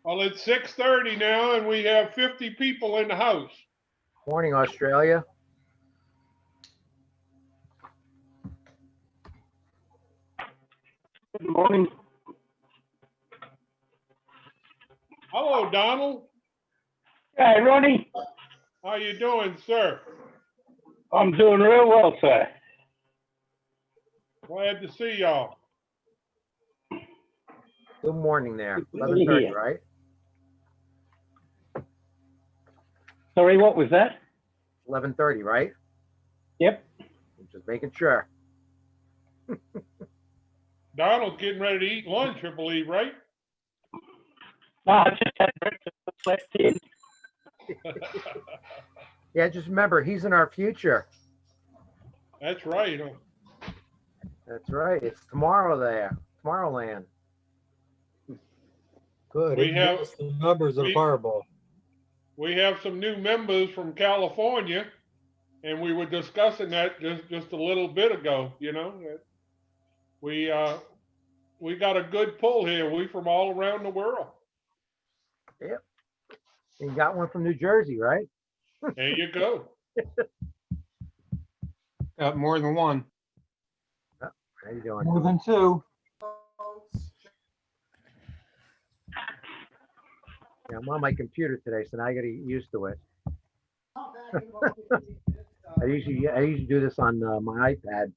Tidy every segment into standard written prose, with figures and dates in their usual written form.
Well, it's 6:30 now, and we have 50 people in the house. Morning, Australia. Good morning. Hello, Donald. Hey, Ronnie. How you doing, sir? I'm doing real well, sir. Glad to see y'all. Good morning there. Good to be 11:30, here. right? Sorry, what was that? 11:30, right? Yep. Just making sure. Donald's getting ready to eat lunch, I believe, right? No, I just had breakfast and slept in. Yeah, just remember, he's in our future. That's right. That's right. It's tomorrow there. Tomorrowland. Good. We He have- gave us the numbers of the Powerball. We have some new members from California, and we were discussing that just a little bit ago. You know, that we got a good pull here. We from all around the world. Yep. You got one from New Jersey, right? There you go. Got more than one. How you doing? More than two. Yeah, I'm on my computer today, so now I got to get used to it. I usually do this on my iPad.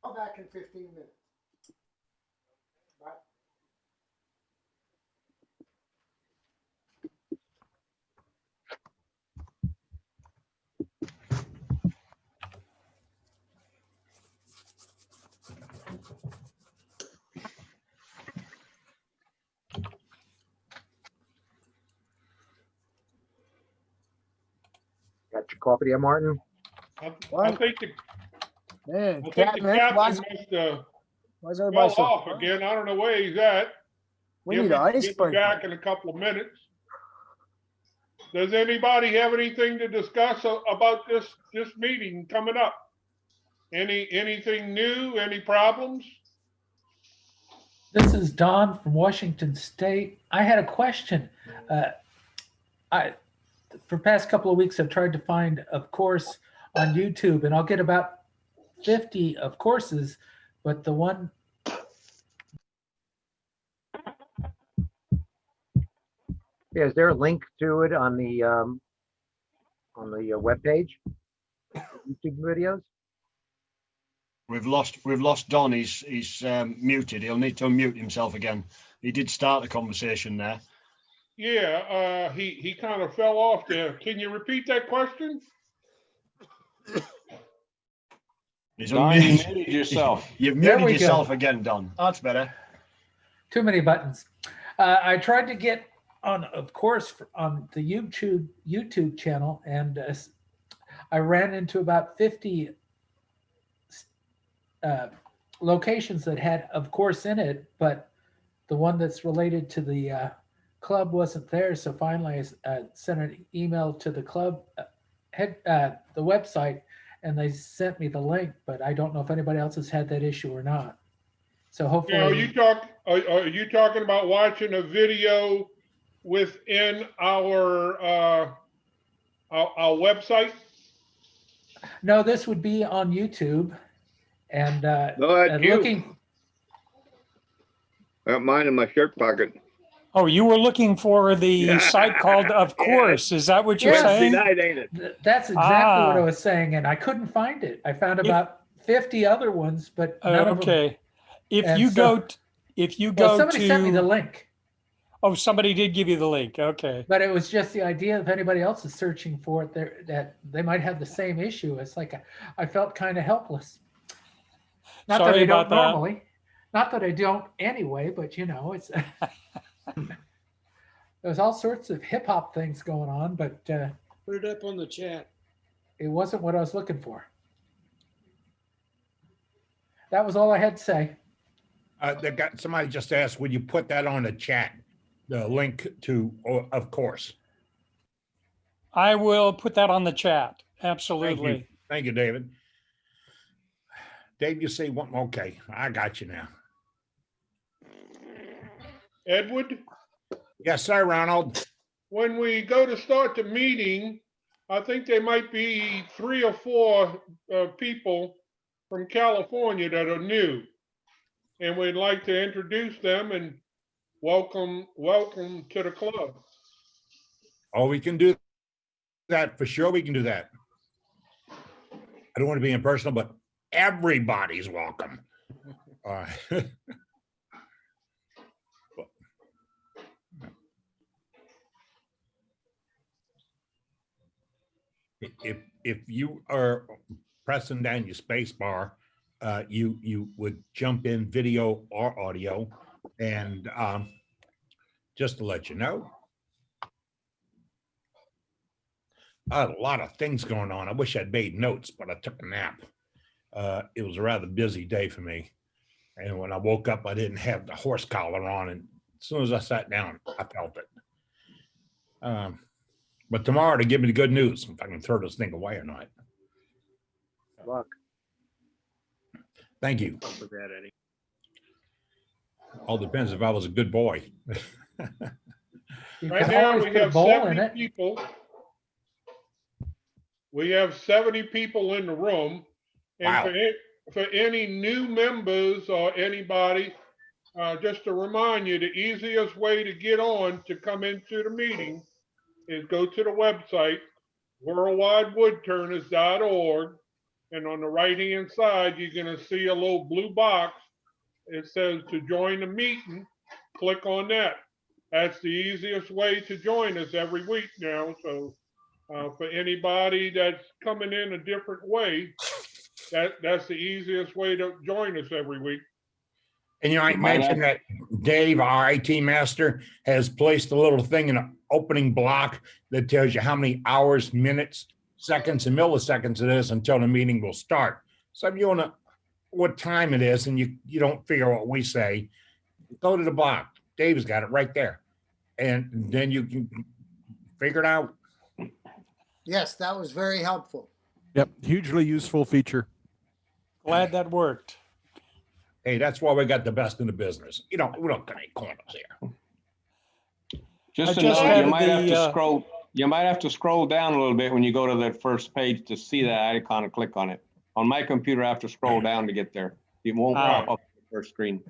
I'll back in 15 minutes. Bye. Got your coffee there, Martin? I What? think the Man, the Captain, captain why's, must why's fell everybody so off quiet? again. I don't know where he's at. We He'll need be an getting icebreaker. back in a couple of minutes. Does anybody have anything to discuss about this meeting coming up? Anything new? Any problems? This is Don from Washington State. I had a question. For the past couple of weeks, I've tried to find Of Course on YouTube, and I'll get about 50 Of Courses, but the one. Yeah, is there a link to it on the web page? YouTube videos? We've lost Don. He's muted. He'll need to unmute himself again. He did start the conversation there. Yeah, he kind of fell off there. Can you repeat that question? He's Don, you unmuted. muted yourself. You've There muted we yourself go. again, Don. That's better. Too many buttons. I tried to get on, of course, on the YouTube channel, and I ran into about 50 locations that had Of Course in it, but the one that's related to the club wasn't there. So finally, I sent an email to the club the website, and they sent me the link. But I don't know if anybody else has had that issue or not. So hopefully, Yeah, are you talking about watching a video within our website? no, this would be on YouTube, and you. looking. I got mine in my shirt pocket. Oh, you were looking for the site called Of Course. Is that what you're Yes. saying? Wednesday night, ain't it? That's exactly what I Ah. was saying, and I couldn't find it. I found about 50 other ones, but none of them. Okay. If And you so- go somebody sent me the to, link, oh, somebody did give you the link. Okay. but it was just the idea if anybody else is searching for it, that they might have the same issue. It's like I felt kind of helpless. Not Sorry that I don't about that. normally, not that I don't anyway, but it's there's all sorts of hip hop things going on, but Put it up on the chat. it wasn't what I was looking for. That was all I had to say. Somebody just asked, would you put that on the chat? The link to, Of Course. I will put that on the chat. Thank you. Absolutely. Thank you, David. Dave, you say one. Okay, I got you now. Edward, Yes, sir, Ronald. when we go to start the meeting, I think there might be 3 or 4 people from California that are new. And we'd like to introduce them and welcome to the club. Oh, we can do that for sure. We can do that. I don't want to be impersonal, but everybody's welcome. If you are pressing down your space bar, you would jump in video or audio, and just to let you know, I had a lot of things going on. I wish I'd made notes, but I took a nap. It was a rather busy day for me, and when I woke up, I didn't have the horse collar on, and as soon as I sat down, I felt it. But tomorrow to give me the good news, if I can throw this thing away or not. Good luck Thank you. with that, Eddie. All depends if I was a good boy. You Right can now, always we put a have bowl in 70 it. people. We have 70 people in the room. And Wow. for any new members or anybody, just to remind you, the easiest way to get on to come into the meeting is go to the website, WorldWideWoodturners.org. And on the right-hand side, you're gonna see a little blue box. It says to join the meeting. Click on that. That's the easiest way to join us every week now. So for anybody that's coming in a different way, that's the easiest way to join us every week. And you might mention that Dave, our IT master, has placed a little thing in an opening block that tells you how many hours, minutes, seconds, and milliseconds it is until the meeting will start. So if you want to, what time it is, and you don't figure what we say, go to the block. Dave's got it right there. And then you can figure it out. Yes, that was very helpful. Yep, hugely useful feature. Glad that worked. Hey, that's why we got the best in the business. We don't cut any corners here. Just I a just note, had you might have the, to scroll, you might have to scroll down a little bit when you go to that first page to see that icon and click on it. On my computer, I have to scroll down to get there. It won't pop up the first screen.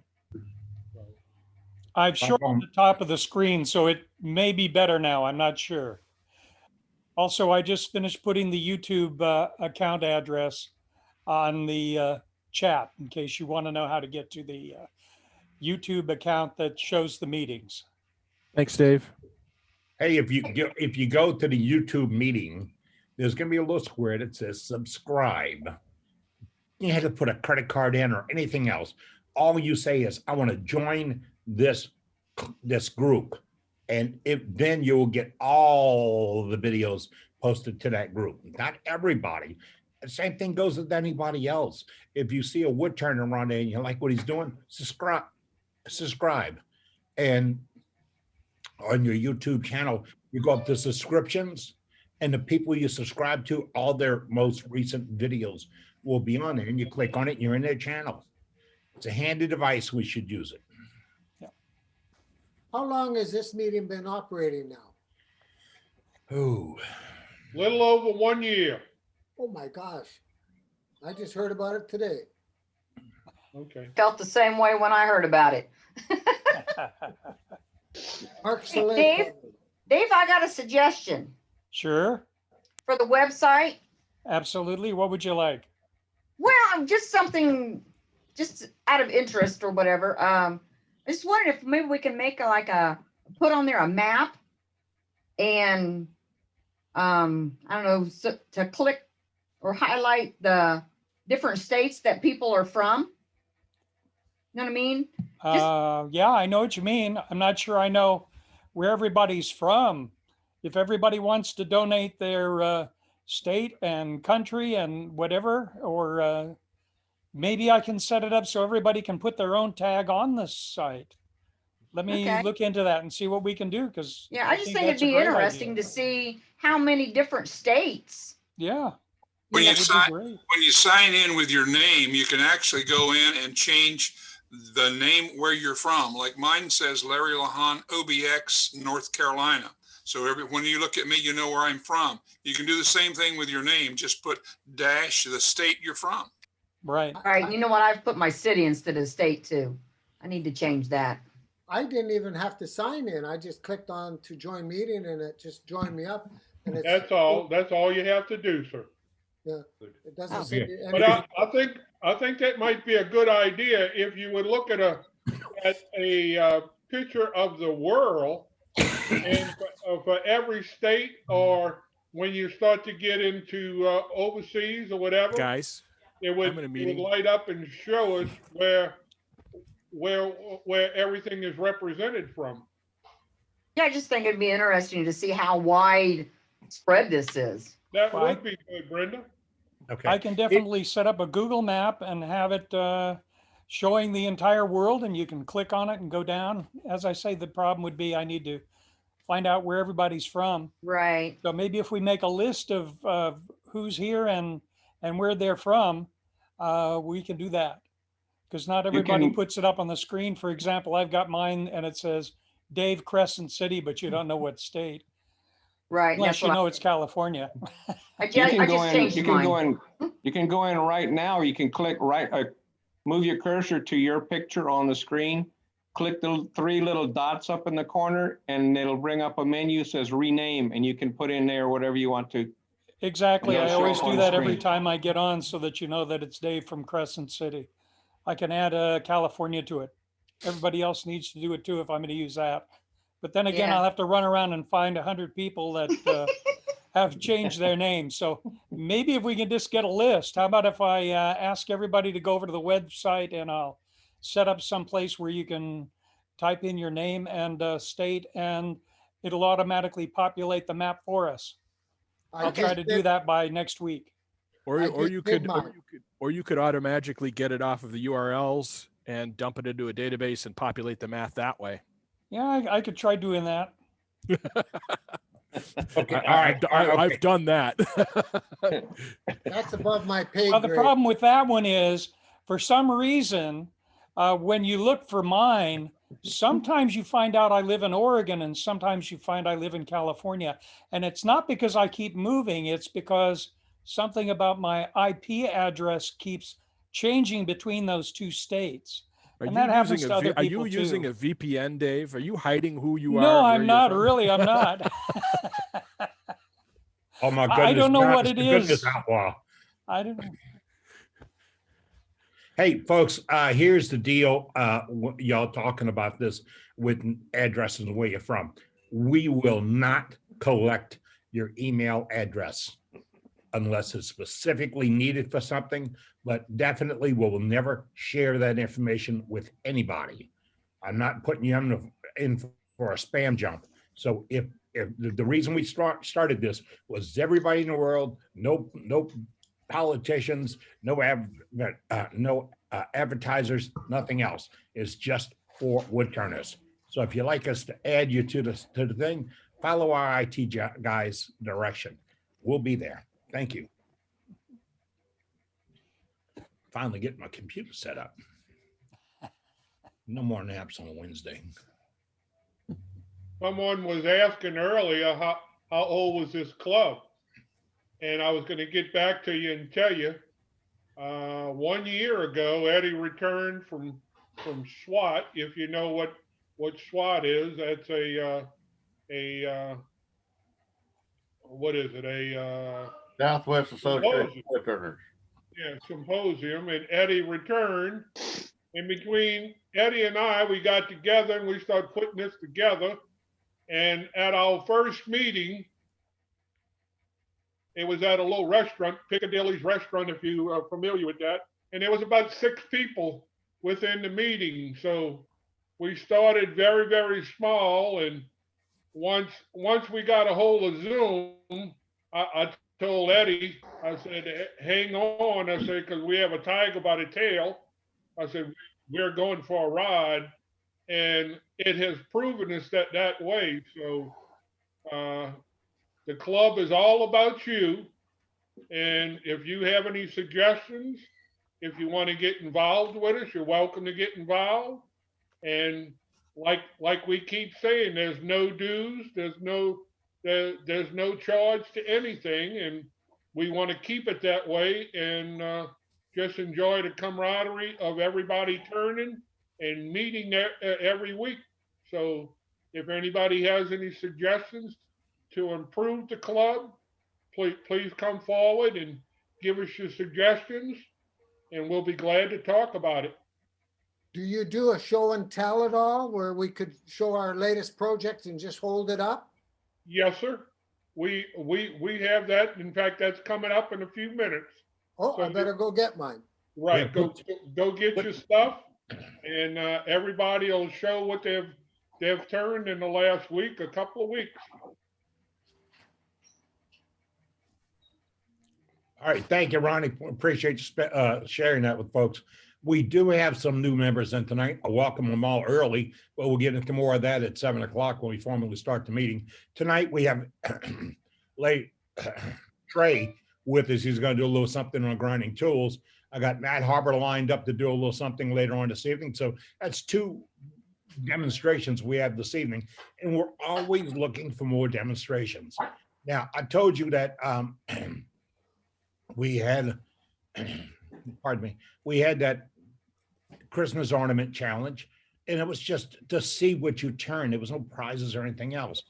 I've shortened the top of the screen, so it may be better now. I'm not sure. Also, I just finished putting the YouTube account address on the chat in case you want to know how to get to the YouTube account that shows the meetings. Thanks, Dave. Hey, if you go to the YouTube meeting, there's going to be a little square that says subscribe. You have to put a credit card in or anything else. All you say is, I want to join this group. And then you'll get all the videos posted to that group. Not everybody. The same thing goes with anybody else. If you see a woodturner run in and you like what he's doing, subscribe. And on your YouTube channel, you go up to subscriptions, and the people you subscribe to, all their most recent videos will be on there, and you click on it and you're in their channel. It's a handy device. We should use it. How long has this meeting been operating now? Oh, Little over 1 year. Oh my gosh. I just heard about it today. Okay. Felt the same way when I heard about it. Mark Hey, Soler. Dave, I got a suggestion Sure, for the website. absolutely. What would you like? Well, just something just out of interest or whatever. I just wondered if maybe we can make put on there a map and I don't know, so, to click or highlight the different states that people are from. You know what I mean? Yeah, I know what you mean. I'm not sure I know where everybody's from. If everybody wants to donate their state and country and whatever, or maybe I can set it up so everybody can put their own tag on the site. Let me Okay. look into that and see what we can do, because Yeah, I just think it'd that's a be great interesting idea. to see how many different states. Yeah, When that you would sign, be great. when you sign in with your name, you can actually go in and change the name where you're from. Like mine says Larry Lahan, OBX, North Carolina. So when you look at me, you know where I'm from. You can do the same thing with your name. Just put dash the state you're from. Right. All right, you know what? I've put my city instead of state too. I need to change that. I didn't even have to sign in. I just clicked on to join meeting and it just joined me up. And it's, That's all. That's all you have to do, sir. yeah, it doesn't Oh. say But anything. I think that might be a good idea if you would look at a picture of the world, and for every state, or when you start to get into overseas or whatever, Guys, it would light up and show us where everything is represented from. Yeah, I just think it'd be interesting to see how wide spread this is. That would be good, Brenda. Okay. I can definitely set up a Google map and have it showing the entire world, and you can click on it and go down. As I say, the problem would be I need to find out where everybody's from. Right. So maybe if we make a list of who's here and where they're from, we can do that. Because not everybody puts it up on the screen. For example, I've got mine and it says Dave, Crescent City, but you don't know what state. Right. Unless you know it's California. You can go in right now. You can click move your cursor to your picture on the screen. Click the 3 little dots up in the corner, and it'll bring up a menu that says rename, and you can put in there whatever you want to. Exactly. I always do on that screen. every time I get on, so that you know that it's Dave from Crescent City. I can add California to it. Everybody else needs to do it too if I'm going to use that. But then again, Yeah. I'll have to run around and find 100 people that have changed their names. So maybe if we can just get a list, how about if I ask everybody to go over to the website, and I'll set up some place where you can type in your name and state, and it'll automatically populate the map for us. I'll try to do that by next week. Or you could automatically get it off of the URLs and dump it into a database and populate the map that way. Yeah, I could try doing that. Okay, all right. I've done that. That's above my pay Well, the grade. problem with that one is, for some reason, when you look for mine, sometimes you find out I live in Oregon, and sometimes you find I live in California. And it's not because I keep moving, it's because something about my IP address keeps changing between those 2 states. And that happens to other people Are you using too. a VPN, Dave? Are you hiding who you are? No, where I'm you're not. from? Really, I'm not. Oh my goodness! I don't know what honest it to goodness, is. Outlaw. I don't know. Hey, folks, here's the deal. Y'all talking about this with addresses and where you're from. We will not collect your email address unless it's specifically needed for something, but definitely we will never share that information with anybody. I'm not putting you in for a spam jump. So if the reason we started this was everybody in the world, no politicians, no advertisers, nothing else. It's just for Woodturners. So if you'd like us to add you to the thing, follow our IT guys' direction. We'll be there. Thank you. Finally getting my computer set up. No more naps on a Wednesday. Someone was asking earlier how old was this club, and I was going to get back to you and tell you. 1 year ago, Eddie returned from SWAT. If you know what SWAT is, that's what is it? A Southwest Association of Woodturners. Yeah, symposium, and Eddie returned. In between Eddie and I, we got together and we started putting this together. And at our first meeting, it was at a little restaurant, Piccadilly's restaurant, if you are familiar with that. And there was about 6 people within the meeting. So we started very, very small. And once we got a hold of Zoom, I told Eddie, I said, hang on. I said, because we have a tiger by the tail. I said, we're going for a ride. And it has proven us that way. So the club is all about you. And if you have any suggestions, if you want to get involved with us, you're welcome to get involved. And like we keep saying, there's no dues, there's no charge to anything, and we want to keep it that way, and just enjoy the camaraderie of everybody turning and meeting every week. So if anybody has any suggestions to improve the club, please come forward and give us your suggestions, and we'll be glad to talk about it. Do you do a show and tell at all where we could show our latest project and just hold it up? Yes, sir. We have that. In fact, that's coming up in a few minutes. Oh, So I better go get mine. Right. Yeah, Go get your stuff, and everybody will show what they've turned in the last week, a couple of weeks. All right, thank you, Ronnie. Appreciate you sharing that with folks. We do have some new members in tonight. I welcome them all early, but we'll get into more of that at 7 o'clock when we formally start the meeting. Tonight we have late Trey with us. He's going to do a little something on grinding tools. I got Matt Harbor lined up to do a little something later on this evening. So that's 2 demonstrations we have this evening, and we're always looking for more demonstrations. Now, I told you that we had, pardon me, we had that Christmas ornament challenge, and it was just to see what you turn. There was no prizes or anything else.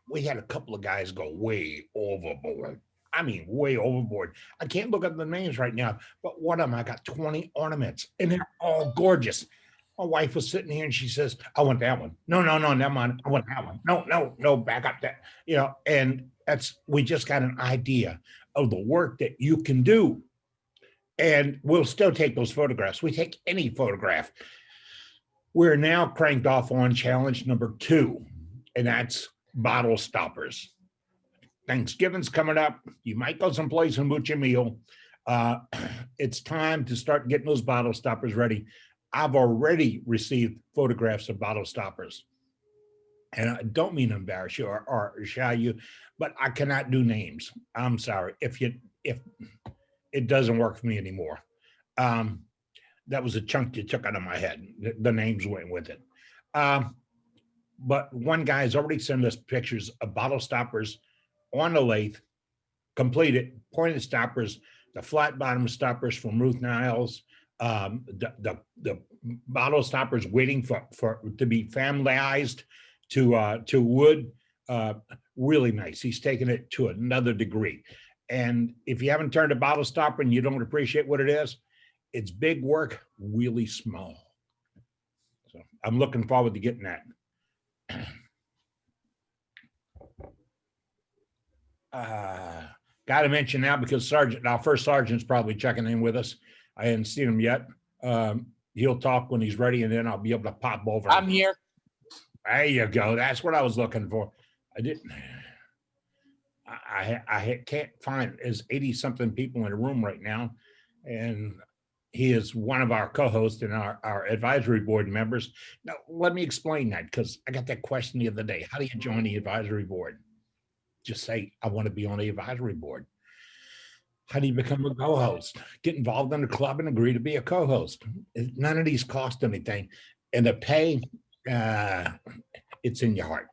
We had a couple of guys go way overboard. I mean, way overboard. I can't look at the names right now, but one of them, I got 20 ornaments, and they're all gorgeous. My wife was sitting here and she says, I want that one. No, never mind. I want that one. No, back up that, and we just got an idea of the work that you can do. And we'll still take those photographs. We take any photograph. We're now cranked off on challenge number 2, and that's bottle stoppers. Thanksgiving's coming up. You might go someplace and boot your meal. It's time to start getting those bottle stoppers ready. I've already received photographs of bottle stoppers. And I don't mean to embarrass you or shy you, but I cannot do names. I'm sorry. If it doesn't work for me anymore. That was a chunk you took out of my head. The names went with it. But one guy has already sent us pictures of bottle stoppers on the lathe, completed, pointed stoppers, the flat bottom stoppers from Ruth Niles, the bottle stoppers waiting for to be familiarized to wood. Really nice. He's taken it to another degree. And if you haven't turned a bottle stopper and you don't appreciate what it is, it's big work, really small. So I'm looking forward to getting that. Got to mention now because our first sergeant's probably checking in with us. I hadn't seen him yet. He'll talk when he's ready, and then I'll be able to pop over. I'm here. There you go. That's what I was looking for. I didn't. I can't find. There's 80-something people in the room right now, and he is one of our co-hosts and our advisory board members. Now, let me explain that because I got that question the other day. How do you join the advisory board? Just say, I want to be on the advisory board. How do you become a co-host? Get involved in the club and agree to be a co-host. None of these cost anything. And the pay, it's in your heart.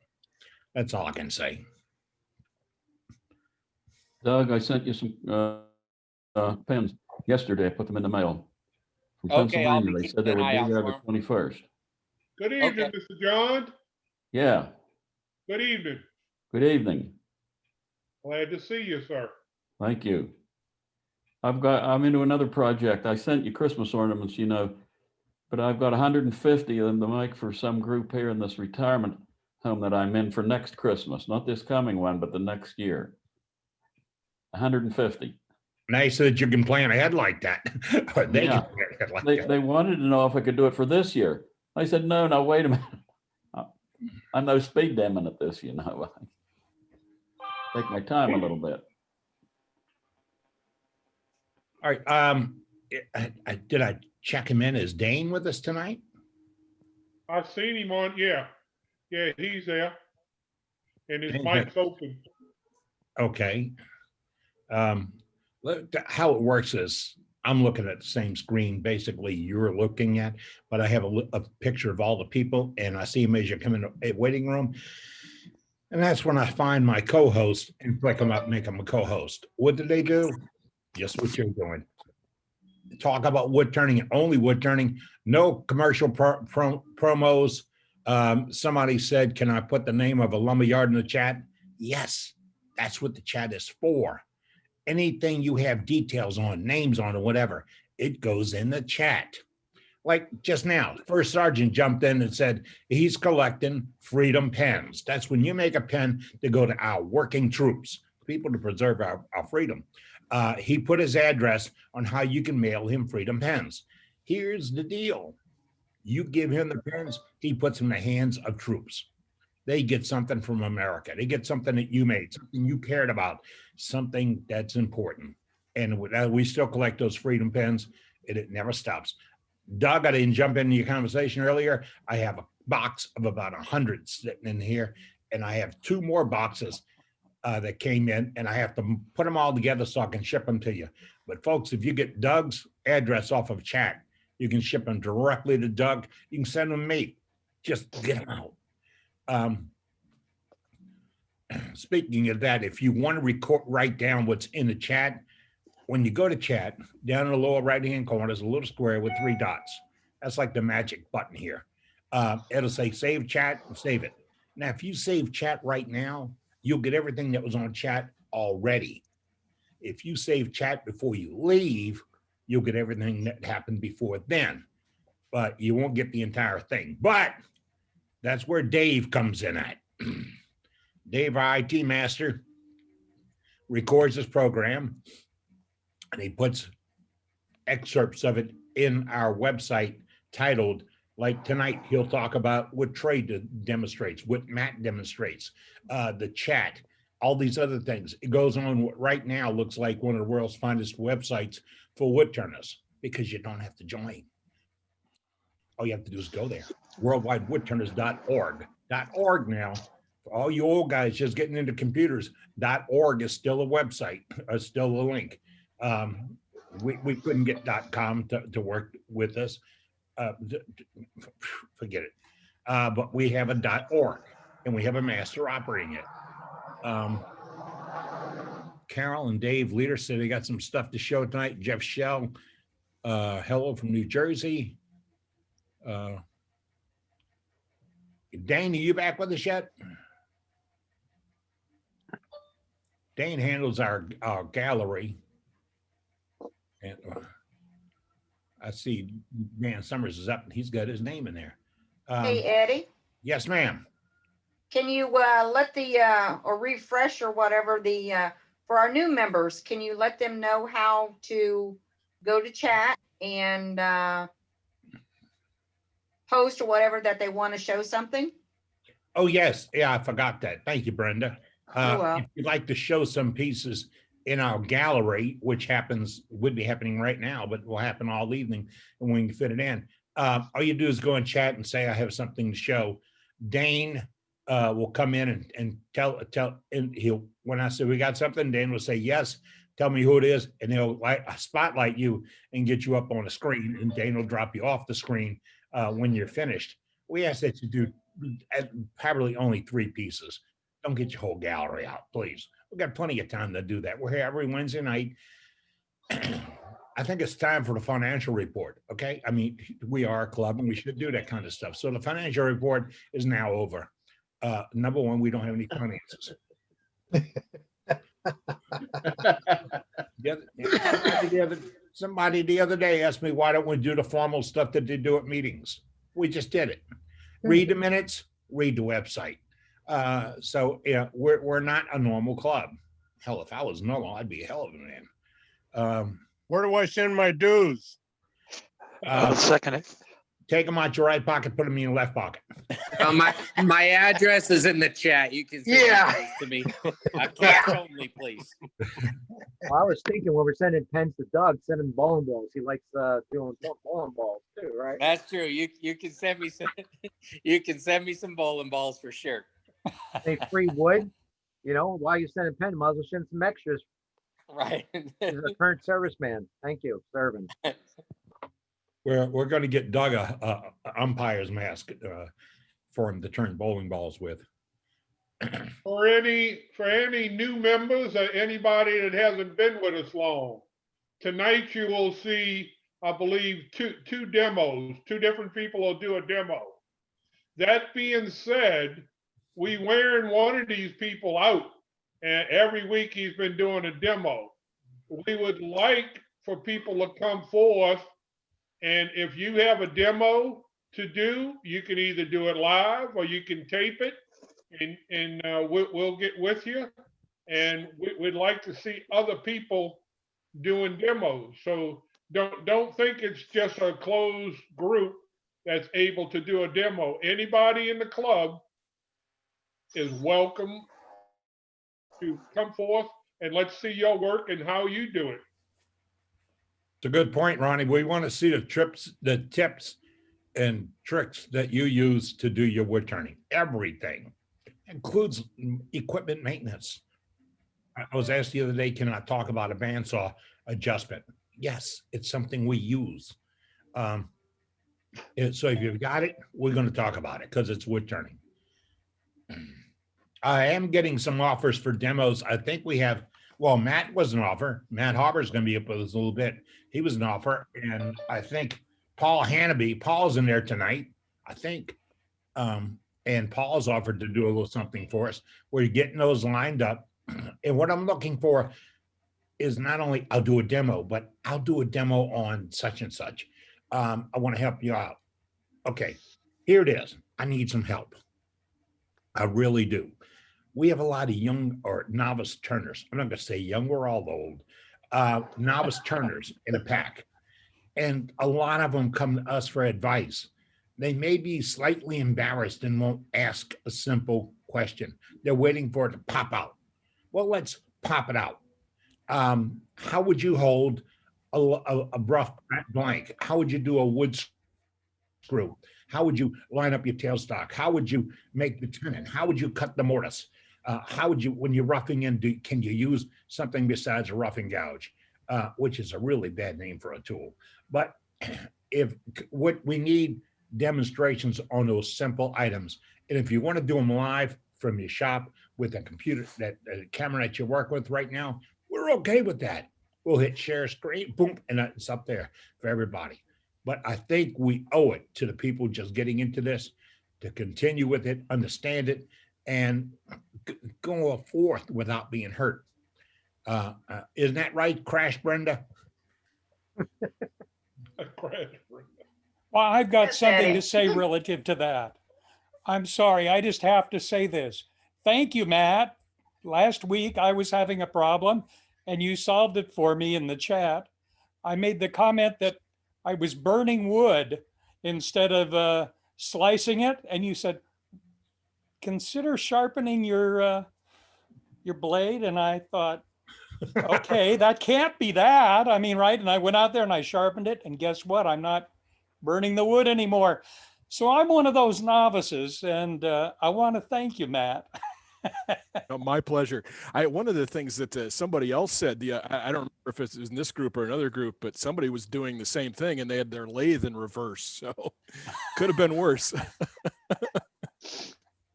That's all I can say. Doug, I sent you some pens yesterday. I put them in the mail. From Okay, I'll be Pennsylvania. They said they keeping would an eye be out there for the 21st. Good evening, Okay. Mr. John. Yeah, Good evening. good evening. Glad to see you, sir. Thank you. I'm into another project. I sent you Christmas ornaments, but I've got 150 of them to make for some group here in this retirement home that I'm in for next Christmas, not this coming one, but the next year. 150. Nice that you can plan ahead like that. Or they Yeah. can plan ahead like They, that. they wanted to know if I could do it for this year. I said, no, wait a minute. I'm no speed demon at this, Take my time a little bit. All right. Did I check him in? Is Dane with us tonight? I've seen him on, yeah, he's there. And his Dane's mic's open. Okay. How it works is I'm looking at the same screen basically you're looking at, but I have a picture of all the people and I see them as you come in a waiting room. And that's when I find my co-host and click them up, make them a co-host. What do they do? Just what you're doing. Talk about wood turning and only wood turning, no commercial promos. Somebody said, can I put the name of a lumberyard in the chat? Yes, that's what the chat is for. Anything you have details on, names on, or whatever, it goes in the chat. Like just now, First Sergeant jumped in and said he's collecting freedom pens. That's when you make a pen to go to our working troops, people to preserve our freedom. He put his address on how you can mail him freedom pens. Here's the deal. You give him the pens, he puts them in the hands of troops. They get something from America. They get something that you made, something you cared about, something that's important. And we still collect those freedom pens, and it never stops. Doug, I didn't jump into your conversation earlier. I have a box of about 100 sitting in here, and I have 2 more boxes that came in, and I have to put them all together so I can ship them to you. But folks, if you get Doug's address off of chat, you can ship them directly to Doug. You can send them to me. Just get them out. Speaking of that, if you want to write down what's in the chat, when you go to chat, down in the lower right-hand corner, there's a little square with 3 dots. That's like the magic button here. It'll say save chat and save it. Now, if you save chat right now, you'll get everything that was on chat already. If you save chat before you leave, you'll get everything that happened before then, but you won't get the entire thing. But that's where Dave comes in at. Dave, our IT master, records this program and he puts excerpts of it in our website titled, like tonight, he'll talk what Trey demonstrates, what Matt demonstrates, the chat, all these other things. It goes on what right now looks like one of the world's finest websites for Woodturners, because you don't have to join. All you have to do is go there, WorldWideWoodturners.org. .org now, for all you old guys just getting into computers, .org is still a website, still a link. We couldn't get .com to work with us. Forget it. But we have a .org and we have a master operating it. Carol and Dave Leader said they got some stuff to show tonight. Jeff Shell, hello from New Jersey. Dane, are you back with us yet? Dane handles our gallery. And I see Dan Summers is up and he's got his name in there. Hey, Eddie, Yes, ma'am. can you let the or refresh or whatever for our new members, can you let them know how to go to chat and post or whatever that they want to show something? Oh, yes. Yeah, I forgot that. Thank you, Brenda. Well. If you'd like to show some pieces in our gallery, which would be happening right now, but will happen all evening and we can fit it in. All you do is go and chat and say, I have something to show. Dane will come in and tell, and when I say we got something, Dane will say, yes, tell me who it is. And he'll spotlight you and get you up on the screen, and Dane will drop you off the screen when you're finished. We ask that you do probably only 3 pieces. Don't get your whole gallery out, please. We've got plenty of time to do that. We're here every Wednesday night. I think it's time for the financial report, okay? I mean, we are a club and we should do that kind of stuff. So the financial report is now over. Number one, we don't have any finances. Somebody the other day asked me, why don't we do the formal stuff that they do at meetings? We just did it. Read the minutes, read the website. So yeah, we're not a normal club. Hell, if I was normal, I'd be a hell of a man. Where do I send my dues? I'll second it. Take them out your right pocket, put them in your left pocket. My address is in the chat. You can send those to me. Cash only, please. Well, I was thinking when we're sending pens to Doug, send him bowling balls. He likes doing bowling balls too, right? That's true. You can send me some. You can send me some bowling balls for sure. Say free wood. You know, while you're sending pen, might as well send some extras. Right. He's a current serviceman. Thank you, serving. We're going to get Doug a umpire's mask for him to turn bowling balls with. For any new members or anybody that hasn't been with us long, tonight you will see, I believe, two demos. Two different people will do a demo. That being said, we wearing one of these people out, and every week he's been doing a demo. We would like for people to come forth, and if you have a demo to do, you can either do it live or you can tape it, and we'll get with you. And we'd like to see other people doing demos. So don't think it's just a closed group that's able to do a demo. Anybody in the club is welcome to come forth and let's see your work and how you do it. It's a good point, Ronnie. We want to see the tips and tricks that you use to do your wood turning. Everything includes equipment maintenance. I was asked the other day, can I talk about a bandsaw adjustment? Yes, it's something we use. So if you've got it, we're going to talk about it because it's wood turning. I am getting some offers for demos. I think we have, well, Matt was an offer. Matt Harbor is going to be up with us a little bit. He was an offer. And I think Paul Hannaby, Paul's in there tonight, I think. And Paul's offered to do a little something for us. We're getting those lined up. And what I'm looking for is not only I'll do a demo, but I'll do a demo on such and such. I want to help you out. Okay, here it is. I need some help. I really do. We have a lot of young or novice turners. I'm not going to say young, we're all old. Novice turners in a pack. And a lot of them come to us for advice. They may be slightly embarrassed and won't ask a simple question. They're waiting for it to pop out. Well, let's pop it out. How would you hold a rough blank? How would you do a wood screw? How would you line up your tailstock? How would you make the tenon? How would you cut the mortise? How would you, when you're roughing in, can you use something besides a roughing gouge, which is a really bad name for a tool? But if what we need demonstrations on those simple items, and if you want to do them live from your shop with a computer, that camera that you work with right now, we're okay with that. We'll hit share screen, boom, and it's up there for everybody. But I think we owe it to the people just getting into this to continue with it, understand it, and go forth without being hurt. Isn't that right, Crash Brenda? Well, I've got Yes, something Daddy. to say relative to that. I'm sorry, I just have to say this. Thank you, Matt. Last week I was having a problem and you solved it for me in the chat. I made the comment that I was burning wood instead of slicing it, and you said, consider sharpening your blade. And I thought, okay, that can't be that. I mean, right? And I went out there and I sharpened it, and guess what? I'm not burning the wood anymore. So I'm one of those novices, and I want to thank you, Matt. No, my pleasure. One of the things that somebody else said, I don't remember if it's in this group or another group, but somebody was doing the same thing and they had their lathe in reverse. So could have been worse.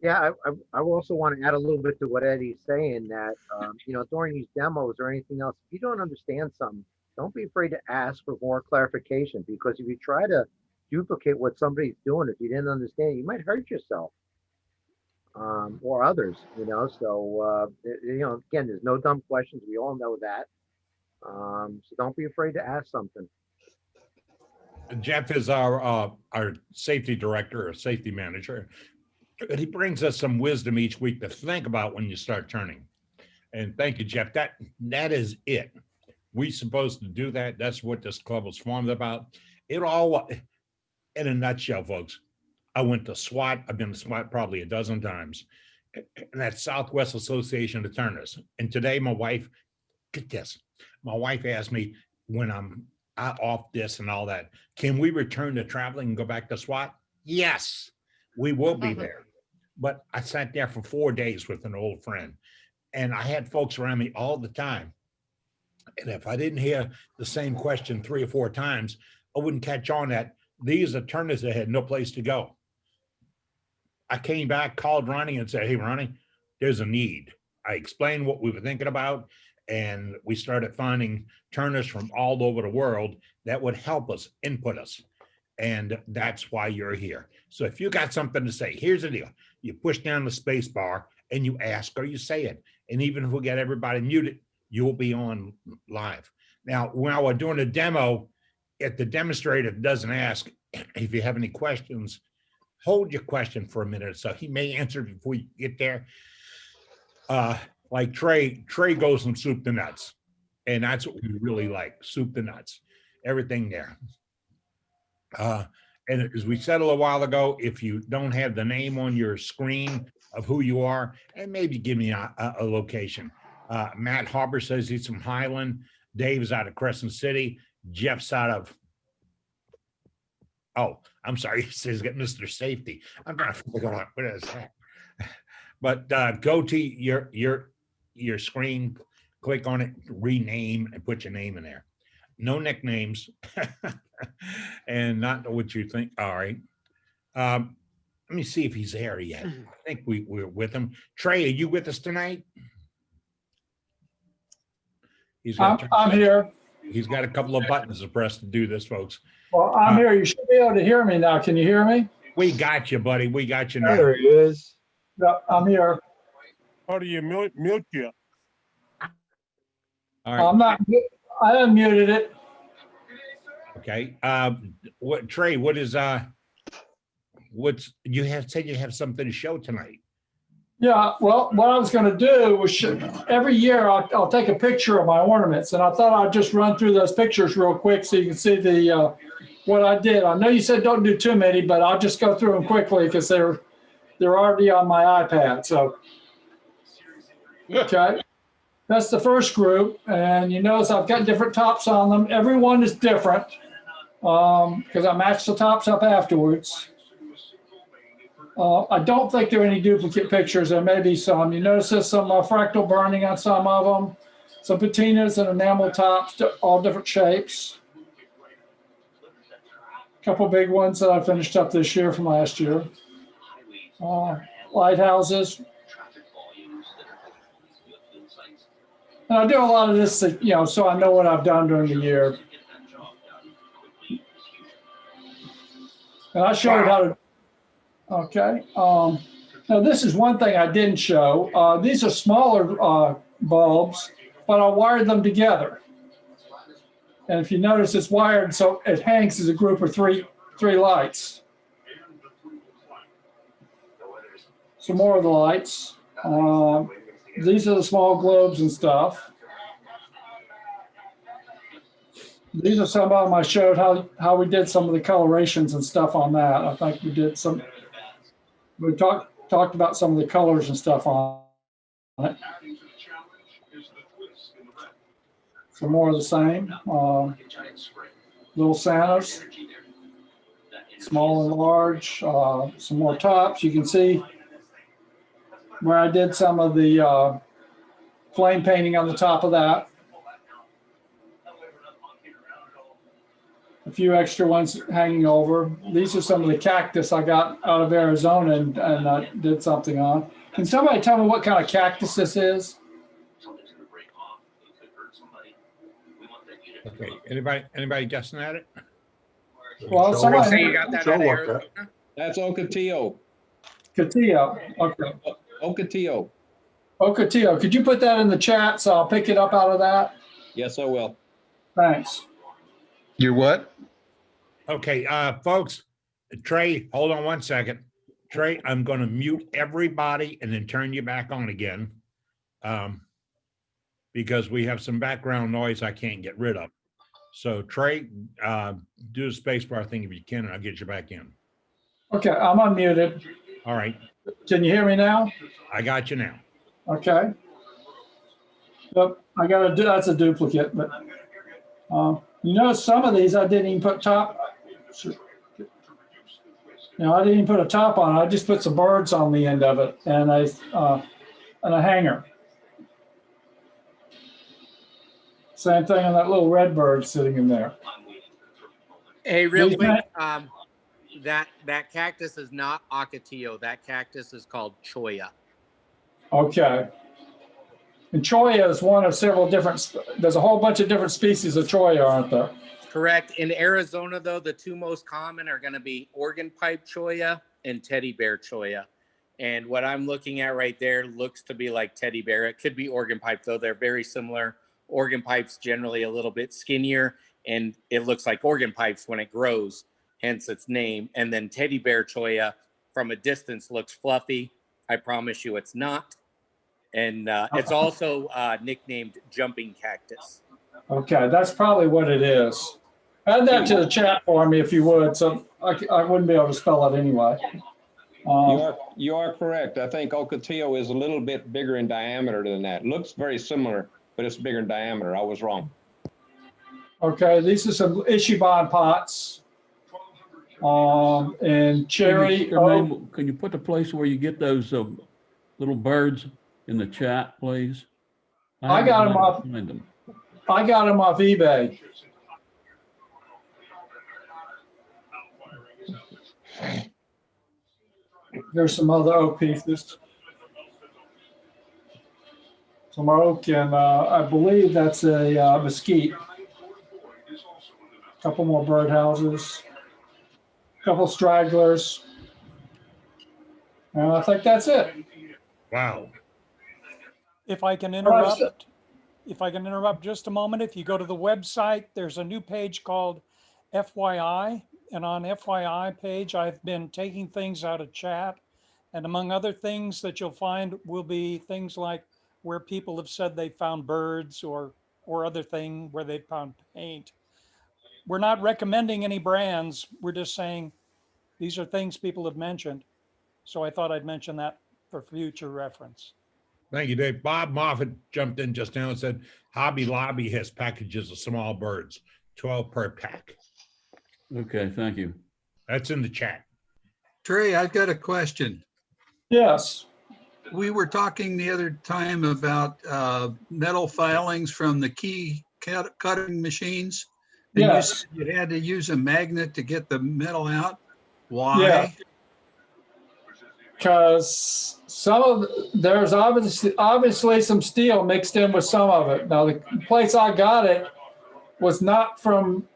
Yeah, I also want to add a little bit to what Eddie's saying that, during these demos or anything else, if you don't understand something, don't be afraid to ask for more clarification, because if you try to duplicate what somebody's doing, if you didn't understand, you might hurt yourself. Or others, so, again, there's no dumb questions. We all know that. So don't be afraid to ask something. Jeff is our safety director or safety manager. And he brings us some wisdom each week to think about when you start turning. And thank you, Jeff. That is it. We're supposed to do that. That's what this club was formed about. It all, in a nutshell, folks. I went to SWAT. I've been to SWAT probably a dozen times. And that's Southwest Association of Turners. And today my wife, get this, my wife asked me when I'm off this and all that, can we return to traveling and go back to SWAT? Yes, we will be there. But I sat there for 4 days with an old friend, and I had folks around me all the time. And if I didn't hear the same question 3 or 4 times, I wouldn't catch on that these are turners that had no place to go. I came back, called Ronnie and said, hey, Ronnie, there's a need. I explained what we were thinking about, and we started finding turners from all over the world that would help us, input us. And that's why you're here. So if you got something to say, here's the deal. You push down the space bar and you ask or you say it. And even if we get everybody muted, you will be on live. Now, when we're doing a demo, if the demonstrator doesn't ask, if you have any questions, hold your question for a minute. So he may answer before you get there. Like Trey goes from soup to nuts. And that's what we really like, soup to nuts, everything there. And as we said a little while ago, if you don't have the name on your screen of who you are, and maybe give me a location. Matt Harbor says he's from Highland. Dave's out of Crescent City. Jeff's out of, oh, I'm sorry, he says get Mr. Safety. I'm trying to figure out what is that. But go to your screen, click on it, rename, and put your name in there. No nicknames, and not what you think. All right. Let me see if he's there yet. I think we're with him. Trey, are you with us tonight? I'm here. He's got a couple of buttons to press to do this, folks. Well, I'm here. You should be able to hear me now. Can you hear me? We got you, buddy. We got you now. There he is. Yeah, I'm here. How do you mute you? All right. I'm not. I unmuted it. Okay. What Trey? What is what's you have said you have something to show tonight? Yeah. Well, what I was going to do was every year I'll take a picture of my ornaments, and I thought I'd just run through those pictures real quick so you can see the what I did. I know you said don't do too many, but I'll just go through them quickly because they're already on my iPad. So okay. That's the first group, and you notice I've got different tops on them. Every one is different because I matched the tops up afterwards. I don't think there are any duplicate pictures. There may be some. You notice there's some fractal burning on some of them, some patinas and enamel tops, all different shapes. A couple big ones that I finished up this year from last year. Lighthouses. And I do a lot of this, you know, so I know what I've done during the year. And I showed how to, okay. Now this is one thing I didn't show. These are smaller bulbs, but I wired them together. And if you notice, it's wired so it hangs as a group of three lights. Some more of the lights. These are the small globes and stuff. These are some of them I showed how we did some of the colorations and stuff on that. I think we did some, we talked about some of the colors and stuff on it. Some more of the same. Little Santas, small and large, some more tops. You can see where I did some of the flame painting on the top of that. A few extra ones hanging over. These are some of the cactus I got out of Arizona and I did something on. Can somebody tell me what kind of cactus this is? Okay. Anybody guessing at it? Well, somebody say you got that out of Arizona? That's Ocotillo. Cotillo. Okay. Ocotillo. Ocotillo. Could you put that in the chat so I'll pick it up out of that? Yes, I will. Thanks. You're what? Okay, folks, Trey, hold on one second. Trey, I'm going to mute everybody and then turn you back on again because we have some background noise I can't get rid of. So Trey, do the spacebar thing if you can, and I'll get you back in. Okay, I'm unmuted. All right. Can you hear me now? I got you now. Okay. Yep, I got to do, that's a duplicate, but you know, some of these I didn't even put top. No, I didn't even put a top on it. I just put some birds on the end of it and a hanger. Same thing on that little red bird sitting in there. Hey, real These quick, that cactus is not ocotillo. That cactus is called cholla. Okay. And cholla is one of several different, there's a whole bunch of different species of cholla, aren't there? Correct. In Arizona, though, the two most common are going to be organ pipe cholla and teddy bear cholla. And what I'm looking at right there looks to be like teddy bear. It could be organ pipe, though. They're very similar. Organ pipe's generally a little bit skinnier, and it looks like organ pipes when it grows, hence its name. And then teddy bear cholla from a distance looks fluffy. I promise you it's not. And it's also nicknamed jumping cactus. Okay, that's probably what it is. Add that to the chat for me if you would, so I wouldn't be able to spell it anyway. You are correct. I think ocotillo is a little bit bigger in diameter than that. Looks very similar, but it's bigger in diameter. I was wrong. Okay, these are some Ichiban pots. And cherry. Can you put the place where you get those little birds in the chat, please? I got them off. I got them off eBay. There's some other oak pieces. Some oak, and I believe that's a mesquite. A couple more birdhouses. A couple stragglers. And I think that's it. Wow. If I can interrupt just a moment, if you go to the website, there's a new page called FYI. And on FYI page, I've been taking things out of chat. And among other things that you'll find will be things like where people have said they found birds or other thing where they found paint. We're not recommending any brands. We're just saying these are things people have mentioned. So I thought I'd mention that for future reference. Thank you, Dave. Bob Moffett jumped in just now and said Hobby Lobby has packages of small birds, 12 per pack. Okay, thank you. That's in the chat. Trey, I've got a question. Yes. We were talking the other time about metal filings from the key cutting machines. And yes. You said you had to use a magnet to get the metal out. Why? Yeah. Because there's obviously some steel mixed in with some of it. Now the place I got it was not from.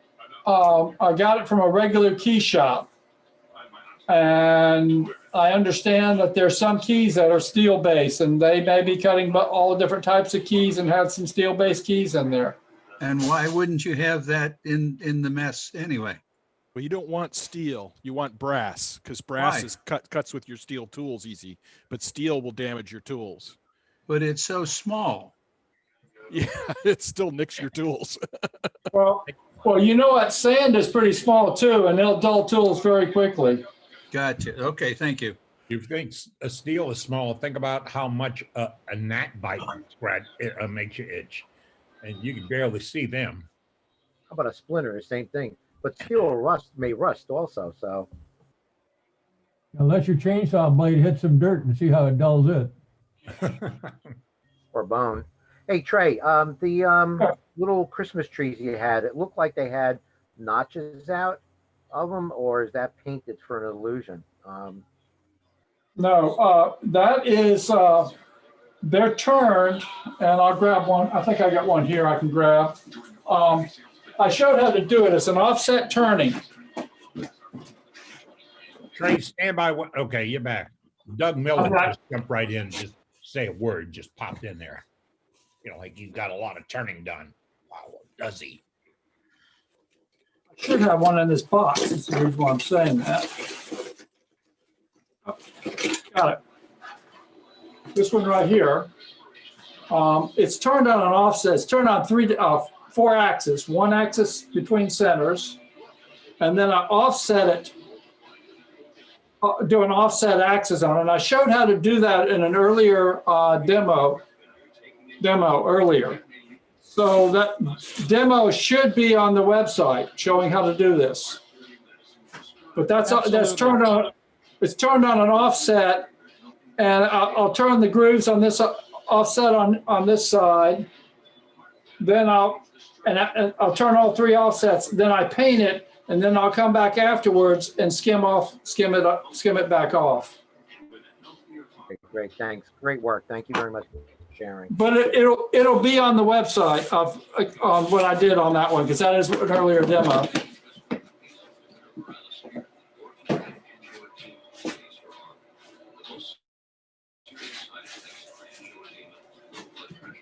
I got it from a regular key shop, and I understand that there's some keys that are steel based, and they may be cutting all different types of keys and had some steel based keys in there. And why wouldn't you have that in the mess anyway? Well, you don't want steel. You want brass, because brass is cuts with your steel tools easy, but steel will damage your tools. But it's so small. Yeah, it still nicks your tools. Well, you know what? Sand is pretty small too, and they'll dull tools very quickly. Gotcha. Okay, thank you. If you think a steel is small, think about how much a gnat bite scratch makes you itch, and you can barely see them. How about a splinter? The same thing. But steel may rust also. So Now let your chainsaw blade hit some dirt and see how it dulls it. or bone. Hey Trey, the little Christmas trees you had, it looked like they had notches out of them, or is that painted for an illusion? No, that is, they're turned, and I'll grab one. I think I got one here I can grab. I showed how to do it. It's an offset turning. Trey, stand by. Okay, you're back. Doug Miller just jumped right in, just say a word, just popped in there. You know, like you've got a lot of turning done. Wow, does he? I should have one in this box. That's the reason why I'm saying that. Oh, got it. This one right here. It's turned on an offset. It's turned on four axes. One axis between centers, and then I offset it. Do an offset axis on it. And I showed how to do that in an earlier demo earlier. So that demo should be on the website showing how to do this. But that's turned on. It's turned on an offset, and I'll turn the grooves on this offset on this side, then I'll turn all 3 offsets, then I paint it, and then I'll come back afterwards and skim it back off. Okay, great, thanks. Great work. Thank you very much for sharing. But it'll be on the website of what I did on that one, because that is an earlier demo.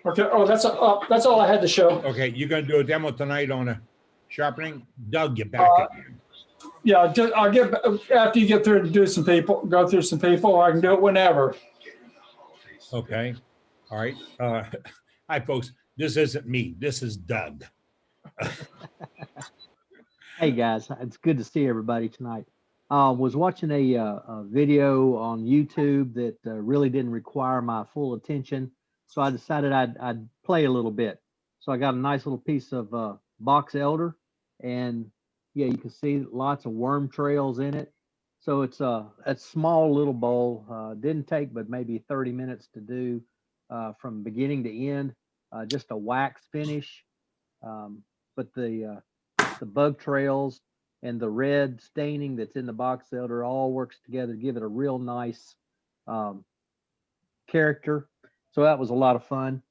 Okay. Oh, that's all I had to show. Okay, you're gonna do a demo tonight on a sharpening? Doug, get back again. Yeah, I'll get after you get through to go through some people. I can do it whenever. Okay, all right. Hi, folks. This isn't me. This is Doug. Hey guys, it's good to see everybody tonight. Was watching a video on YouTube that really didn't require my full attention, so I decided I'd play a little bit. So I got a nice little piece of box elder, and yeah, you can see lots of worm trails in it. So it's a small little bowl. Didn't take but maybe 30 minutes to do from beginning to end. Just a wax finish, but the bug trails and the red staining that's in the box elder all works together to give it a real nice character. So that was a lot of fun.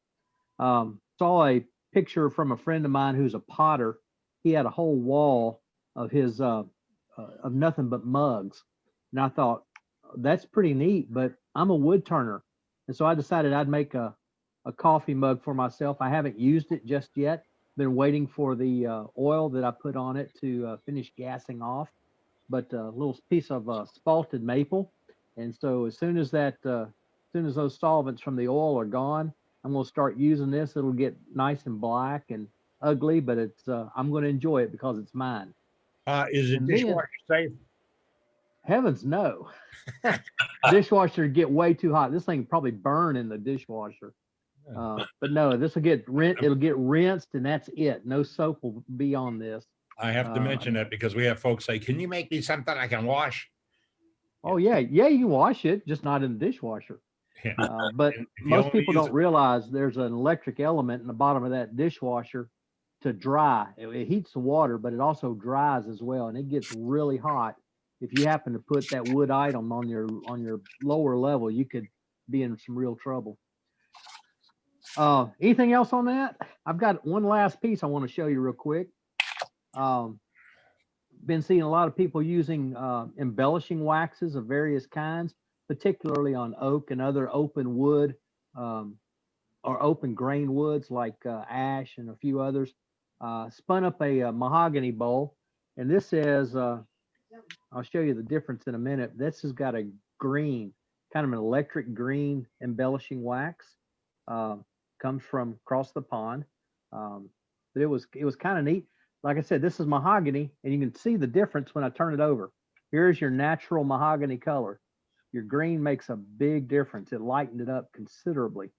Saw a picture from a friend of mine who's a potter. He had a whole wall of his of nothing but mugs, and I thought that's pretty neat. But I'm a wood turner, and so I decided I'd make a coffee mug for myself. I haven't used it just yet. Been waiting for the oil that I put on it to finish gassing off, but a little piece of spalted maple. And so as soon as those solvents from the oil are gone, I'm going to start using this. It'll get nice and black and ugly, but it's I'm going to enjoy it because it's mine. Is it dishwasher safe? Heavens no. Dishwasher get way too hot. This thing probably burn in the dishwasher. But no, this will get it'll get rinsed, and that's it. No soap will be on this. I have to mention that because we have folks say, "Can you make me something I can wash?" Oh yeah, you can wash it, just not in the dishwasher. Yeah. But most people don't realize there's an electric element in the bottom of that dishwasher to dry. It heats the water, but it also dries as well, and it gets really hot. If you happen to put that wood item on your lower level, you could be in some real trouble. Anything else on that? I've got one last piece I want to show you real quick. Been seeing a lot of people using embellishing waxes of various kinds, particularly on oak and other open wood or open grain woods like ash and a few others. Spun up a mahogany bowl, and this is, I'll show you the difference in a minute. This has got a green, kind of an electric green embellishing wax. Comes from across the pond. But it was kind of neat. Like I said, this is mahogany, and you can see the difference when I turn it over. Here's your natural mahogany color. Your green makes a big difference. It lightened it up considerably.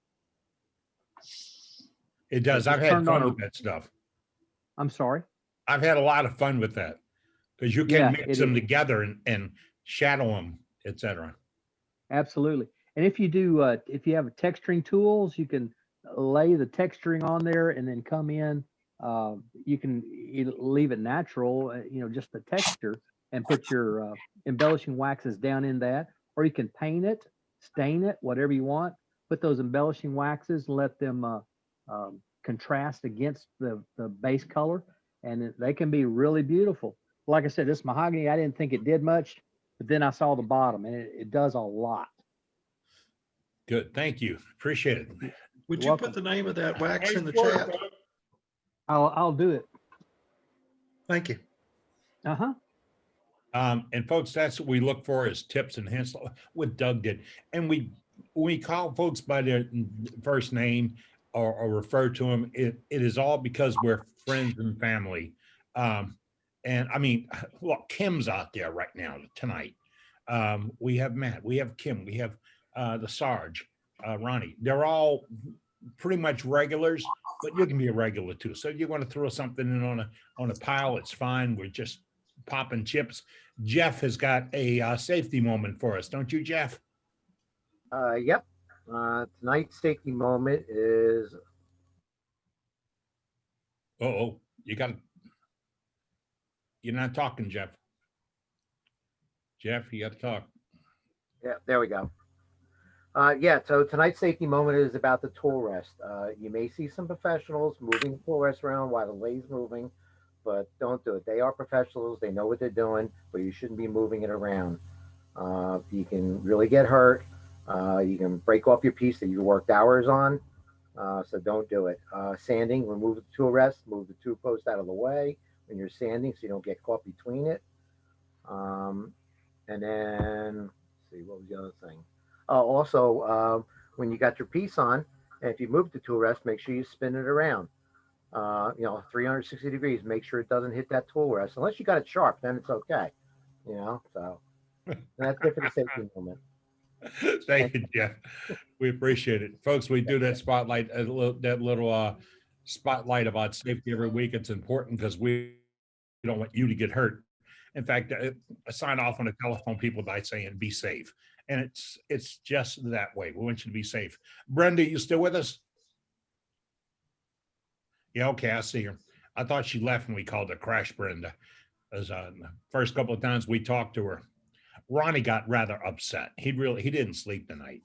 It does. I've had fun with that stuff. I'm sorry? I've had a lot of fun with that because you can mix them together and shadow them, etc. Absolutely. And if you do, if you have texturing tools, you can lay the texturing on there and then come in. You can leave it natural, just the texture, and put your embellishing waxes down in that, or you can paint it, stain it, whatever you want. Put those embellishing waxes and let them contrast against the base color, and they can be really beautiful. Like I said, this mahogany, I didn't think it did much, but then I saw the bottom, and it does a lot. Good, thank you, appreciate it. Would you put the name of that wax in the chat? I'll do it. Thank you. And folks, that's what we look for is tips and hints, what Doug did. And we call folks by their first name or refer to them. It is all because we're friends and family. And I mean, look, Kim's out there right now tonight. We have Matt, we have Kim, we have the Sarge, Ronnie. They're all pretty much regulars, but you can be a regular too. So you want to throw something in on a pile, it's fine. We're just popping chips. Jeff has got a safety moment for us, don't you, Jeff? Yep. Tonight's safety moment is Uh-oh, you're not talking, Jeff. Jeff, you got to talk. Yeah, there we go. Yeah, so tonight's safety moment is about the tool rest. You may see some professionals moving the tool rest around while the lathe's moving, but don't do it. They are professionals. They know what they're doing, but you shouldn't be moving it around. You can really get hurt. You can break off your piece that you worked hours on, so don't do it. Sanding, remove the tool rest, move the tool post out of the way when you're sanding so you don't get caught between it. And then, let's see, what was the other thing? Also, when you got your piece on, and if you move the tool rest, make sure you spin it around. 360 degrees. Make sure it doesn't hit that tool rest. Unless you got it sharp, then it's okay. So that's it for the safety moment. Thank you, Jeff. We appreciate it, folks. We do that spotlight, that little spotlight about safety every week. It's important because we don't want you to get hurt. In fact, I sign off on the telephone people by saying, "Be safe." And it's just that way. We want you to be safe. Brenda, you still with us? Yeah, okay, I see her. I thought she left when we called her Crash Brenda. As the first couple of times we talked to her, Ronnie got rather upset. He didn't sleep tonight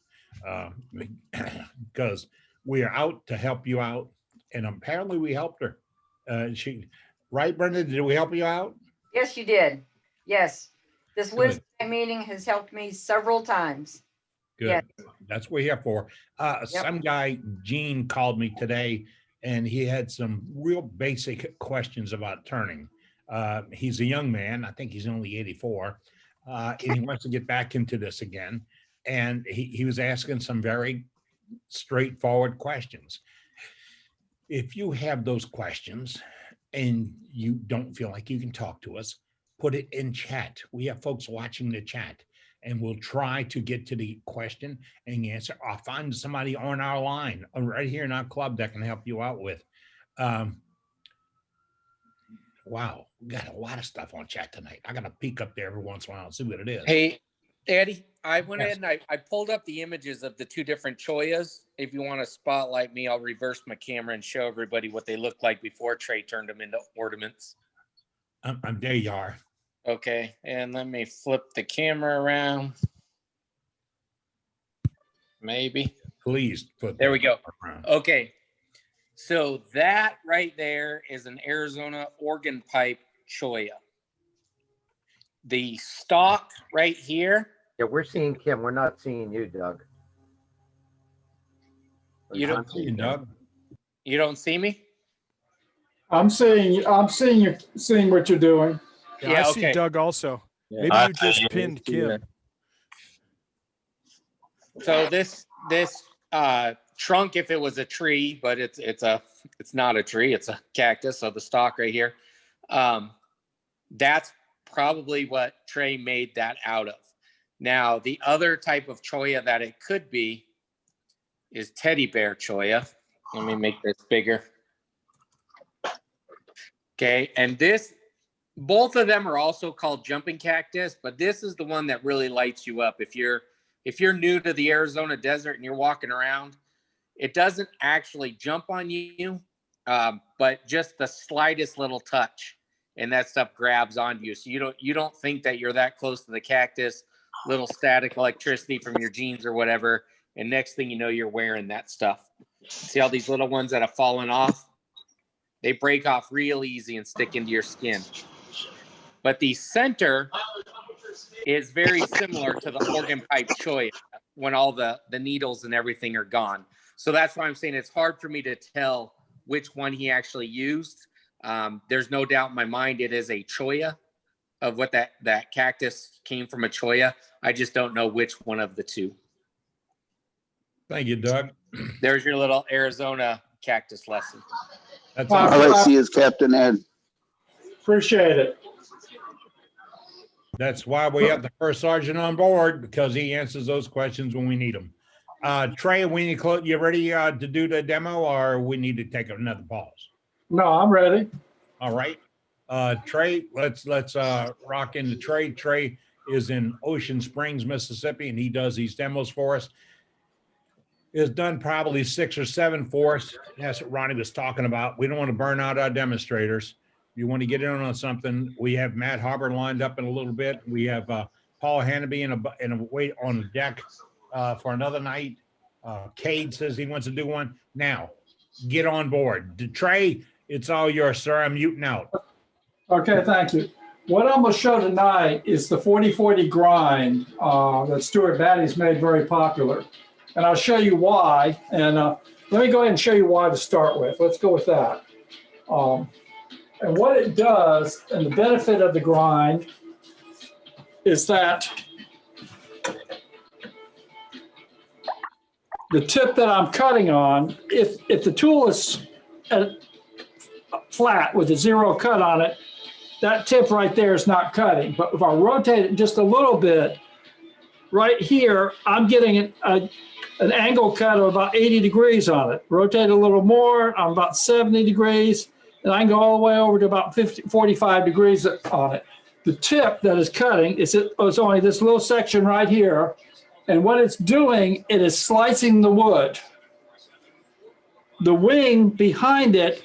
because we are out to help you out, and apparently we helped her. Right, Brenda? Did we help you out? Yes, you did. Yes. This wisdom meeting has helped me several times. Good. Yes. That's what we're here for. Some guy, Gene, called me today, and he had some real basic questions about turning. He's a young man. I think he's only 84. And he wants to get back into this again. And he was asking some very straightforward questions. If you have those questions and you don't feel like you can talk to us, put it in chat. We have folks watching the chat, and we'll try to get to the question and answer. I'll find somebody on our line right here in our club that can help you out with. Wow, we got a lot of stuff on chat tonight. I got to peek up there every once in a while and see what it is. Hey, Eddie, I went in and I pulled up the images of the two different choyas. If you want to spotlight me, I'll reverse my camera and show everybody what they looked like before Trey turned them into ornaments. I'm there you are. Okay, and let me flip the camera around. Maybe. Please flip. There we go. Okay, so that right there is an Arizona organ pipe choya. The stalk right here. Yeah, we're seeing Kim. We're not seeing you, Doug. You don't see you, Doug. You don't see me? I'm seeing what you're doing. Yeah, I see Doug also. Maybe you just pinned Kim. So this trunk, if it was a tree, but it's not a tree, it's a cactus. So the stalk right here, that's probably what Trey made that out of. Now, the other type of choya that it could be is teddy bear choya. Let me make this bigger. Okay, and both of them are also called jumping cactus, but this is the one that really lights you up. If you're new to the Arizona desert and you're walking around, it doesn't actually jump on you, but just the slightest little touch, and that stuff grabs onto you. So you don't think that you're that close to the cactus, little static electricity from your jeans or whatever, and next thing you know, you're wearing that stuff. See all these little ones that have fallen off? They break off real easy and stick into your skin. But the center is very similar to the organ pipe choya when all the needles and everything are gone. So that's why I'm saying it's hard for me to tell which one he actually used. There's no doubt in my mind it is a choya of what that cactus came from a choya. I just don't know which one of the two. Thank you, Doug. There's your little Arizona cactus lesson. That's all I see is Captain Ed. Appreciate it. That's why we have the first sergeant on board, because he answers those questions when we need them. Trey, we need to you ready to do the demo, or we need to take another pause? No, I'm ready. All right. Trey, let's rock into Trey. Trey is in Ocean Springs, Mississippi, and he does these demos for us. is done probably 6 or 7 fourths. That's what Ronnie was talking about. We don't want to burn out our demonstrators. You want to get in on something. We have Matt Harbor lined up in a little bit. We have Paul Hannaby in a wait on the deck for another night. Cade says he wants to do one. Now, get on board. Trey, it's all yours, sir. I'm muting out. Okay, thank you. What I'm going to show tonight is the 40-40 grind that Stuart Batty's made very popular. And I'll show you why. And let me go ahead and show you why to start with. Let's go with that. And what it does, and the benefit of the grind, is that the tip that I'm cutting on, if the tool is flat with a 0 cut on it, that tip right there is not cutting. But if I rotate it just a little bit, right here, I'm getting an angle cut of about 80 degrees on it. Rotate a little more, I'm about 70 degrees, and I can go all the way over to about 45 degrees on it. The tip that is cutting is only this little section right here, and what it's doing, it is slicing the wood. The wing behind it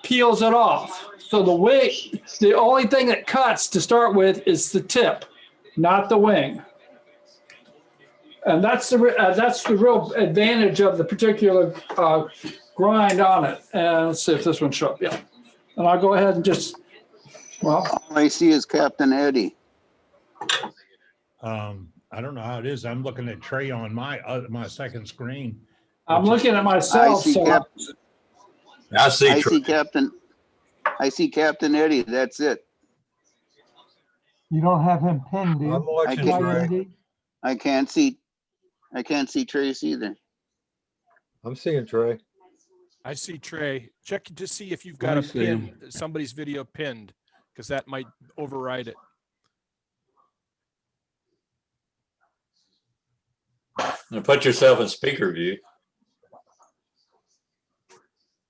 peels it off. So the only thing that cuts to start with is the tip, not the wing. And that's the real advantage of the particular grind on it. And let's see if this one shows up. Yeah. And I'll go ahead and just, well. All I see is Captain Eddie. I don't know how it is. I'm looking at Trey on my second screen. I'm looking at myself. I see Captain Eddie. That's it. You don't have him pinned, do you? I'm watching Trey. I can't see Trace either. I'm seeing Trey. I see Trey. Check to see if you've got somebody's video pinned, because that might override it. Now put yourself in speaker view.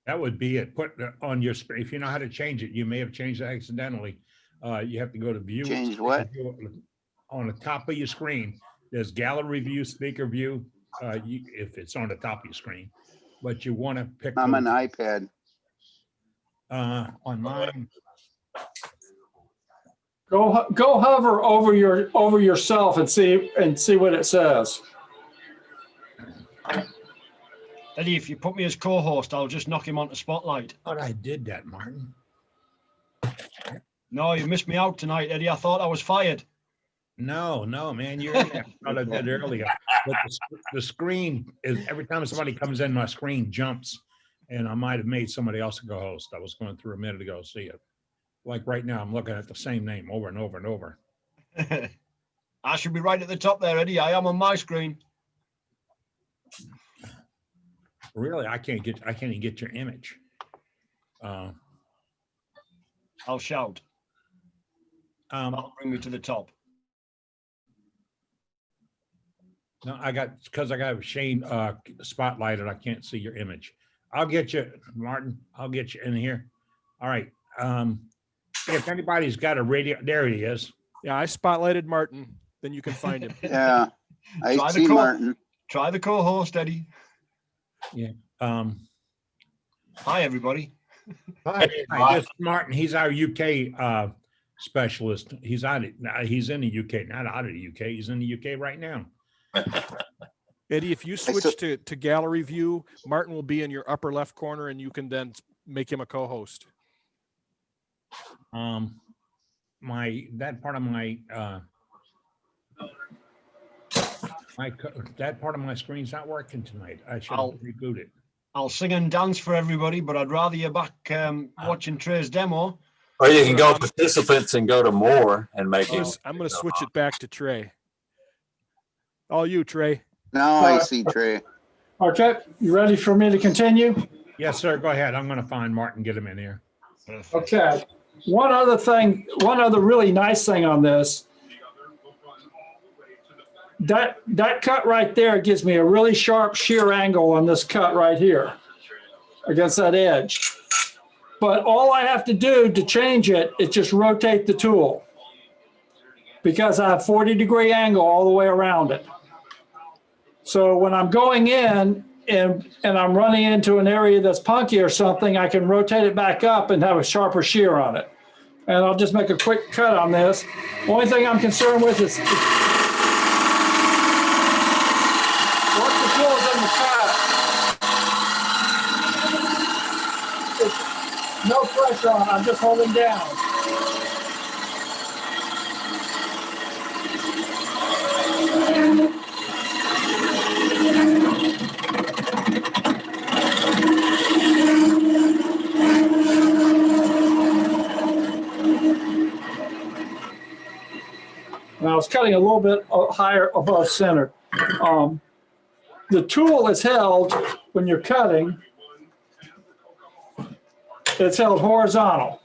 That would be it. Put on your screen. If you know how to change it, you may have changed it accidentally. You have to go to view. Change what? On the top of your screen, there's gallery view, speaker view, if it's on the top of your screen. But you want to pick. I'm an iPad. On mine. Go hover over yourself and see what it says. Eddie, if you put me as co-host, I'll just knock him onto spotlight. But I did that, Martin. No, you missed me out tonight, Eddie. I thought I was fired. No, man, you're in there. I did earlier. But the screen is, every time somebody comes in, my screen jumps, and I might have made somebody else a co-host. I was going through a minute ago, see it. Like right now, I'm looking at the same name over and over and over. I should be right at the top there, Eddie. I am on my screen. Really, I can't even get your image. I'll shout. I'll bring you to the top. No, because I got Shane spotlighted. I can't see your image. I'll get you, Martin. I'll get you in here. All right. If anybody's got a radio, there he is. Yeah, I spotlighted Martin. Then you can find him. Yeah, I see Martin. Try the co-host, Eddie. Yeah. Hi, everybody. Hi, this is Martin. He's our UK specialist. He's in the UK, not out of the UK. He's in the UK right now. Eddie, if you switch to gallery view, Martin will be in your upper left corner, and you can then make him a co-host. That part of my screen's not working tonight. I should reboot it. I'll sing and dance for everybody, but I'd rather you're back watching Trey's demo. Or you can go participants and go to more and make it. I'm going to switch it back to Trey. All you, Trey. Now I see Trey. Okay, you ready for me to continue? Yes, sir. Go ahead. I'm going to find Martin, get him in here. Okay. One other really nice thing on this, that cut right there gives me a really sharp shear angle on this cut right here against that edge. But all I have to do to change it is just rotate the tool, because I have 40-degree angle all the way around it. So when I'm going in and I'm running into an area that's punky or something, I can rotate it back up and have a sharper shear on it. And I'll just make a quick cut on this. Only thing I'm concerned with is once the tool is in the cut, it's no pressure on it, I'm just holding down. And I was cutting a little bit higher above center. The tool is held, when you're cutting, it's held horizontal.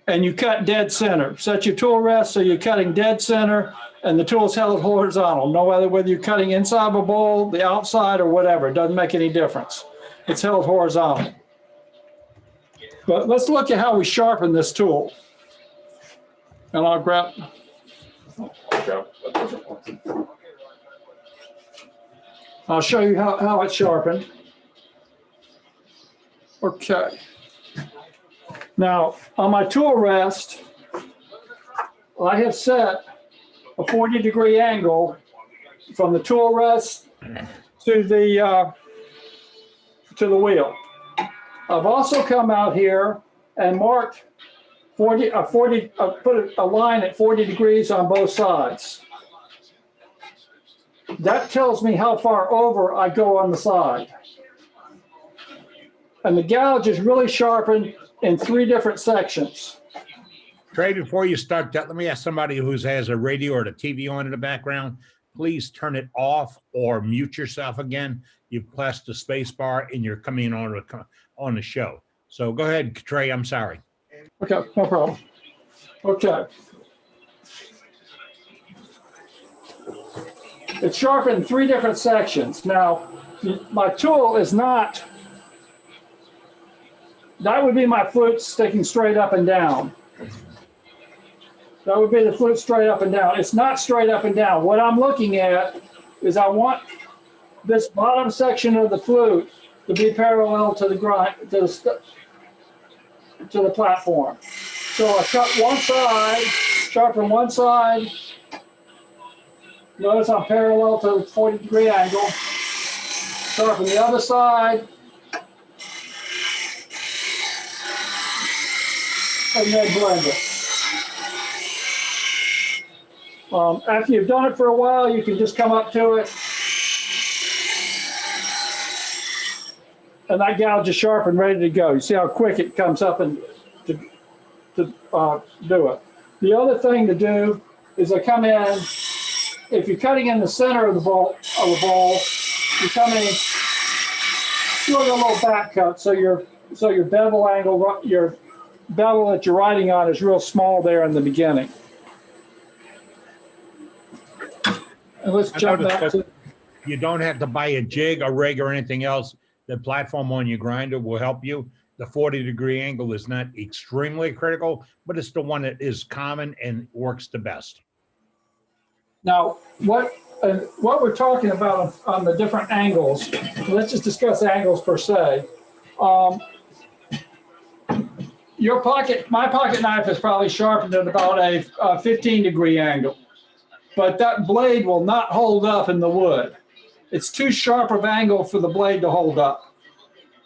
And you cut dead center. Set your tool rest so you're cutting dead center, and the tool's held horizontal. No matter whether you're cutting inside a bowl, the outside, or whatever, it doesn't make any difference. It's held horizontal. But let's look at how we sharpen this tool. And I'll grab. I'll show you how it's sharpened. Okay. Now, on my tool rest, I have set a 40-degree angle from the tool rest to the wheel. I've also come out here and marked put a line at 40 degrees on both sides. That tells me how far over I go on the side. And the gouge is really sharpened in 3 different sections. Trey, before you start that, let me ask somebody who has a radio or the TV on in the background, please turn it off or mute yourself again. You've pressed the space bar and you're coming on the show. So go ahead, Trey, I'm sorry. Okay, no problem. Okay. It's sharpened in 3 different sections. Now, my tool is not, that would be my flute sticking straight up and down. That would be the flute straight up and down. It's not straight up and down. What I'm looking at is I want this bottom section of the flute to be parallel to the grind, to the platform. So I cut one side, sharpen one side. Notice I'm parallel to the 40-degree angle. Sharpen the other side. And then blend it. After you've done it for a while, you can just come up to it. And that gouge is sharp and ready to go. You see how quick it comes up and to do it. The other thing to do is I come in, if you're cutting in the center of the bowl, you come in, doing a little back cut so your bevel angle, your bevel that you're writing on is real small there in the beginning. And let's jump back to. You don't have to buy a jig, a rig, or anything else. The platform on your grinder will help you. The 40-degree angle is not extremely critical, but it's the one that is common and works the best. Now, what we're talking about on the different angles, let's just discuss angles per se. My pocket knife is probably sharpened at about a 15-degree angle, but that blade will not hold up in the wood. It's too sharp of angle for the blade to hold up.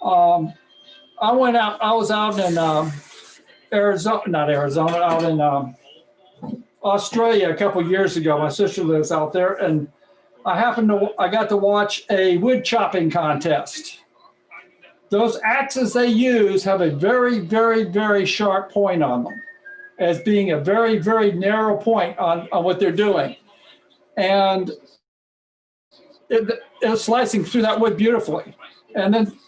I was out in out in Australia a couple of years ago. My sister lives out there, and I got to watch a wood chopping contest. Those axes they use have a very, very, very sharp point on them, as being a very, very narrow point on what they're doing. And it was slicing through that wood beautifully. And then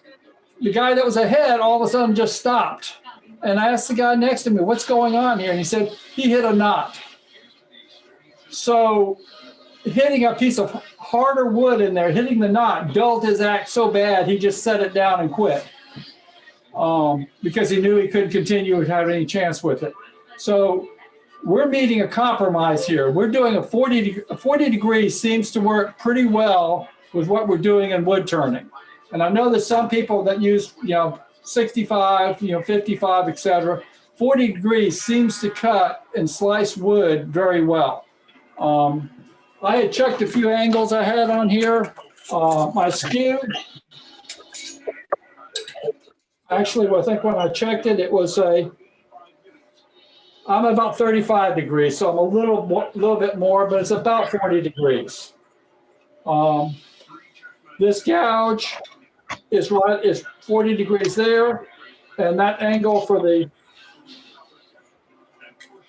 the guy that was ahead all of a sudden just stopped. And I asked the guy next to me, what's going on here? And he said, he hit a knot. So hitting a piece of harder wood in there, hitting the knot, dulled his axe so bad, he just set it down and quit. Because he knew he couldn't continue to have any chance with it. So we're meeting a compromise here. We're doing a 40 degrees seems to work pretty well with what we're doing in wood turning. And I know there's some people that use, 65, 55, etc. 40 degrees seems to cut and slice wood very well. I had checked a few angles I had on here. My skew, actually, I think when I checked it, it was I'm about 35 degrees, so I'm a little bit more, but it's about 40 degrees. This gouge is 40 degrees there, and that angle for the,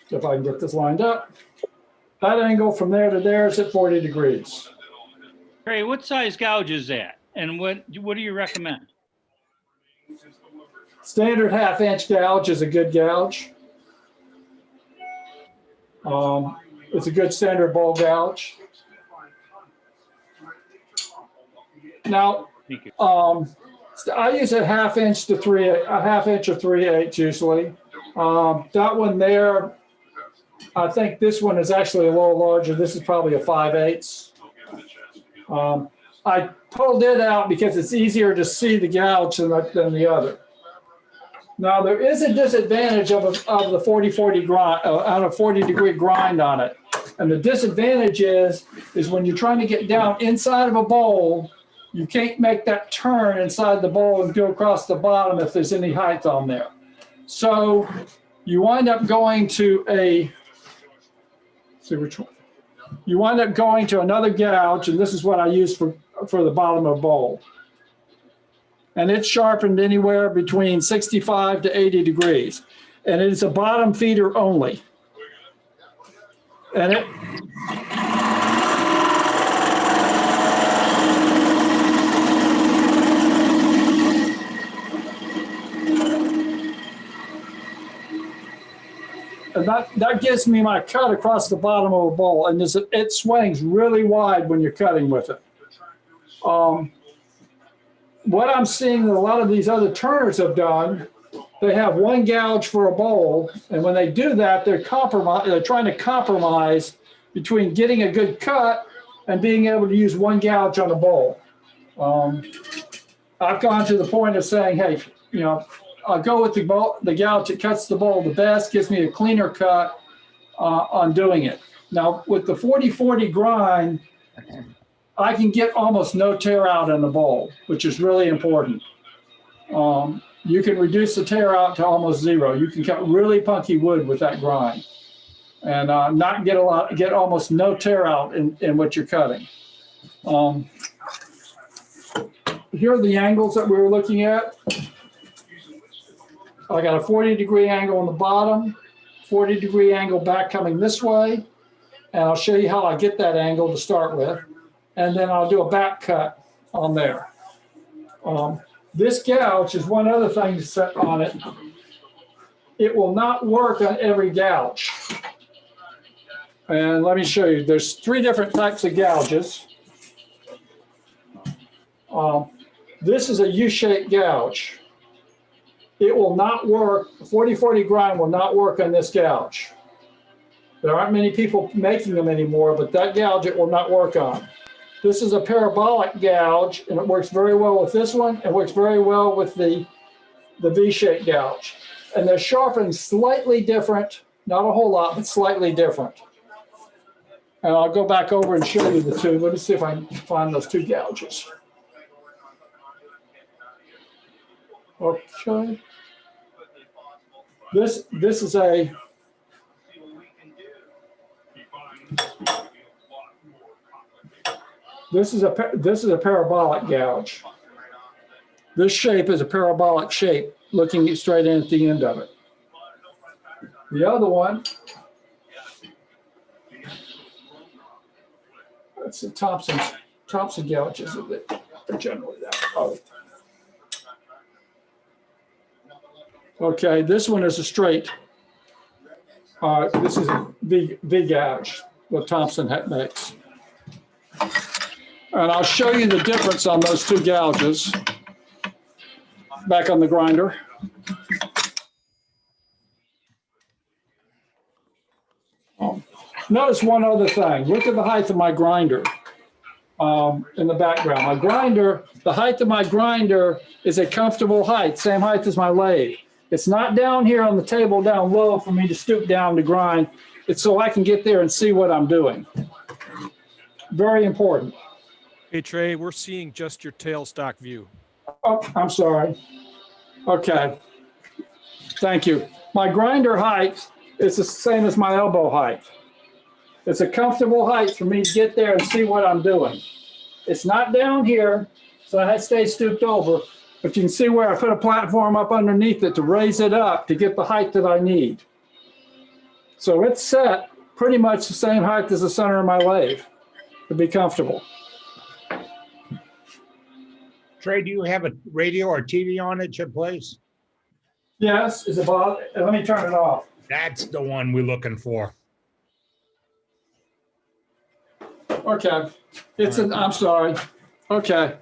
if I can get this lined up, that angle from there to there is at 40 degrees. Trey, what size gouge is that? And what do you recommend? Standard 1/2-inch gouge is a good gouge. It's a good standard bowl gouge. Now, I use a 1/2 inch to 1/2 inch or 3/8 usually. That one there, I think this one is actually a little larger. This is probably a 5/8. I pulled it out because it's easier to see the gouge than the other. Now there is a disadvantage of the 40-40 grind, on a 40-degree grind on it. And the disadvantage is when you're trying to get down inside of a bowl, you can't make that turn inside the bowl and go across the bottom if there's any height on there. So you wind up going to you wind up going to another gouge, and this is what I use for the bottom of a bowl. And it's sharpened anywhere between 65 to 80 degrees. And it's a bottom feeder only. And it, and that gives me my cut across the bottom of a bowl. And it swings really wide when you're cutting with it. What I'm seeing that a lot of these other turners have done, they have one gouge for a bowl, and when they do that, they're trying to compromise between getting a good cut and being able to use one gouge on a bowl. I've gone to the point of saying, hey, I'll go with the gouge that cuts the bowl the best, gives me a cleaner cut on doing it. Now, with the 40-40 grind, I can get almost no tear out in the bowl, which is really important. You can reduce the tear out to almost zero. You can cut really punky wood with that grind, and not get almost no tear out in what you're cutting. Here are the angles that we were looking at. I got a 40-degree angle on the bottom, 40-degree angle back coming this way, and I'll show you how I get that angle to start with. And then I'll do a back cut on there. This gouge is one other thing to set on it. It will not work on every gouge. And let me show you. There's 3 different types of gouges. This is a U-shaped gouge. It will not work. 40-40 grind will not work on this gouge. There aren't many people making them anymore, but that gouge it will not work on. This is a parabolic gouge, and it works very well with this one. It works very well with the V-shaped gouge. And they're sharpened slightly different, not a whole lot, but slightly different. And I'll go back over and show you the two. Let me see if I can find those 2 gouges. Okay. This is a This is a parabolic gouge. This shape is a parabolic shape, looking straight in at the end of it. The other one, that's the Thompson gouges. They're generally that. Oh. Okay, this one is a straight. This is a V gouge, what Thompson makes. And I'll show you the difference on those 2 gouges. Back on the grinder. Notice one other thing. Look at the height of my grinder. in the background. My grinder, the height of my grinder is a comfortable height, same height as my lathe. It's not down here on the table down low for me to stoop down to grind. It's so I can get there and see what I'm doing. Very important. Hey, Trey, we're seeing just your tailstock view. Oh, I'm sorry. Okay. Thank you. My grinder height is the same as my elbow height. It's a comfortable height for me to get there and see what I'm doing. It's not down here, so I stay stooped over, but you can see where I put a platform up underneath it to raise it up to get the height that I need. So it's set pretty much the same height as the center of my lathe to be comfortable. Trey, do you have a radio or TV on at your place? Yes, is it Bob? Let me turn it off. That's the one we're looking for. Okay. It's an, I'm sorry. Okay.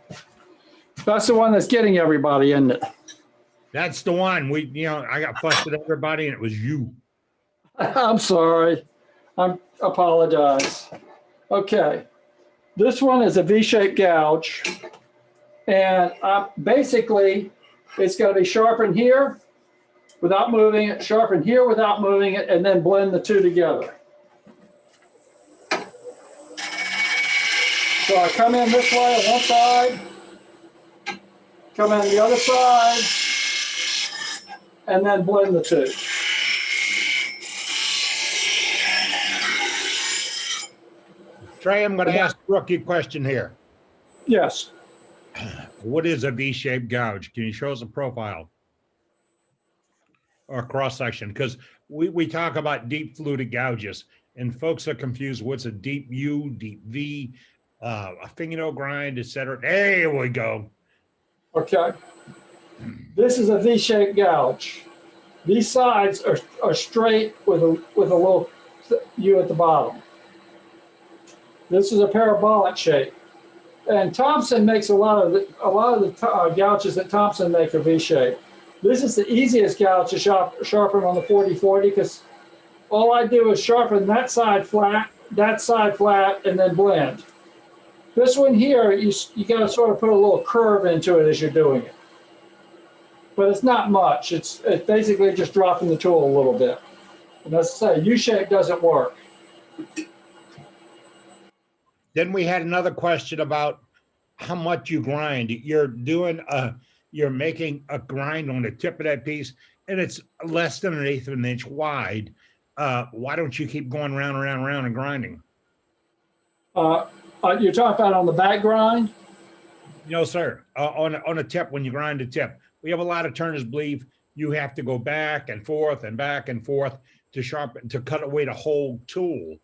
That's the one that's getting everybody, isn't it? That's the one. I got fussed at everybody and it was you. I'm sorry. I apologize. Okay. This one is a V-shaped gouge. And basically, it's going to be sharpened here without moving it, sharpened here without moving it, and then blend the two together. So I come in this way on one side, come in the other side, and then blend the two. Trey, I'm going to ask a rookie question here. Yes. What is a V-shaped gouge? Can you show us a profile or cross section? Because we talk about deep fluted gouges, and folks are confused. What's a deep U, deep V, a fingernail grind, etc. There we go. Okay. This is a V-shaped gouge. These sides are straight with a little U at the bottom. This is a parabolic shape. And Thompson makes a lot of the gouges that Thompson make are V-shaped. This is the easiest gouge to sharpen on the 4040 because all I do is sharpen that side flat, and then blend. This one here, you got to sort of put a little curve into it as you're doing it. But it's not much. It's basically just dropping the tool a little bit. And as I say, U-shape doesn't work. Then we had another question about how much you grind. You're making a grind on the tip of that piece, and it's less than 1/8 of an inch wide. Why don't you keep going round and round and round and grinding? You're talking about on the back grind? No, sir. On a tip, when you grind a tip, we have a lot of turners believe you have to go back and forth to cut away the whole tool.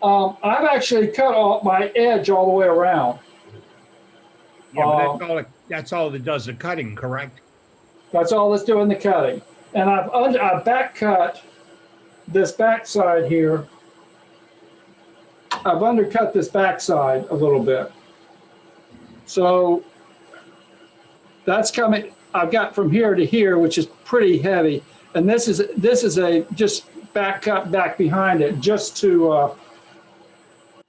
I've actually cut off my edge all the way around. Yeah, but that's all that does the cutting, correct? That's all that's doing the cutting. And I've back cut this backside here. I've undercut this backside a little bit. So that's coming, I've got from here to here, which is pretty heavy. And this is a just back cut back behind it just to,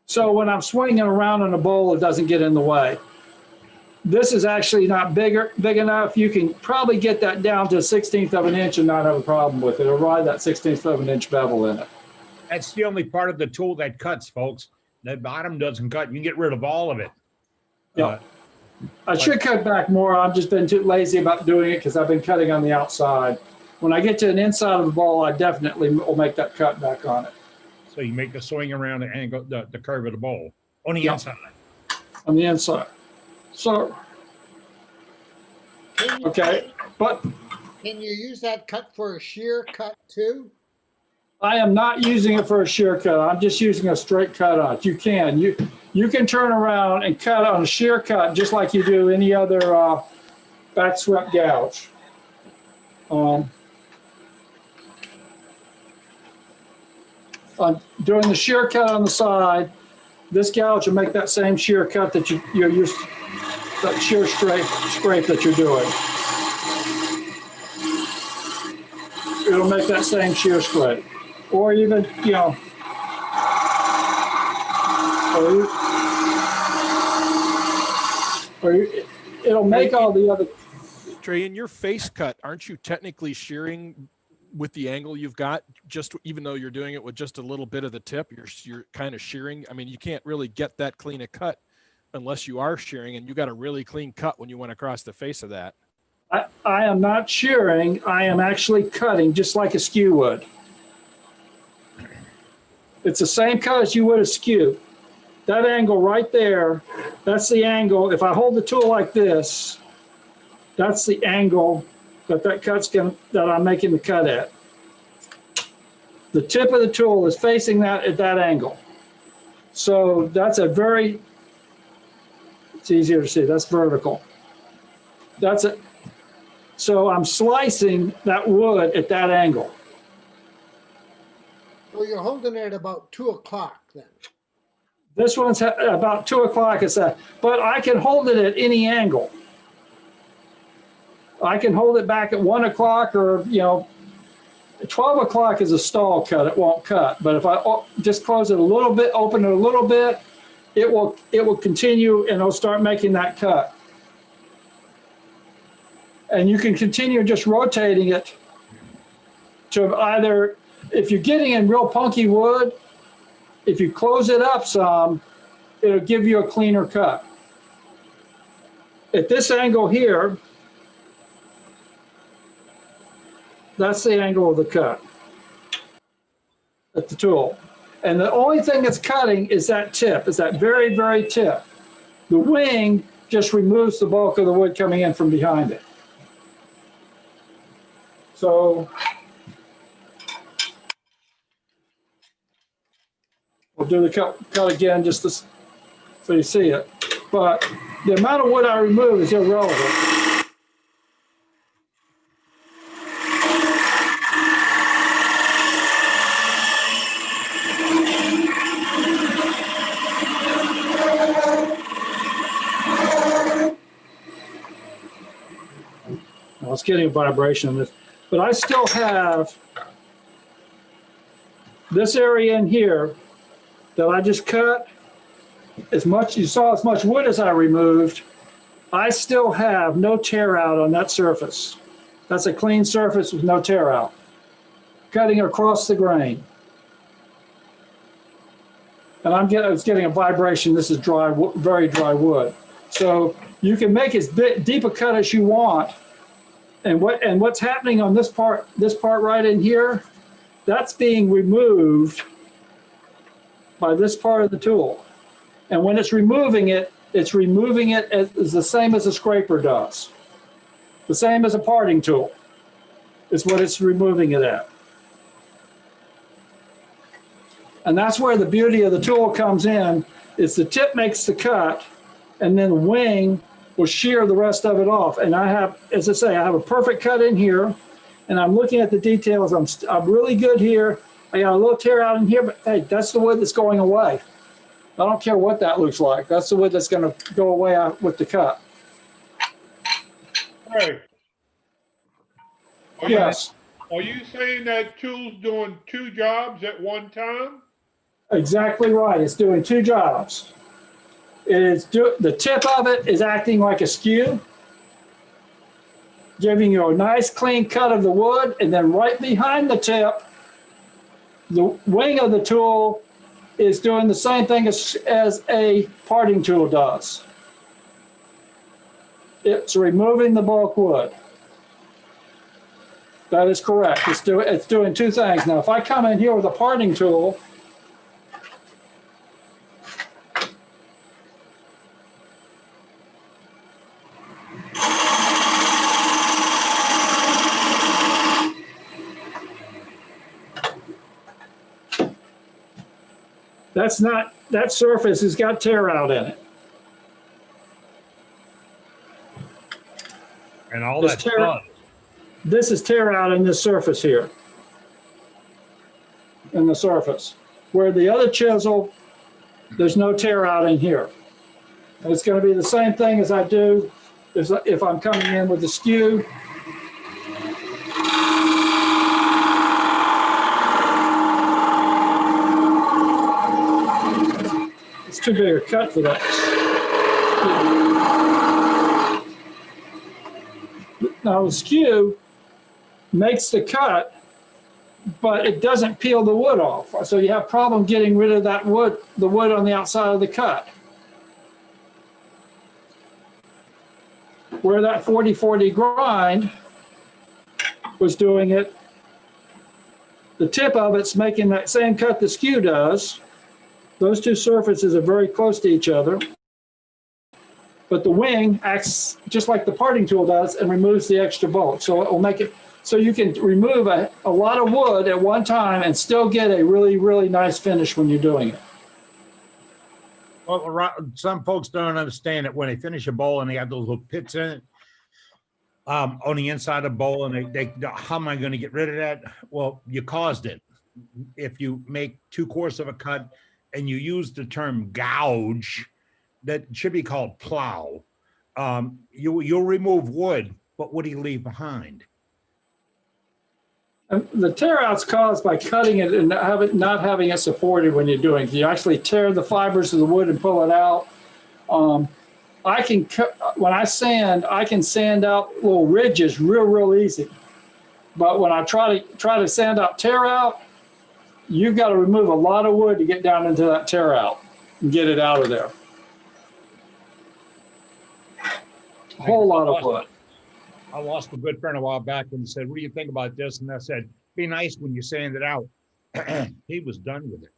so when I'm swinging around in a bowl, it doesn't get in the way. This is actually not big enough. You can probably get that down to 1/16 of an inch and not have a problem with it, or ride that 1/16 of an inch bevel in it. That's the only part of the tool that cuts, folks. The bottom doesn't cut. You can get rid of all of it. Yeah. I should cut back more. I've just been too lazy about doing it because I've been cutting on the outside. When I get to an inside of the bowl, I definitely will make that cut back on it. So you make the swing around the angle, the curve of the bowl on the inside. On the inside. So, okay, but Can you use that cut for a shear cut too? I am not using it for a shear cut. I'm just using a straight cut on it. You can turn around and cut on a shear cut just like you do any other back swept gouge. Doing the shear cut on the side, this gouge will make that same shear cut that you're used to, that shear scrape that you're doing. It'll make that same shear scrape. Or even, Or it'll make all the other. Trey, in your face cut, aren't you technically shearing with the angle you've got? Just even though you're doing it with just a little bit of the tip, you're kind of shearing. I mean, you can't really get that clean a cut unless you are shearing, and you got a really clean cut when you went across the face of that. I am not shearing. I am actually cutting just like a skew would. It's the same cut as you would a skew. That angle right there, that's the angle. If I hold the tool like this, that's the angle that that I'm making the cut at. The tip of the tool is facing that at that angle. So that's it's easier to see, that's vertical. So I'm slicing that wood at that angle. So you're holding it at about 2 o'clock then? This one's about 2 o'clock, but I can hold it at any angle. I can hold it back at 1 o'clock, or 12 o'clock is a stall cut, it won't cut. But if I just close it a little bit, open it a little bit, it will continue and it'll start making that cut. And you can continue just rotating it to either, if you're getting in real punky wood, if you close it up some, it'll give you a cleaner cut. At this angle here, that's the angle of the cut at the tool. And the only thing that's cutting is that tip, is that very, very tip. The wing just removes the bulk of the wood coming in from behind it. So we'll do the cut again just so you see it. But the amount of wood I remove is irrelevant. I was getting a vibration on this, but I still have this area in here that I just cut. You saw as much wood as I removed, I still have no tear out on that surface. That's a clean surface with no tear out. Cutting across the grain. And I was getting a vibration. This is dry, very dry wood. So you can make as deep a cut as you want. And what's happening on this part right in here, that's being removed by this part of the tool. And when it's removing it as the same as a scraper does. The same as a parting tool is what it's removing it at. And that's where the beauty of the tool comes in, is the tip makes the cut, and then the wing will shear the rest of it off. And I have, as I say, I have a perfect cut in here, and I'm looking at the details. I'm really good here. I got a little tear out in here, but hey, that's the wood that's going away. I don't care what that looks like. That's the wood that's going to go away with the cut. Hey. Yes. Are you saying that tool's doing 2 jobs at one time? Exactly right. It's doing 2 jobs. The tip of it is acting like a skew, giving you a nice clean cut of the wood, and then right behind the tip, the wing of the tool is doing the same thing as a parting tool does. It's removing the bulk wood. That is correct. It's doing 2 things. Now, if I come in here with a parting tool, that surface has got tear out in it. And all that stuff. This is tear out in this surface here. In the surface. Where the other chisel, there's no tear out in here. And it's going to be the same thing as I do if I'm coming in with the skew. It's too big a cut for that. Now the skew makes the cut, but it doesn't peel the wood off. So you have problem getting rid of that wood, the wood on the outside of the cut. Where that 40-40 grind was doing it, the tip of it's making that same cut the skew does. Those two surfaces are very close to each other. But the wing acts just like the parting tool does and removes the extra bolt. So it will make it so you can remove a lot of wood at one time and still get a really, really nice finish when you're doing it. Well, some folks don't understand it when they finish a bowl and they have those little pits in it on the inside of the bowl, and they how am I going to get rid of that? Well, you caused it. If you make too coarse of a cut and you use the term gouge, that should be called plow. You'll remove wood, but what do you leave behind? And the tear out's caused by cutting it and not having it supported when you're doing it. You actually tear the fibers of the wood and pull it out. I can cut, when I sand, I can sand out little ridges real easy. But when I try to sand out tear out, you've got to remove a lot of wood to get down into that tear out and get it out of there. A whole lot of wood. I lost a good friend a while back and said, "What do you think about this?" And I said, "Be nice when you sand it out." He was done with it.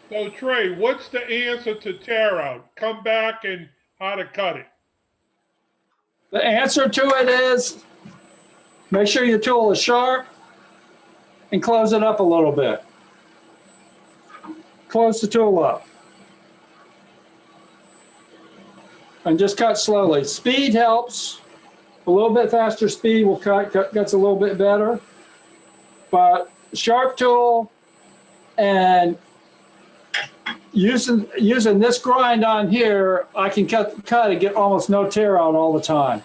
So Trey, what's the answer to tear out? Come back and how to cut it. The answer to it is make sure your tool is sharp and close it up a little bit. Close the tool up. And just cut slowly. Speed helps. A little bit faster speed will cuts a little bit better. But sharp tool and using this grind on here, I can cut and get almost no tear out all the time.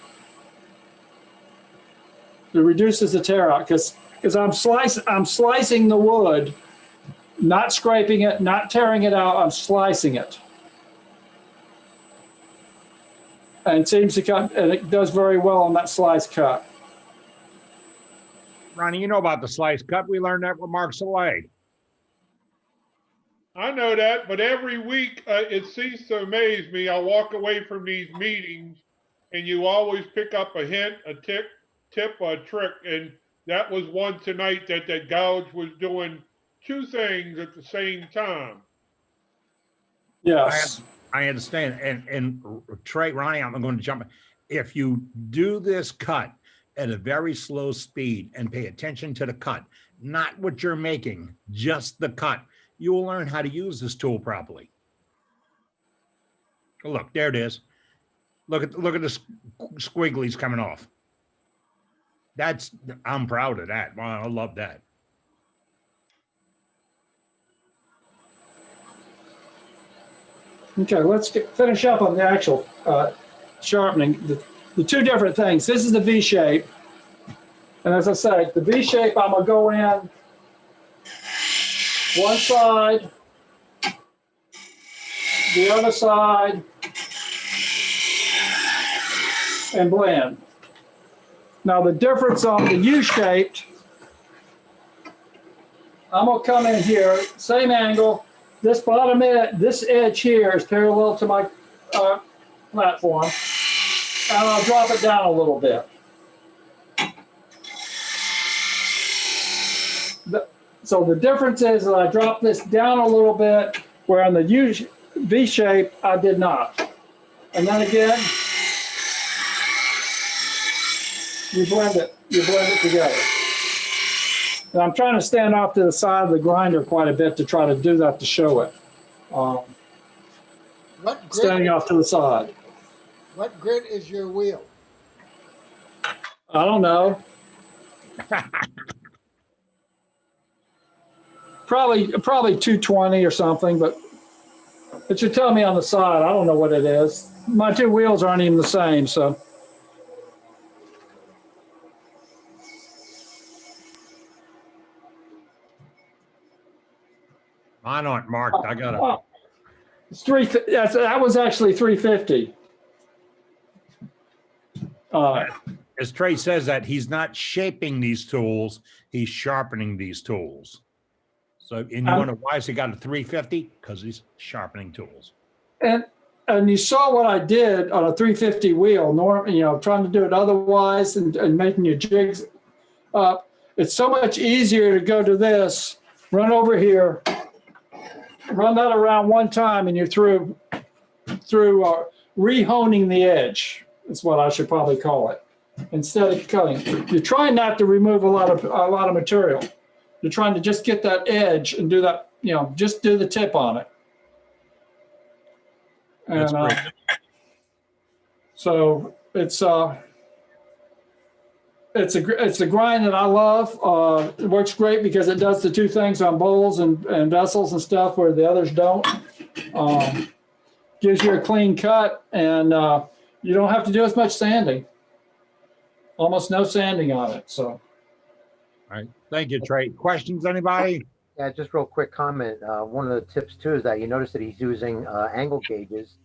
It reduces the tear out because I'm slicing the wood, not scraping it, not tearing it out. I'm slicing it. And it seems to cut, and it does very well on that slice cut. Ronnie, you know about the slice cut. We learned that with Mark Saleh. I know that, but every week it seems to amaze me. I walk away from these meetings and you always pick up a hint, a tip, or a trick. And that was one tonight that gouge was doing two things at the same time. Yes. I understand. And Trey, Ronnie, I'm going to jump in. If you do this cut at a very slow speed and pay attention to the cut, not what you're making, just the cut, you will learn how to use this tool properly. Look, there it is. Look at the squigglies coming off. I'm proud of that. Wow, I love that. Okay, let's finish up on the actual sharpening. The two different things. This is the V shape. And as I said, the V shape, I'm going to go in one side, the other side, and blend. Now the difference on the U-shaped, I'm going to come in here, same angle. This bottom edge, this edge here is parallel to my platform, and I'll drop it down a little bit. So the difference is that I drop this down a little bit, where on the V shape, I did not. And then again, you blend it together. And I'm trying to stand off to the side of the grinder quite a bit to try to do that to show it. Standing off to the side. What grit is your wheel? I don't know. Probably 220 or something, but it should tell me on the side. I don't know what it is. My two wheels aren't even the same, so. Mine aren't marked. I got It's that was actually 350. As Trey says that he's not shaping these tools, he's sharpening these tools. So, and you wonder why has he got a 350? Because he's sharpening tools. And you saw what I did on a 350 wheel, trying to do it otherwise and making your jigs up. It's so much easier to go to this, run over here, run that around one time, and you're through rehoning the edge. That's what I should probably call it. Instead of cutting, you're trying not to remove a lot of material. You're trying to just get that edge and do that. Just do the tip on it. That's And great. so it's a grind that I love. It works great because it does the two things on bowls and vessels and stuff where the others don't. Gives you a clean cut, and you don't have to do as much sanding. Almost no sanding on it. So. All right. Thank you, Trey. Questions, anybody? Yeah, just real quick comment. One of the tips too is that you notice that he's using angle gauges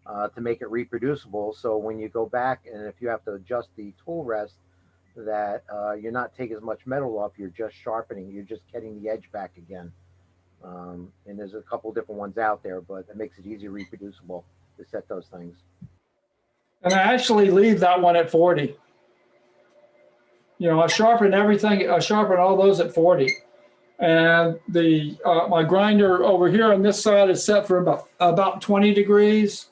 to make it reproducible. So when you go back and if you have to adjust the tool rest, that you're not taking as much metal off, you're just sharpening. You're just getting the edge back again. And there's a couple different ones out there, but it makes it easy reproducible to set those things. And I actually leave that one at 40. I sharpen everything. I sharpen all those at 40. And the my grinder over here on this side is set for about 20 degrees,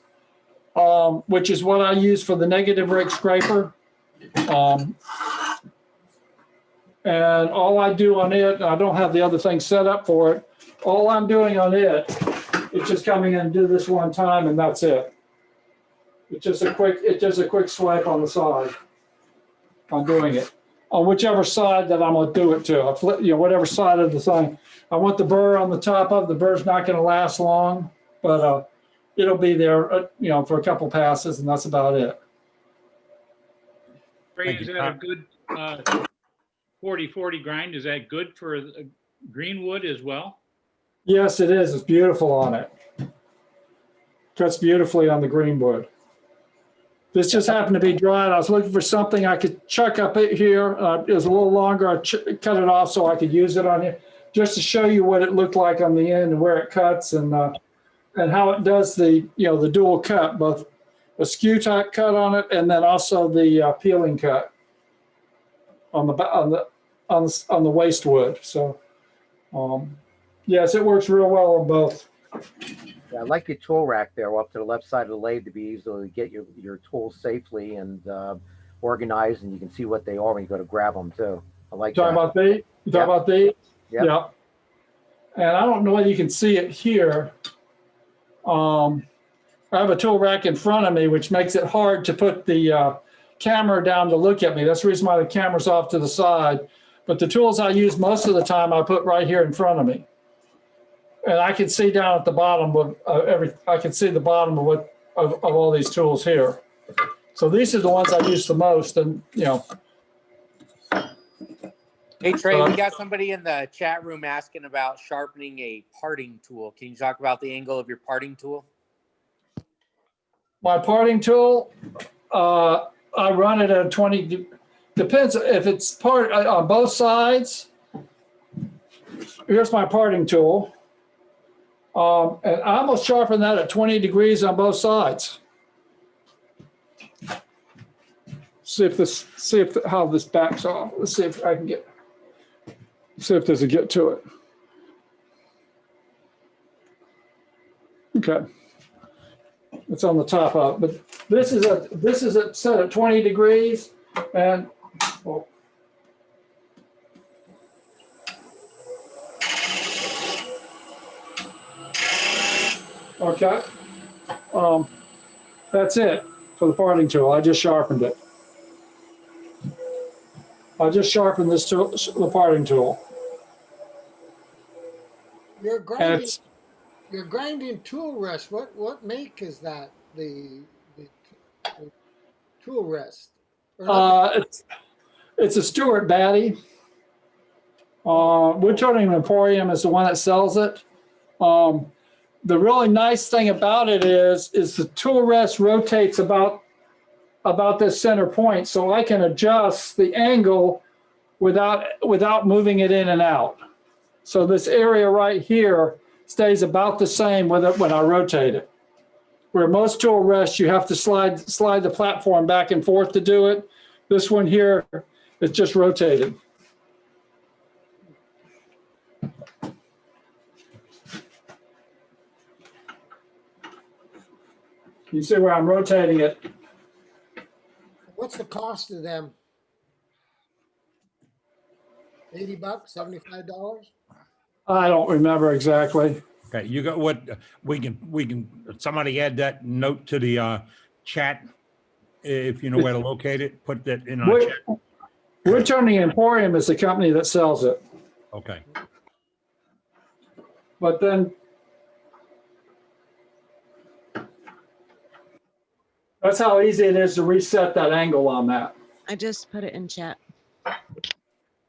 which is what I use for the negative rig scraper. And all I do on it, I don't have the other thing set up for it. All I'm doing on it is just coming in and do this one time, and that's it. It's just a quick swipe on the side. I'm doing it on whichever side that I'm going to do it to. I flip, whatever side of the thing. I want the burr on the top of. The burr's not going to last long, but it'll be there, for a couple passes, and that's about it. Ray, is that a good 40-40 grind? Is that good for green wood as well? Yes, it is. It's beautiful on it. Cuts beautifully on the green wood. This just happened to be dried. I was looking for something I could chuck up it here. It was a little longer. I cut it off so I could use it on here, just to show you what it looked like on the end and where it cuts and how it does the the dual cut, both a skew type cut on it and then also the peeling cut on the waste wood. So yes, it works real well on both. Yeah, I like your tool rack there up to the left side of the lathe to be able to get your tools safely and organized, and you can see what they are when you go to grab them too. I like talking that. about these? You talking about these? Yep. Yeah. And I don't know whether you can see it here. I have a tool rack in front of me, which makes it hard to put the camera down to look at me. That's the reason why the camera's off to the side. But the tools I use most of the time, I put right here in front of me. And I can see down at the bottom of I can see the bottom of all these tools here. So these are the ones I use the most, and Hey Trey, we got somebody in the chat room asking about sharpening a parting tool. Can you talk about the angle of your parting tool? My parting tool, I run it at 20. Depends if it's part on both sides. Here's my parting tool. And I almost sharpen that at 20 degrees on both sides. How this backs off. Let's see if I can see if there's a get to it. Okay. It's on the top of it, but this is set at 20 degrees and well, okay. That's it for the parting tool. I just sharpened it. I just sharpened this tool, the parting tool. You're grinding tool rest. What make is that? The tool rest? It's a Stewart Batty. Woodturning Emporium is the one that sells it. the really nice thing about it is the tool rest rotates about this center point, so I can adjust the angle without moving it in and out. So this area right here stays about the same with it when I rotate it. Where most tool rests, you have to slide the platform back and forth to do it. This one here, it's just rotated. You see where I'm rotating it. What's the cost of them? $80, $75? I don't remember exactly. Okay, you got what, we can, somebody add that note to the chat. If you know where to locate it, put that in our chat. Woodturning Emporium is the company that sells it. Okay. But then that's how easy it is to reset that angle on that. I just put it in chat.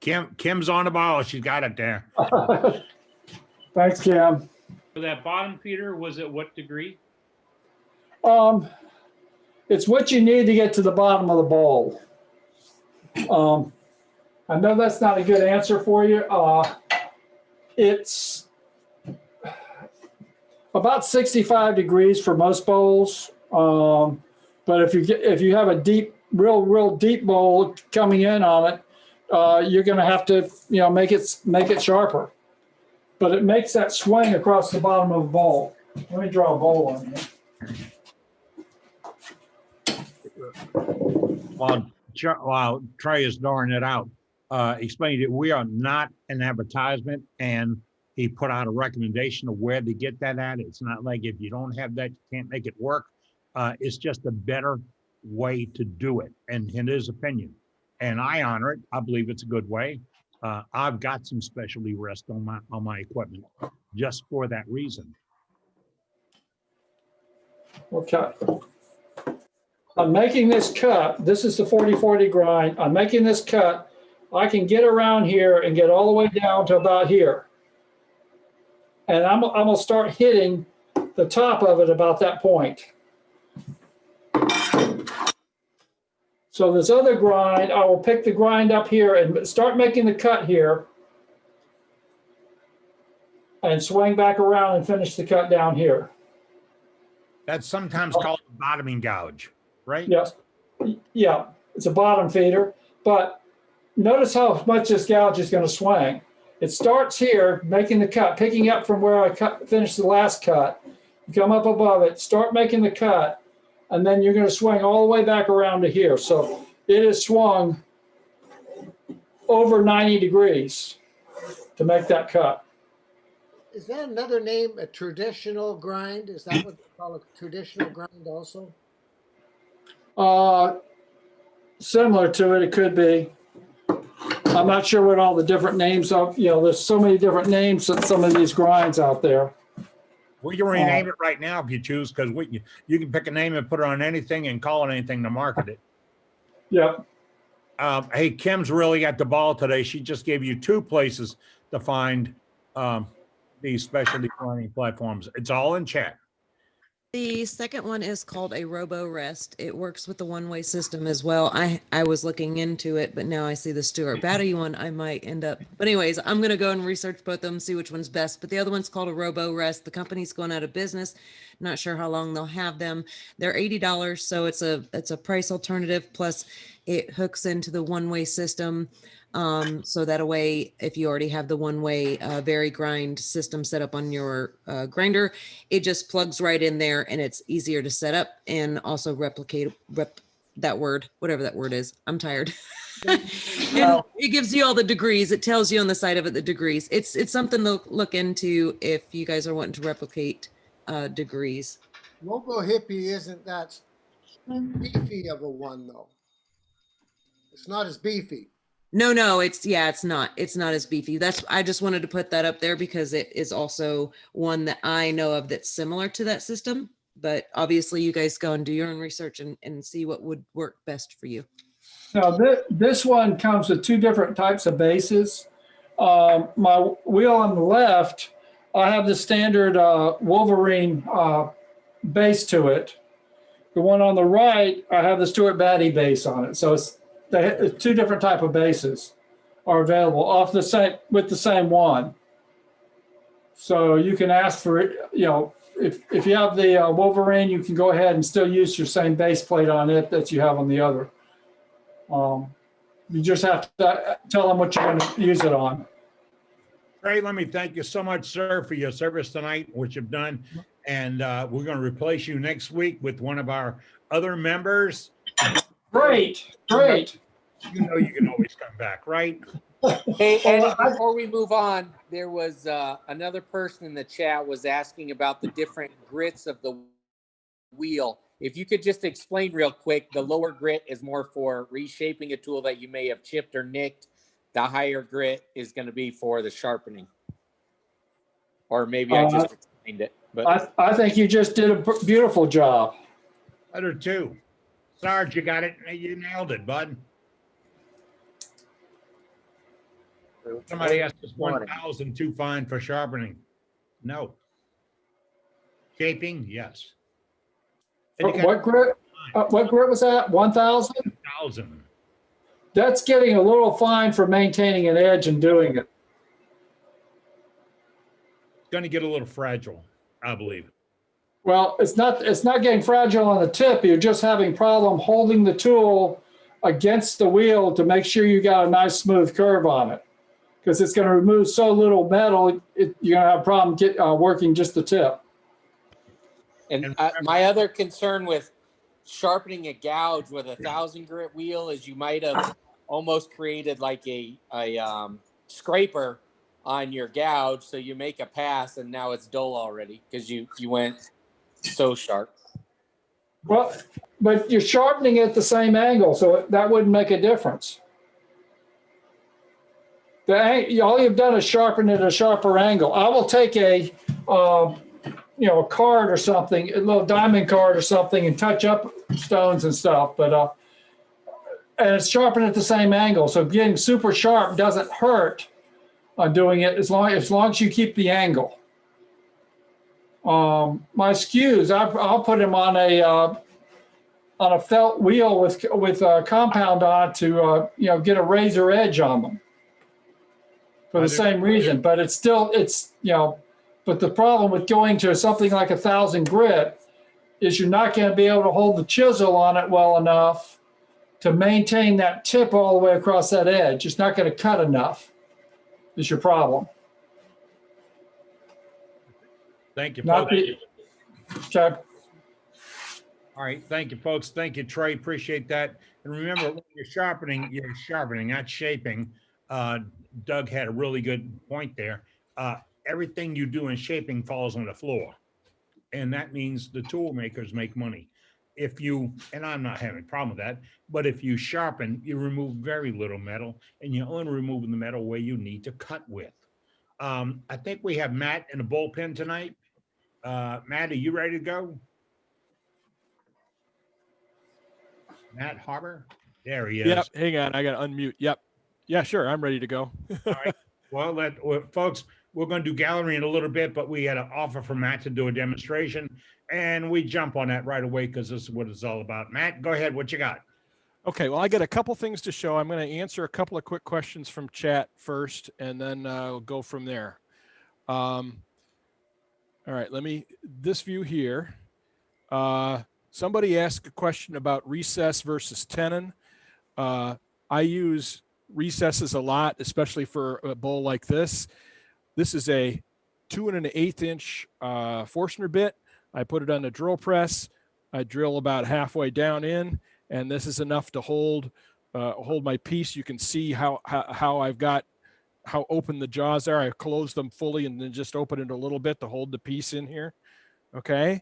Kim's on the ball. She's got it there. Thanks, Kim. For that bottom feeder, was it what degree? It's what you need to get to the bottom of the bowl. I know that's not a good answer for you. It's about 65 degrees for most bowls. But if you have a real deep bowl coming in on it, you're going to have to make it sharper. But it makes that swing across the bottom of the bowl. Let me draw a bowl on here. While Trey is drawing it out, explain that we are not an advertisement, and he put out a recommendation of where to get that at. It's not like if you don't have that, you can't make it work. It's just a better way to do it, and in his opinion. And I honor it. I believe it's a good way. I've got some specialty rest on my equipment just for that reason. Okay. I'm making this cut. This is the 40/40 grind. I'm making this cut. I can get around here and get all the way down to about here. And I'm going to start hitting the top of it about that point. So this other grind, I will pick the grind up here and start making the cut here. And swing back around and finish the cut down here. That's sometimes called a bottoming gouge, right? Yes. Yeah, it's a bottom feeder. But notice how much this gouge is going to swing. It starts here, making the cut, picking up from where I finished the last cut. You come up above it, start making the cut, and then you're going to swing all the way back around to here. So it is swung over 90 degrees to make that cut. Is that another name, a traditional grind? Is that what they call a traditional grind also? Similar to it, it could be. I'm not sure what all the different names of, there's so many different names of some of these grinds out there. We can rename it right now if you choose, because you can pick a name and put it on anything and call it anything to market it. Yep. Hey, Kim's really got the ball today. She just gave you 2 places to find these specialty grinding platforms. It's all in chat. The second one is called a Robo Rest. It works with the one-way system as well. I was looking into it, but now I see the Stuart Batty one. I might end up. But anyways, I'm going to go and research both of them, see which one's best. But the other one's called a Robo Rest. The company's going out of business. Not sure how long they'll have them. They're $80, so it's a price alternative. Plus, it hooks into the one-way system. So that way, if you already have the one-way Very Grind system set up on your grinder, it just plugs right in there, and it's easier to set up and also replicate that word, whatever that word is. I'm tired. And it gives you all the degrees. It tells you on the side of it the degrees. It's something to look into if you guys are wanting to replicate degrees. Robo Hippie isn't that beefy of a one though. It's not as beefy. No, it's not as beefy. I just wanted to put that up there because it is also one that I know of that's similar to that system. But obviously you guys go and do your own research and see what would work best for you. Now this one comes with 2 different types of bases. My wheel on the left I have the standard Wolverine base to it. The one on the right, I have the Stuart Batty base on it. So it's two different type of bases are available off the same with the same one. So you can ask for it, if you have the Wolverine, you can go ahead and still use your same base plate on it that you have on the other. You just have to tell them what you're going to use it on. Trey, let me thank you so much, sir, for your service tonight, what you've done. And we're going to replace you next week with one of our other members. Great, great. You know you can always come back, right? Hey, Eddie, before we move on, there was another person in the chat was asking about the different grits of the wheel. If you could just explain real quick, the lower grit is more for reshaping a tool that you may have chipped or nicked. The higher grit is going to be for the sharpening. Or maybe I just explained it. But I think you just did a beautiful job. I do too. Sarge, you got it. You nailed it, bud. Somebody asked us 1,000 too fine for sharpening. No. Shaping, yes. What grit? What grit was that? 1,000? 1,000. That's getting a little fine for maintaining an edge and doing it. It's going to get a little fragile, I believe. Well, it's not getting fragile on the tip. You're just having problem holding the tool against the wheel to make sure you got a nice smooth curve on it. Because it's going to remove so little metal, you're going to have a problem working just the tip. And my other concern with sharpening a gouge with 1,000 grit wheel is you might have almost created like a scraper on your gouge. So you make a pass and now it's dull already because you went so sharp. Well, but you're sharpening at the same angle, so that wouldn't make a difference. All you've done is sharpen it at a sharper angle. I will take a card or something, a little diamond card or something, and touch up stones and stuff. But and it's sharpened at the same angle, so getting super sharp doesn't hurt on doing it as long as you keep the angle. My skews, I'll put them on a felt wheel with a compound on to get a razor edge on them. For the same reason, but it's but the problem with going to something like 1,000 grit is you're not going to be able to hold the chisel on it well enough to maintain that tip all the way across that edge. It's not going to cut enough is your problem. Thank you, folks. Okay. All right. Thank you, folks. Thank you, Trey. Appreciate that. And remember, when you're sharpening, not shaping. Doug had a really good point there. Everything you do in shaping falls on the floor. And that means the tool makers make money. If you, and I'm not having a problem with that, but if you sharpen, you remove very little metal and you're only removing the metal where you need to cut with. I think we have Matt in the bullpen tonight. Matt, are you ready to go? Matt Harbor? There he is. Yep. Hang on. I got to unmute. Yep. Yeah, sure. I'm ready to go. All right. Well, folks, we're going to do gallery in a little bit, but we had an offer from Matt to do a demonstration, and we jump on that right away because this is what it's all about. Matt, go ahead. What you got? Okay. Well, I got a couple things to show. I'm going to answer a couple of quick questions from chat first, and then we'll go from there. All right. This view here. Somebody asked a question about recess versus tenon. I use recesses a lot, especially for a bowl like this. This is a 2 1/8 inch Forstner bit. I put it on the drill press. I drill about halfway down in, and this is enough to hold my piece. You can see how open the jaws are. I close them fully and then just open it a little bit to hold the piece in here. Okay.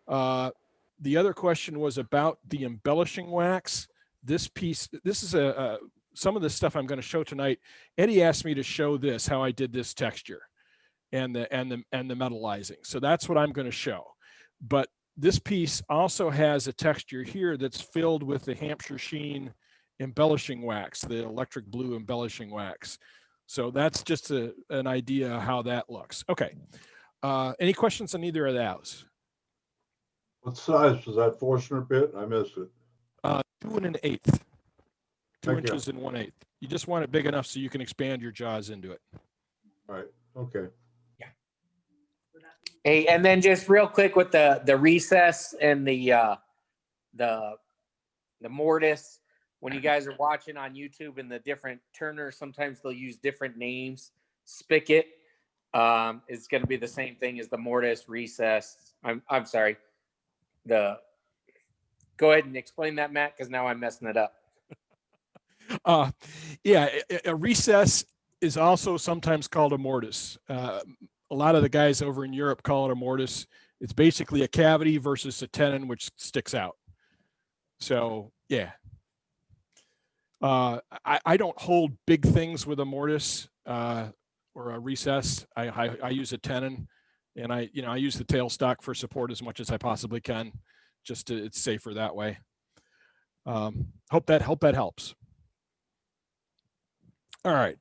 The other question was about the embellishing wax. This piece, this is some of the stuff I'm going to show tonight. Eddie asked me to show this, how I did this texture and the metallizing. So that's what I'm going to show. But this piece also has a texture here that's filled with the Hampshire Sheen embellishing wax, the electric blue embellishing wax. So that's just an idea of how that looks. Okay. Any questions on either of those? What size was that Forstner bit? I missed it. 2 1/8. 2 Thank you. inches and 1/8. You just want it big enough so you can expand your jaws into it. Right, okay. Hey, and then just real quick with the recess and the mortise, when you guys are watching on YouTube and the different turners, sometimes they'll use different names. Spigot is going to be the same thing as the mortise recess. I'm sorry. Go ahead and explain that, Matt, because now I'm messing it up. Yeah, a recess is also sometimes called a mortise. A lot of the guys over in Europe call it a mortise. It's basically a cavity versus a tenon which sticks out. So yeah, I don't hold big things with a mortise or a recess. I use a tenon, and I use the tailstock for support as much as I possibly can. Just it's safer that way. Hope that helps. All right.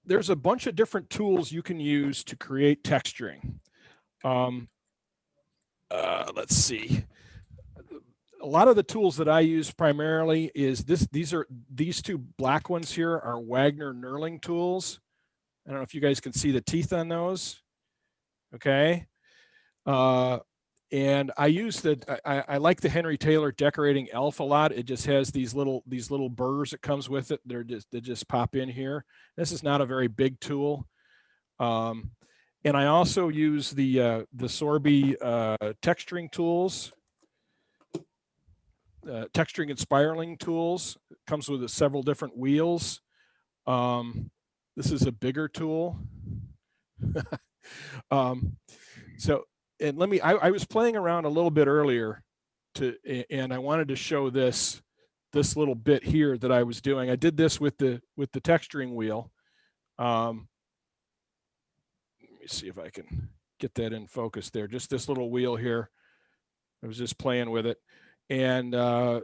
There's a bunch of different tools you can use to create texturing. Let's see. A lot of the tools that I use primarily is these two black ones here are Wagner knurling tools. I don't know if you guys can see the teeth on those. Okay. And I use I like the Henry Taylor decorating elf a lot. It just has these little burrs that comes with it. They just pop in here. This is not a very big tool. And I also use the Sorby texturing tools, texturing and spiraling tools. It comes with several different wheels. This is a bigger tool. And I was playing around a little bit earlier and I wanted to show this little bit here that I was doing. I did this with the texturing wheel. Let me see if I can get that in focus there. Just this little wheel here. I was just playing with it. And then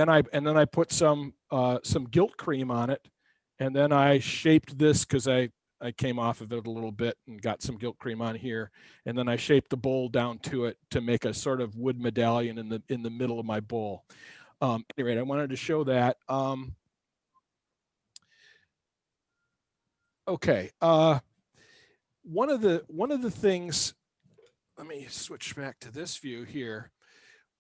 I put some gilt cream on it. And then I shaped this because I came off of it a little bit and got some gilt cream on here. And then I shaped the bowl down to it to make a sort of wood medallion in the middle of my bowl. Anyway, I wanted to show that. Okay. One of the things, let me switch back to this view here.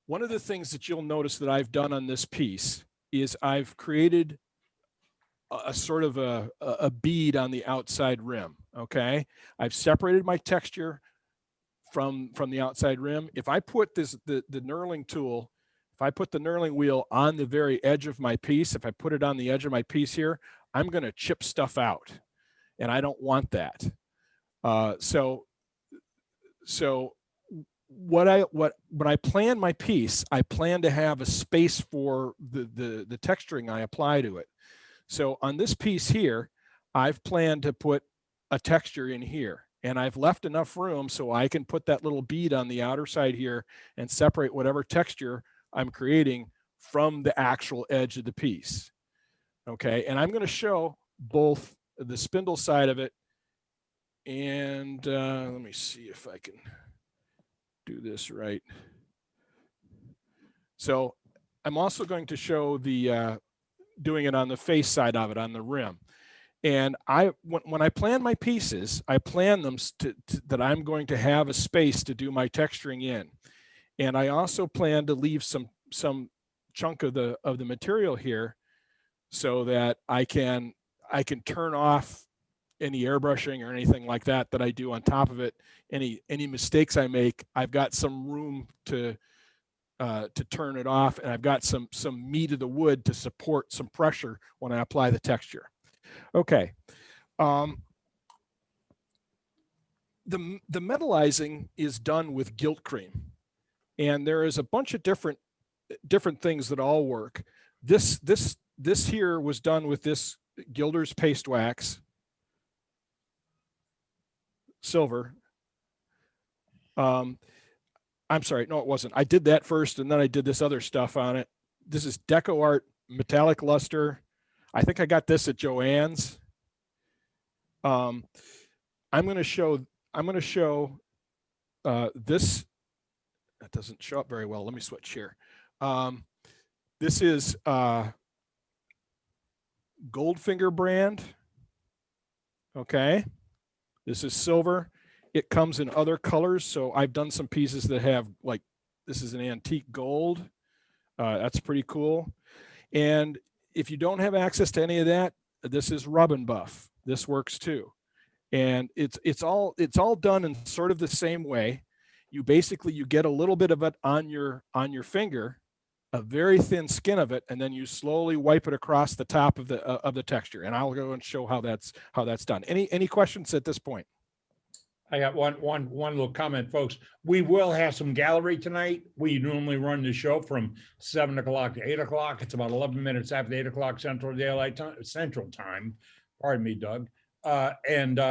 One of the things that you'll notice that I've done on this piece is I've created a sort of a bead on the outside rim. Okay. I've separated my texture from the outside rim. If I put the knurling tool, if I put the knurling wheel on the very edge of my piece, if I put it on the edge of my piece here, I'm going to chip stuff out, and I don't want that. So when I plan my piece, I plan to have a space for the texturing I apply to it. So on this piece here, I've planned to put a texture in here, and I've left enough room so I can put that little bead on the outer side here and separate whatever texture I'm creating from the actual edge of the piece. Okay, and I'm going to show both the spindle side of it and let me see if I can do this right. So I'm also going to show the doing it on the face side of it, on the rim. And when I plan my pieces, I plan them that I'm going to have a space to do my texturing in. And I also plan to leave some chunk of the material here so that I can turn off any airbrushing or anything like that I do on top of it. Any mistakes I make, I've got some room to turn it off, and I've got some meat of the wood to support some pressure when I apply the texture. Okay. The metallizing is done with gilt cream, and there is a bunch of different things that all work. This here was done with this Gilder's paste wax, silver. I'm sorry, no, it wasn't. I did that first, and then I did this other stuff on it. This is Deco Art metallic luster. I think I got this at Joann's. I'm going to show this. That doesn't show up very well. Let me switch here. This is Goldfinger brand. Okay. This is silver. It comes in other colors. So I've done some pieces that have like, this is an antique gold. That's pretty cool. And if you don't have access to any of that, this is Rub and Buff. This works too. And it's all done in sort of the same way. You get a little bit of it on your finger, a very thin skin of it, and then you slowly wipe it across the top of the texture. And I'll go and show how that's done. Any questions at this point? I got one little comment, folks. We will have some gallery tonight. We normally run the show from 7 o'clock to 8 o'clock. It's about 11 minutes after 8 o'clock Central Time. Pardon me, Doug. And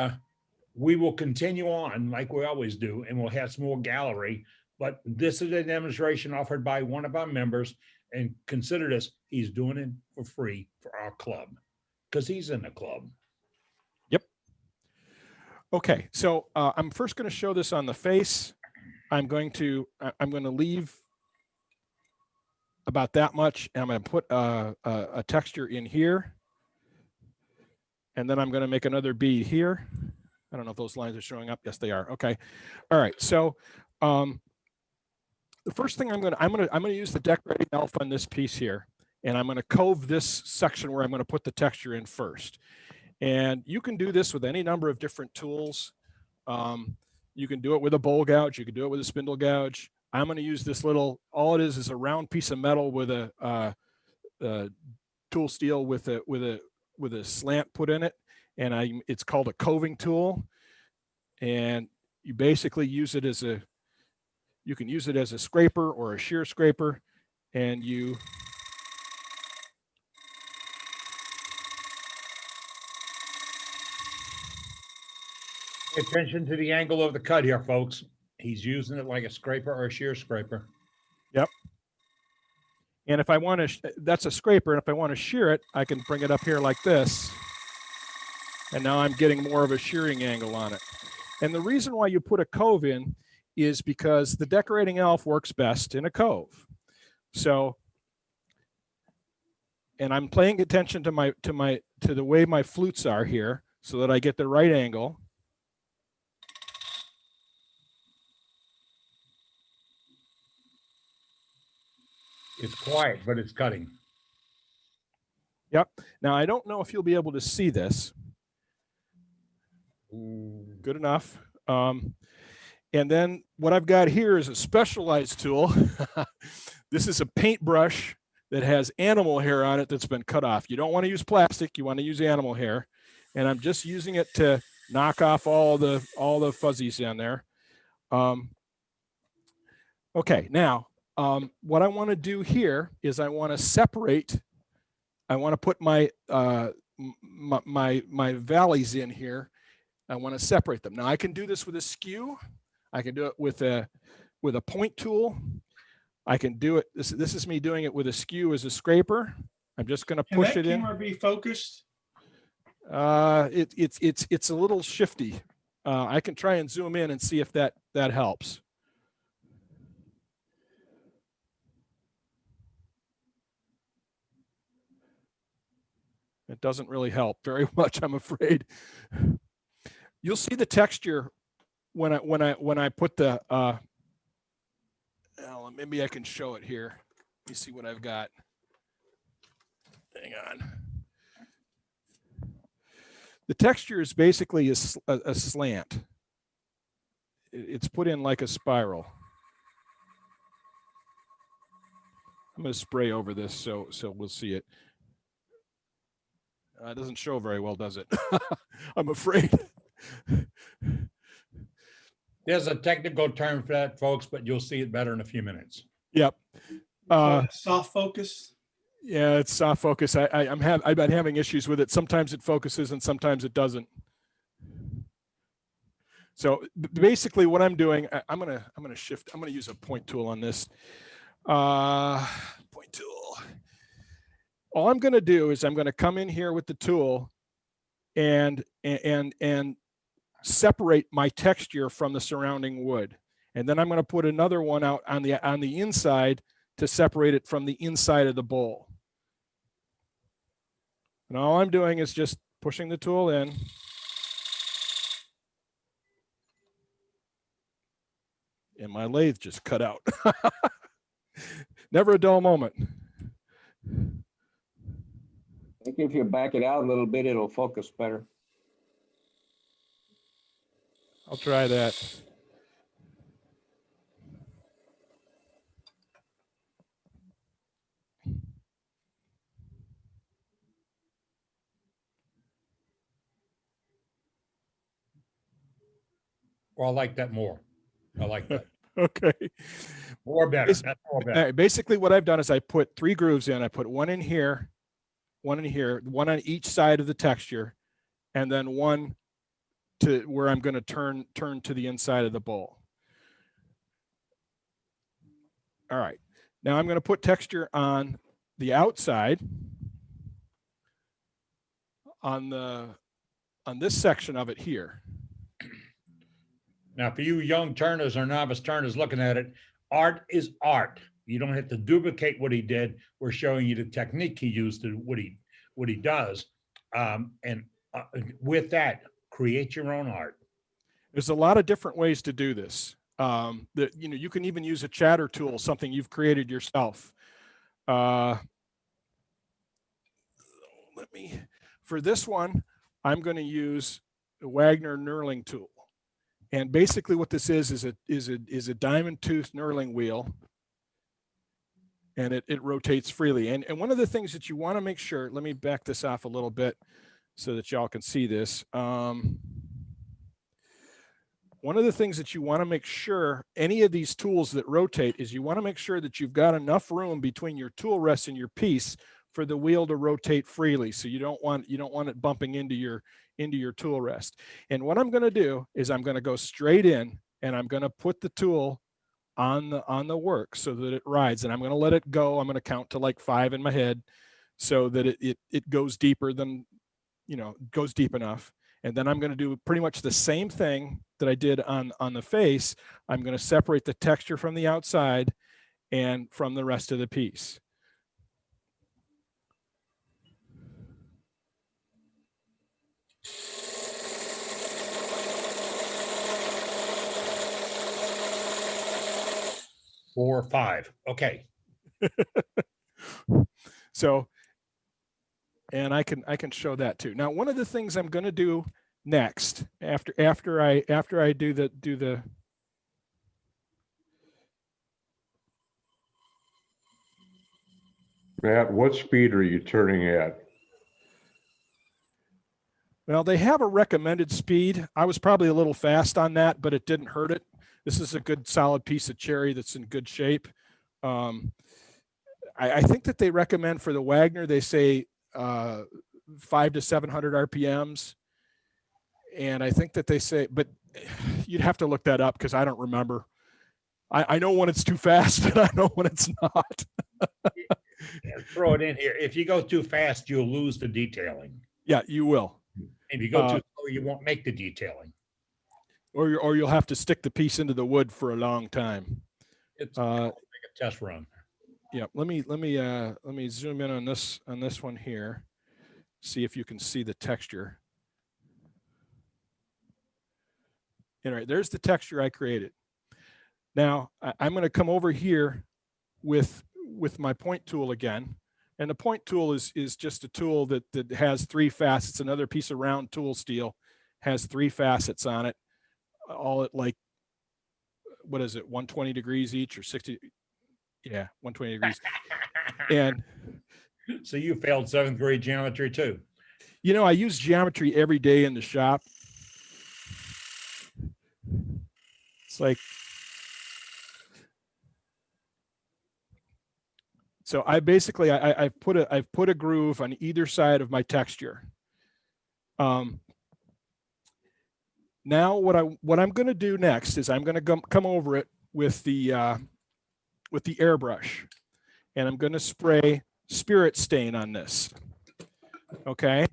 we will continue on like we always do, and we'll have some more gallery. But this is a demonstration offered by one of our members, and consider this, he's doing it for free for our club because he's in the club. Okay, so I'm first going to show this on the face. I'm going to leave about that much, and I'm going to put a texture in here, and then I'm going to make another bead here. I don't know if those lines are showing up. Yes, they are. Okay, all right. So the first thing I'm going to use the decorating elf on this piece here, and I'm going to cove this section where I'm going to put the texture in first. And you can do this with any number of different tools. You can do it with a bowl gouge. You can do it with a spindle gouge. I'm going to use this little, all it is a round piece of metal with a tool steel with a slant put in it. And it's called a coving tool. And you basically use it as you can use it as a scraper or a shear scraper. And you Pay attention to the angle of the cut here, folks. He's using it like a scraper or a shear scraper. Yep. And if I want to, that's a scraper. And if I want to shear it, I can bring it up here like this. And now I'm getting more of a shearing angle on it. And the reason why you put a cove in is because the decorating elf works best in a cove. So, and I'm paying attention to the way my flutes are here so that I get the right angle. It's quiet, but it's cutting. Yep. Now, I don't know if you'll be able to see this. Good enough. And then what I've got here is a specialized tool. This is a paintbrush that has animal hair on it that's been cut off. You don't want to use plastic. You want to use animal hair. And I'm just using it to knock off all the fuzzies in there. Okay, now, what I want to do here is I want to separate. I want to put my my valleys in here. I want to separate them. Now I can do this with a skew. I can do it with a point tool. I can do it. This is me doing it with a skew as a scraper. I'm just going to push it in. Can that camera be focused? It's a little shifty. I can try and zoom in and see if that helps. It doesn't really help very much, I'm afraid. You'll see the texture when I put the maybe I can show it here. Let me see what I've got. Hang on. The texture is basically a slant. It's put in like a spiral. I'm going to spray over this so we'll see it. It doesn't show very well, does it? I'm afraid. There's a technical term for that, folks, but you'll see it better in a few minutes. Yep. Soft focus. Yeah, it's soft focus. I've been having issues with it. Sometimes it focuses and sometimes it doesn't. So basically, what I'm doing, I'm gonna shift. I'm gonna use a point tool on this. Point tool. All I'm going to do is I'm going to come in here with the tool and separate my texture from the surrounding wood. And then I'm going to put another one out on the inside to separate it from the inside of the bowl. And all I'm doing is just pushing the tool in. And my lathe just cut out. Never a dull moment. I think if you back it out a little bit, it'll focus better. I'll try that. Well, I like that more. I like that. Okay. More better. That's more better. Basically what I've done is I put 3 grooves in. I put one in here, one on each side of the texture, and then one to where I'm going to turn to the inside of the bowl. All right. Now I'm going to put texture on the outside on this section of it here. Now, for you young turners or novice turners looking at it, art is art. You don't have to duplicate what he did. We're showing you the technique he used to what he does. With that, create your own art. There's a lot of different ways to do this. You can even use a chatter tool, something you've created yourself. For this one, I'm going to use the Wagner knurling tool. And basically what this is a diamond tooth knurling wheel, and it rotates freely. And one of the things that you want to make sure, let me back this off a little bit so that y'all can see this. One of the things that you want to make sure, any of these tools that rotate, is you want to make sure that you've got enough room between your tool rest and your piece for the wheel to rotate freely. So you don't want it bumping into your tool rest. And what I'm going to do is I'm going to go straight in and I'm going to put the tool on the work so that it rides, and I'm going to let it go. I'm going to count to like 5 in my head so that it goes deeper than, goes deep enough. And then I'm going to do pretty much the same thing that I did on the face. I'm going to separate the texture from the outside and from the rest of the piece. Four or 5. Okay. So, and I can show that too. Now, one of the things I'm going to do next after I do the Matt, what speed are you turning at? Well, they have a recommended speed. I was probably a little fast on that, but it didn't hurt it. This is a good solid piece of cherry that's in good shape. I think that they recommend for the Wagner, they say 500 to 700 RPMs. And I think that they say, but you'd have to look that up because I don't remember. I know when it's too fast and I know when it's not. Throw it in here. If you go too fast, you'll lose the detailing. Yeah, you will. If you go too slow, you won't make the detailing. Or you'll have to stick the piece into the wood for a long time. It's make a test run. Yeah, let me zoom in on this one here. See if you can see the texture. All right, there's the texture I created. Now I'm going to come over here with my point tool again. And the point tool is just a tool that has 3 facets. Another piece of round tool steel has 3 facets on it, all at like, what is it, 120 degrees each or 60? Yeah, 120 degrees. And so you failed 7th grade geometry too. I use geometry every day in the shop. It's like, so I basically, I've put a groove on either side of my texture. Now what I'm going to do next is I'm going to come over it with the airbrush, and I'm going to spray spirit stain on this. Okay.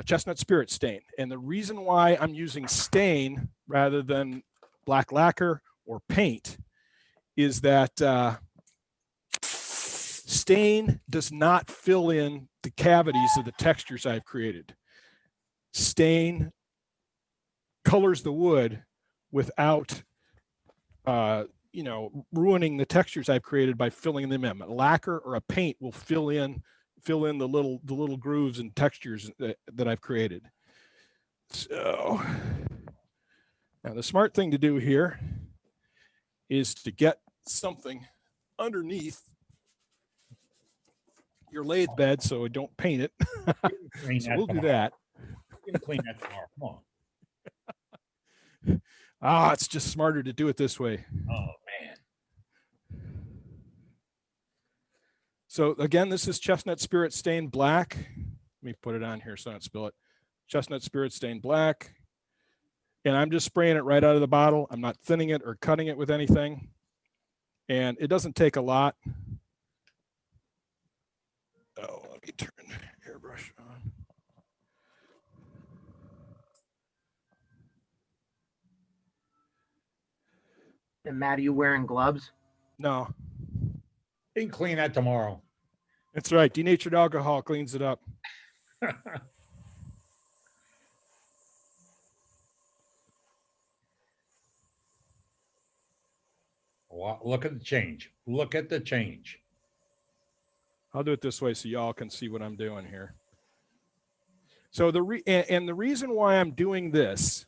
chestnut spirit stain. And the reason why I'm using stain rather than black lacquer or paint is that stain does not fill in the cavities of the textures I've created. Stain colors the wood without ruining the textures I've created by filling them in. A lacquer or a paint will fill in the little grooves and textures that I've created. So now the smart thing to do here is to get something underneath your lathe bed so I don't paint it. So we'll do that. You can clean that tomorrow. Come on. It's just smarter to do it this way. Oh man. So again, this is chestnut spirit stain black. Let me put it on here so I don't spill it. Chestnut spirit stain black. And I'm just spraying it right out of the bottle. I'm not thinning it or cutting it with anything. And it doesn't take a lot. Oh, let me turn the airbrush on. And Matt, are you wearing gloves? No. You can clean that tomorrow. That's right. Denatured alcohol cleans it up. Look at the change. Look at the change. I'll do it this way so y'all can see what I'm doing here. So the reason why I'm doing this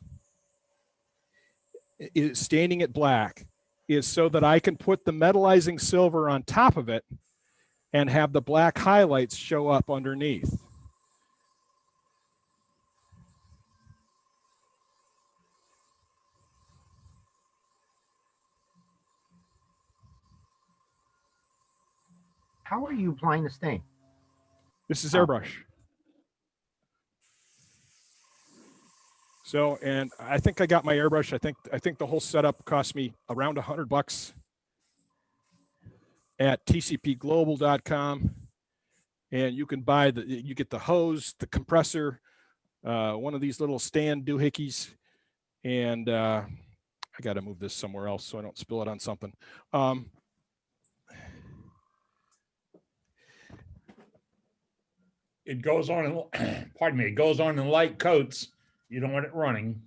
is staining it black is so that I can put the metallizing silver on top of it and have the black highlights show up underneath. How are you applying the stain? This is airbrush. So, and I think I got my airbrush. I think the whole setup cost me around $100 at tcpglobal.com. And you can buy you get the hose, the compressor, one of these little stand doohickeys. And I got to move this somewhere else so I don't spill it on something. It goes on in, pardon me, it goes on in light coats. You don't want it running.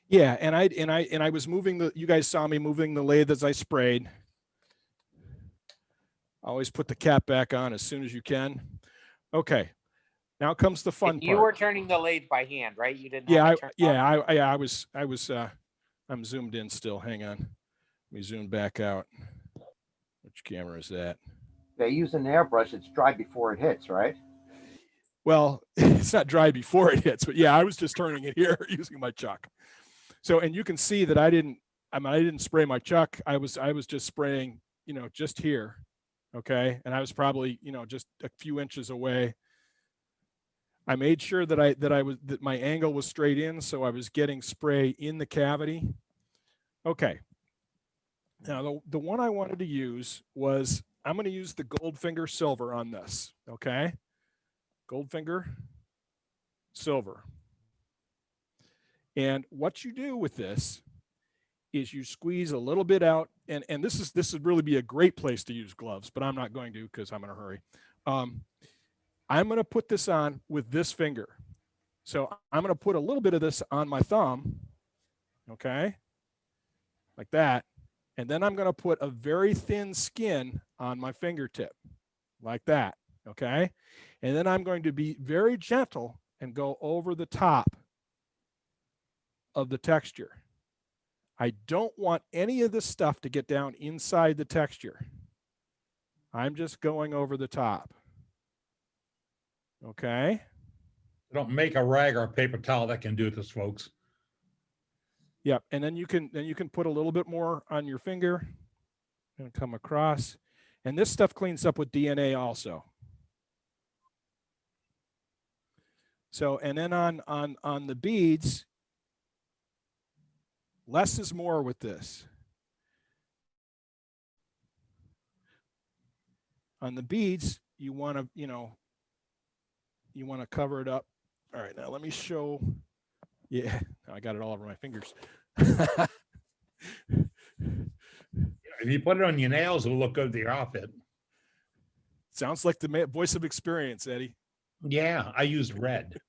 Yeah, and I was moving you guys saw me moving the lathe as I sprayed. Always put the cap back on as soon as you can. Okay. Now comes the fun part. You were turning the lathe by hand, right? You didn't. I'm zoomed in still. Hang on. Let me zoom back out. Which camera is that? They use an airbrush. It's dry before it hits, right? Well, it's not dry before it hits, but yeah, I was just turning it here using my chuck. So, and you can see that I didn't spray my chuck. I was just spraying, just here. Okay. And I was probably, just a few inches away. I made sure that my angle was straight in. So I was getting spray in the cavity. Okay. Now the one I wanted to use was, I'm going to use the Goldfinger silver on this. Okay. Goldfinger silver. And what you do with this is you squeeze a little bit out, and this would really be a great place to use gloves, but I'm not going to because I'm in a hurry. I'm going to put this on with this finger. So I'm going to put a little bit of this on my thumb, okay, like that. And then I'm going to put a very thin skin on my fingertip, like that, okay? And then I'm going to be very gentle and go over the top of the texture. I don't want any of this stuff to get down inside the texture. I'm just going over the top. Okay. Don't make a rag or a paper towel that can do this, folks. Yep. And then you can put a little bit more on your finger and come across. And this stuff cleans up with DNA also. So, and then on the beads, less is more with this. On the beads, you want to, you want to cover it up All right, now let me show. Yeah, I got it all over my fingers. If you put it on your nails, it'll look good with your outfit. Sounds like the voice of experience, Eddie. Yeah, I use red.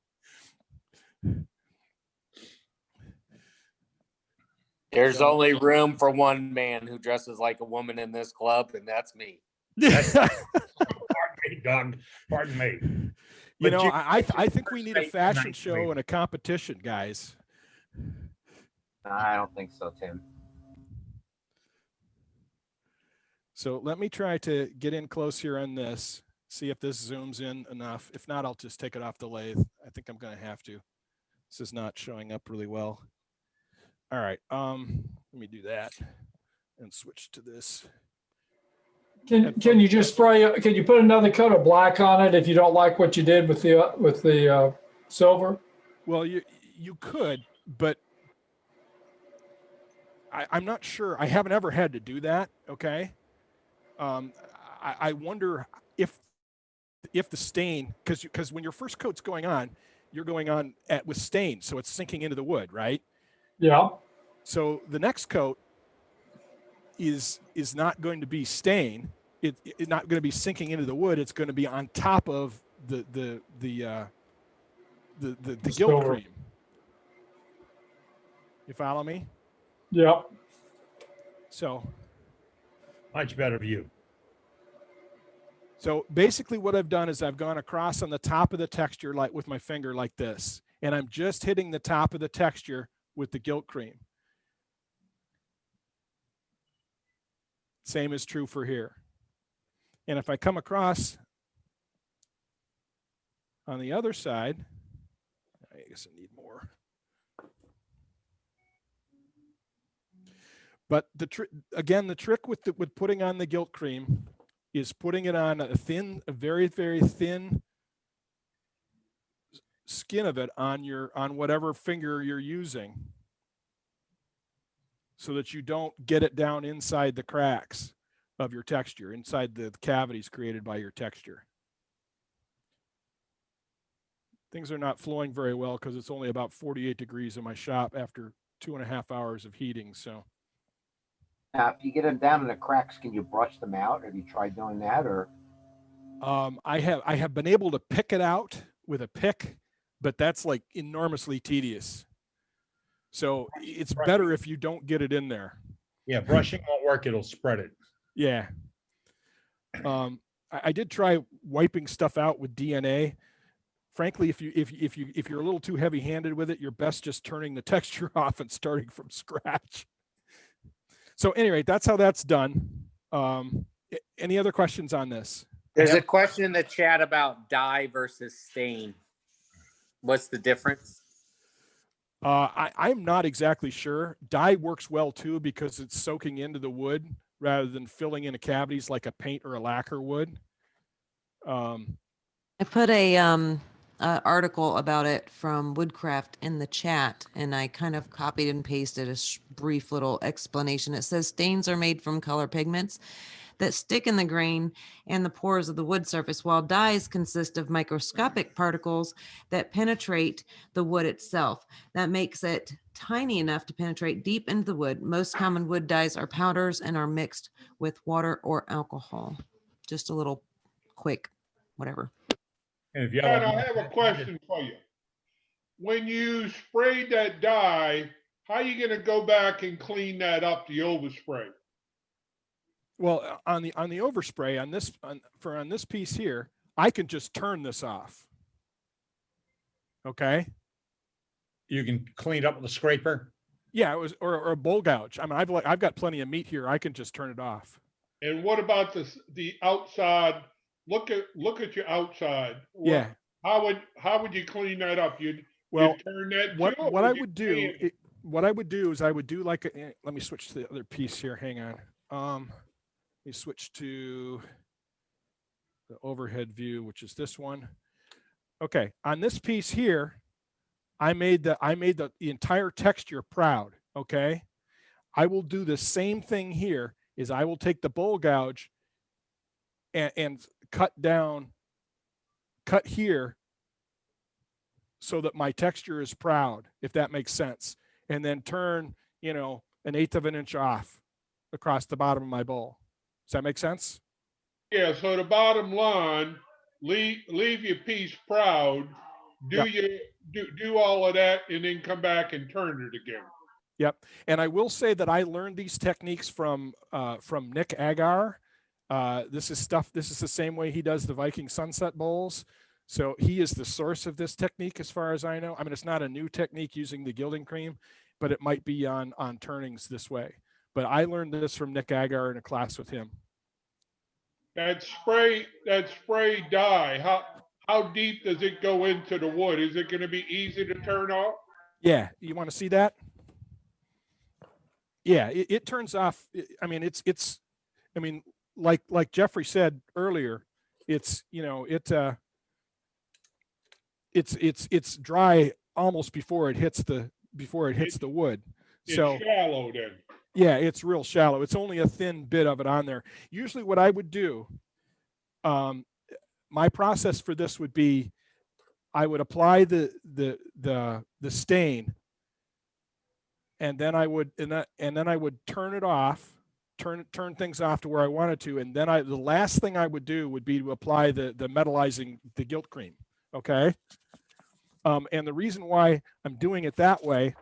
There's only room for one man who dresses like a woman in this club, and that's me. Pardon me, Doug. Pardon me. You But know, you- I think we need a Say fashion nicely. show and a competition, guys. I don't think so, Tim. So let me try to get in close here on this, see if this zooms in enough. If not, I'll just take it off the lathe. I think I'm going to have to. This is not showing up really well. All right, let me do that and switch to this. Can you just spray, can you put another coat of black on it if you don't like what you did with the silver? Well, you could, but I'm not sure. I haven't ever had to do that. Okay. I wonder if the stain, because when your first coat's going on, you're going on with stain, so it's sinking into the wood, right? Yeah. So the next coat is not going to be stain. It's not going to be sinking into the wood. It's going to be on top of the gilt silver. cream. You follow me? Yep. So Much better view. So basically what I've done is I've gone across on the top of the texture like with my finger like this, and I'm just hitting the top of the texture with the gilt cream. Same is true for here. And if I come across on the other side, I guess I need more. But the trick with putting on the gilt cream is putting it on a very, very thin skin of it on whatever finger you're using, so that you don't get it down inside the cracks of your texture, inside the cavities created by your texture. Things are not flowing very well because it's only about 48 degrees in my shop after 2.5 hours of heating. So Now, if you get them down in the cracks, can you brush them out? Have you tried doing that, or? I have been able to pick it out with a pick, but that's like enormously tedious. So it's better if you don't get it in there. Yeah, brushing won't work. It'll spread it. Yeah. I did try wiping stuff out with DNA. Frankly, if you're a little too heavy-handed with it, you're best just turning the texture off and starting from scratch. So anyway, that's how that's done. Any other questions on this? There's a question in the chat about dye versus stain. What's the difference? I'm not exactly sure. Dye works well too because it's soaking into the wood rather than filling in the cavities like a paint or a lacquer would. I put a article about it from Woodcraft in the chat, and I kind of copied and pasted a brief little explanation. It says stains are made from color pigments that stick in the grain and the pores of the wood surface, while dyes consist of microscopic particles that penetrate the wood itself. That makes it tiny enough to penetrate deep into the wood. Most common wood dyes are powders and are mixed with water or alcohol. Just a little quick, whatever. And if you Dad, I have a question for you. When you sprayed that dye, how are you gonna go back and clean that up, the overspray? Well, on the overspray on this piece here, I can just turn this off. Okay. You can clean it up with a scraper. Yeah, it was or a bowl gouge. I mean, I've got plenty of meat here. I can just turn it off. And what about the outside? Look at your outside. Yeah. How would you clean that up? You'd turn that. What too, I or would you do, what I would do is I would do like let me switch to the other piece here. Hang on. Let me switch to the overhead view, which is this one. Okay, on this piece here, I made the entire texture proud. Okay, I will do the same thing here. Is I will take the bowl gouge and cut here so that my texture is proud, if that makes sense. And then turn, you know, 1/8 of an inch off across the bottom of my bowl. Does that make sense? Yeah, so the bottom line, leave your piece proud, Yep. do all of that, and then come back and turn it again. Yep. And I will say that I learned these techniques from Nick Agar. This is the same way he does the Viking Sunset Bowls. So he is the source of this technique as far as I know. I mean, it's not a new technique using the gilding cream, but it might be on turnings this way. But I learned this from Nick Agar in a class with him. That spray dye, how deep does it go into the wood? Is it going to be easy to turn off? Yeah, you want to see that? Yeah, it turns off. I mean, I mean, like Jeffrey said earlier, it's, you know, it's dry almost before it hits the wood. So It's shallow then. yeah, it's real shallow. It's only a thin bit of it on there. Usually what I would do, my process for this would be, I would apply the stain, and then I would turn it off, turn things off to where I wanted to, and then the last thing I would do would be to apply the metallizing, the gilt cream. Okay. And the reason why I'm doing it that way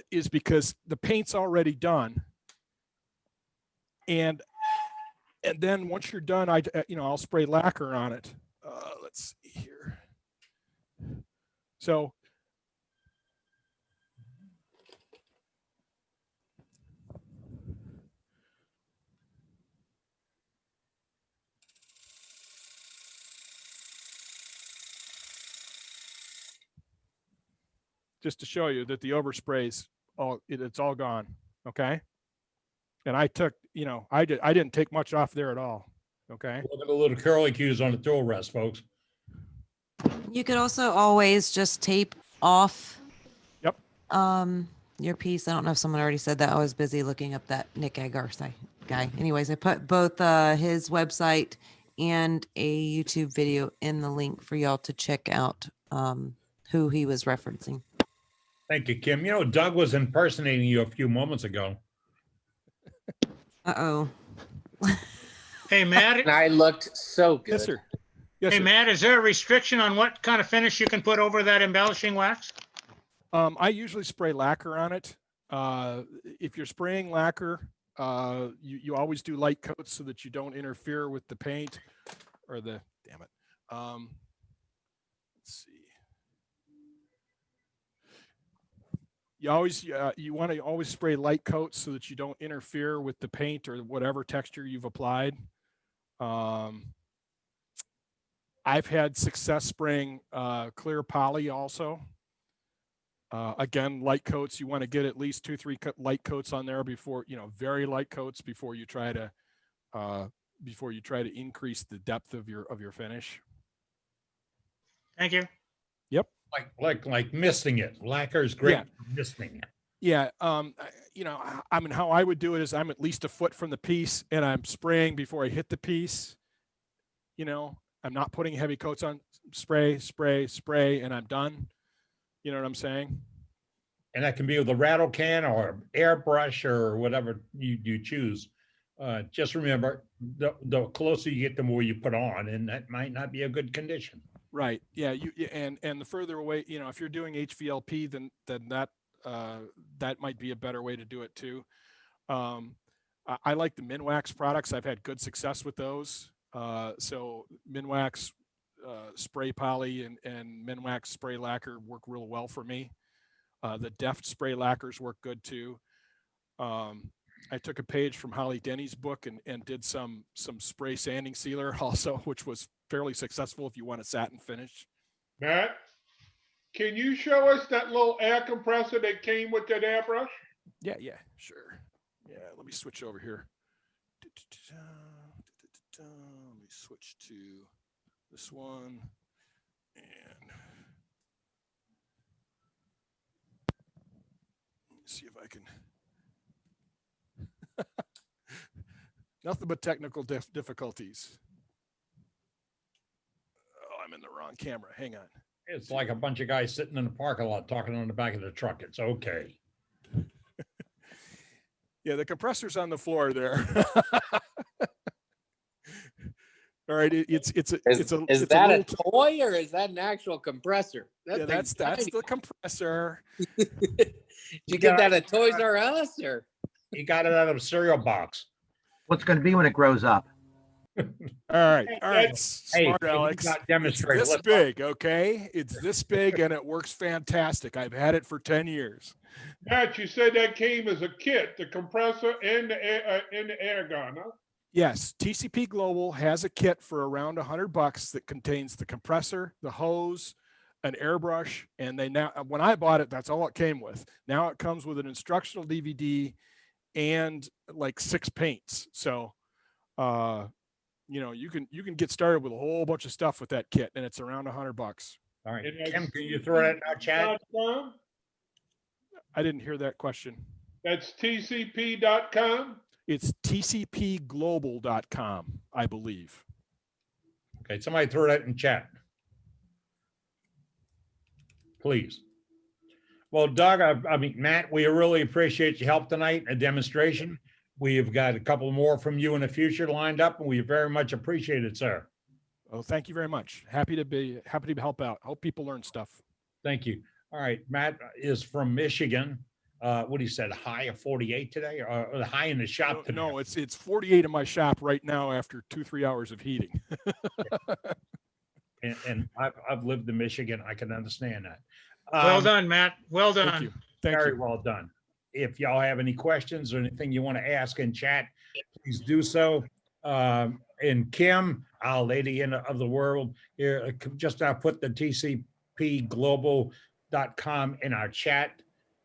is because the paint's already done, and then once you're done, I'll spray lacquer on it. Let's see here. So just to show you that the oversprays, it's all gone. Okay. And I took, I didn't take much off there at all. Okay. Look at the little curly cues on the tool rest, folks. You could also always just tape off. Yep. Your piece. I don't know if someone already said that. I was busy looking up that Nick Agar guy. Anyways, I put both his website and a YouTube video in the link for y'all to check out who he was referencing. Thank you, Kim. You know, Doug was impersonating you a few moments ago. Uh-oh. Hey, Matt. And I looked so good. Yes, sir. Yes, Hey, sir. Matt, is there a restriction on what kind of finish you can put over that embellishing wax? I usually spray lacquer on it. If you're spraying lacquer, you always do light coats so that you don't interfere with the paint or the, damn it. Let's see. You want to always spray light coats so that you don't interfere with the paint or whatever texture you've applied. I've had success spraying clear poly also. Again, light coats, you want to get at least 2-3 light coats on there before, very light coats before you try to increase the depth of your finish. Thank you. Yep. Like misting it. Lacquer is great Yeah. for misting it. Yeah. I mean, how I would do it is I'm at least a foot from the piece and I'm spraying before I hit the piece. I'm not putting heavy coats on, spray, and I'm done. You know what I'm saying? And that can be with a rattle can or airbrush or whatever you choose. Just remember, the closer you get, the more you put on, and that might not be a good condition. Right. Yeah. And the further away, if you're doing HVLP, then that might be a better way to do it too. I like the Minwax products. I've had good success with those. So Minwax spray poly and Minwax spray lacquer work real well for me. The Deft spray lacquers work good too. I took a page from Holly Denny's book and did some spray sanding sealer also, which was fairly successful if you want a satin finish. Matt, can you show us that little air compressor that came with that airbrush? Yeah, sure. Yeah, let me switch over here. Let me switch to this one. And see if I can. Nothing but technical difficulties. Oh, I'm in the wrong on camera. Hang on. It's like a bunch of guys sitting in the parking lot talking on the back of the truck. It's okay. Yeah, the compressor's on the floor there. All right, it's a Is it's that a little toy or is that an actual compressor? yeah, thing's that's tiny. the compressor. Did you get that at Toys R Us or? You got it out of a cereal box. What's going to be when it grows up? All right, Hey, smart if you Alex. got It's demonstrated, this let's big, okay? It's this big and it works fantastic. I've had it for 10 years. Matt, you said that came as a kit, the compressor and the air gun, huh? Yes, TCP Global has a kit for around $100 that contains the compressor, the hose, an airbrush, and they now, when I bought it, that's all it came with. Now it comes with an instructional DVD and like 6 paints. So, you know, you can get started with a whole bunch of stuff with that kit, and it's around $100. All right, And that's Kim, can you throw that in our chat? TCP.com? I didn't hear that question. That's TCP.com? It's tcpglobal.com, I believe. Okay, somebody throw that in chat. Please. Well, Doug, I mean, Matt, we really appreciate your help tonight, a demonstration. We have got a couple more from you in the future lined up, and we very much appreciate it, sir. Oh, thank you very much. Happy to help out. Hope people learn stuff. Thank you. All right, Matt is from Michigan. What he said, high of 48 today, or the high in the shop today? No, it's 48 in my shop right now after 2-3 hours of heating. and I've lived in Michigan. I can understand that. Well done, Matt. Well done. Thank you. Thank Very you. well done. If y'all have any questions or anything you want to ask in chat, please do so. And Kim, our lady of the world here, just put the tcpglobal.com in our chat.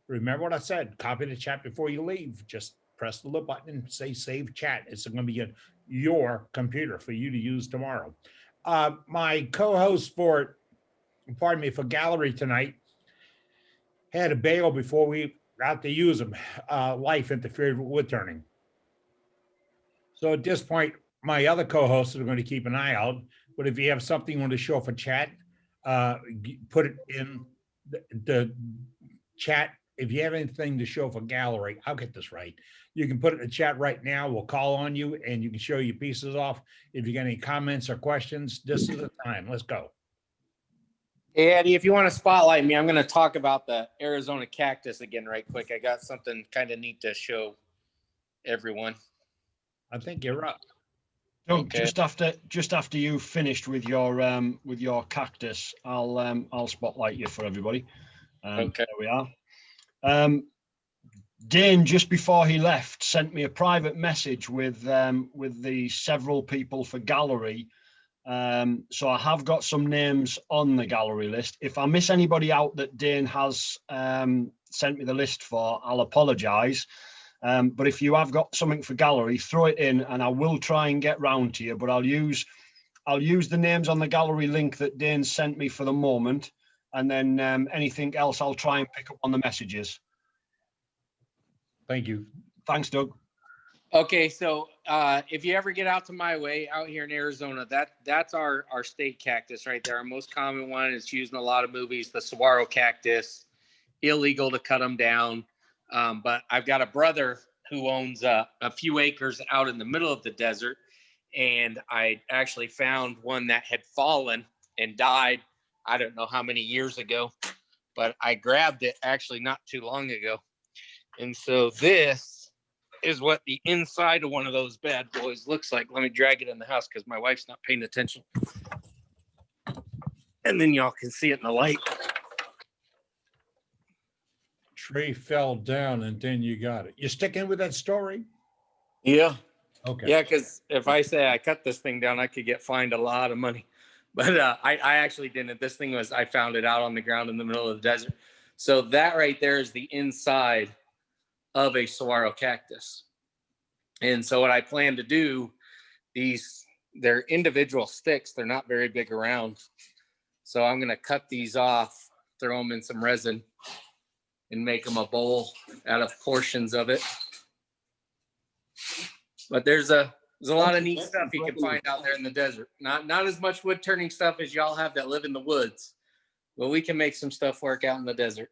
Remember what I said, copy the chat before you leave. Just press the little button and say save chat. It's going to be on your computer for you to use tomorrow. My co-host for gallery tonight had a bail before we got to use them. Life interfered with wood turning. So at this point, my other co-hosts are going to keep an eye out. But if you have something you want to show for chat, put it in the chat. If you have anything to show for gallery, I'll get this right. You can put it in the chat right now. We'll call on you and you can show your pieces off. If you got any comments or questions, this is the time. Let's go. Hey, Eddie, if you want to spotlight me, I'm going to talk about the Arizona cactus again right quick. I got something kind of neat to show everyone. I think you're up. Doug, just after you've finished with your cactus, I'll spotlight you for everybody. Okay. There we are. Dane, just before he left, sent me a private message with the several people for gallery. So I have got some names on the gallery list. If I miss anybody out that Dane has sent me the list for, I'll apologize. But if you have got something for gallery, throw it in and I will try and get round to you. But I'll use the names on the gallery link that Dane sent me for the moment. And then anything else, I'll try and pick up on the messages. Thank you. Thanks, Doug. Okay, so if you ever get out to my way out here in Arizona, that's our state cactus right there. Our most common one. It's used in a lot of movies, the saguaro cactus. Illegal to cut them down. But I've got a brother who owns a few acres out in the middle of the desert. And I actually found one that had fallen and died. I don't know how many years ago, but I grabbed it actually not too long ago. And so this is what the inside of one of those bad boys looks like. Let me drag it in the house because my wife's not paying attention. And then y'all can see it in the light. Tree fell down and then you got it. You sticking with that story? Yeah. Okay. Yeah, because if I say I cut this thing down, I could get fined a lot of money. But I actually didn't. This thing was, I found it out on the ground in the middle of the desert. So that right there is the inside of a saguaro cactus. And so what I plan to do, they're individual sticks. They're not very big around. So I'm going to cut these off, throw them in some resin and make them a bowl out of portions of it. But there's a There's a lot of neat stuff you can find out there in the desert. Not as much wood turning stuff as y'all have that live in the woods, but we can make some stuff work out in the desert.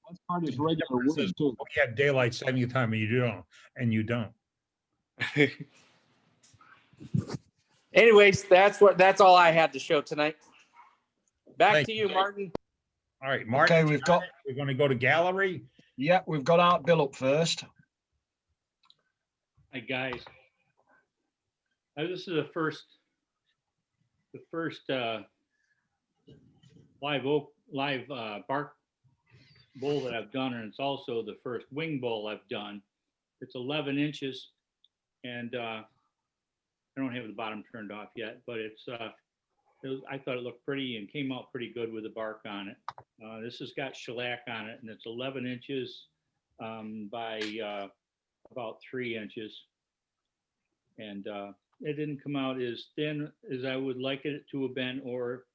That's part of regular wood too. We have daylight saving time and you don't. Anyways, that's all I had to show tonight. Back Thank to you, Martin. All right, Martin. Okay, we're going to go to gallery. Yeah, we've got Art Bill up first. Hi, guys. This is the first live bark bowl that I've done, and it's also the first wing bowl I've done. It's 11 inches, and I don't have the bottom turned off yet, but I thought it looked pretty and came out pretty good with the bark on it. This has got shellac on it, and it's 11 inches by about 3 inches. And it didn't come out as thin as I would like it to have been, or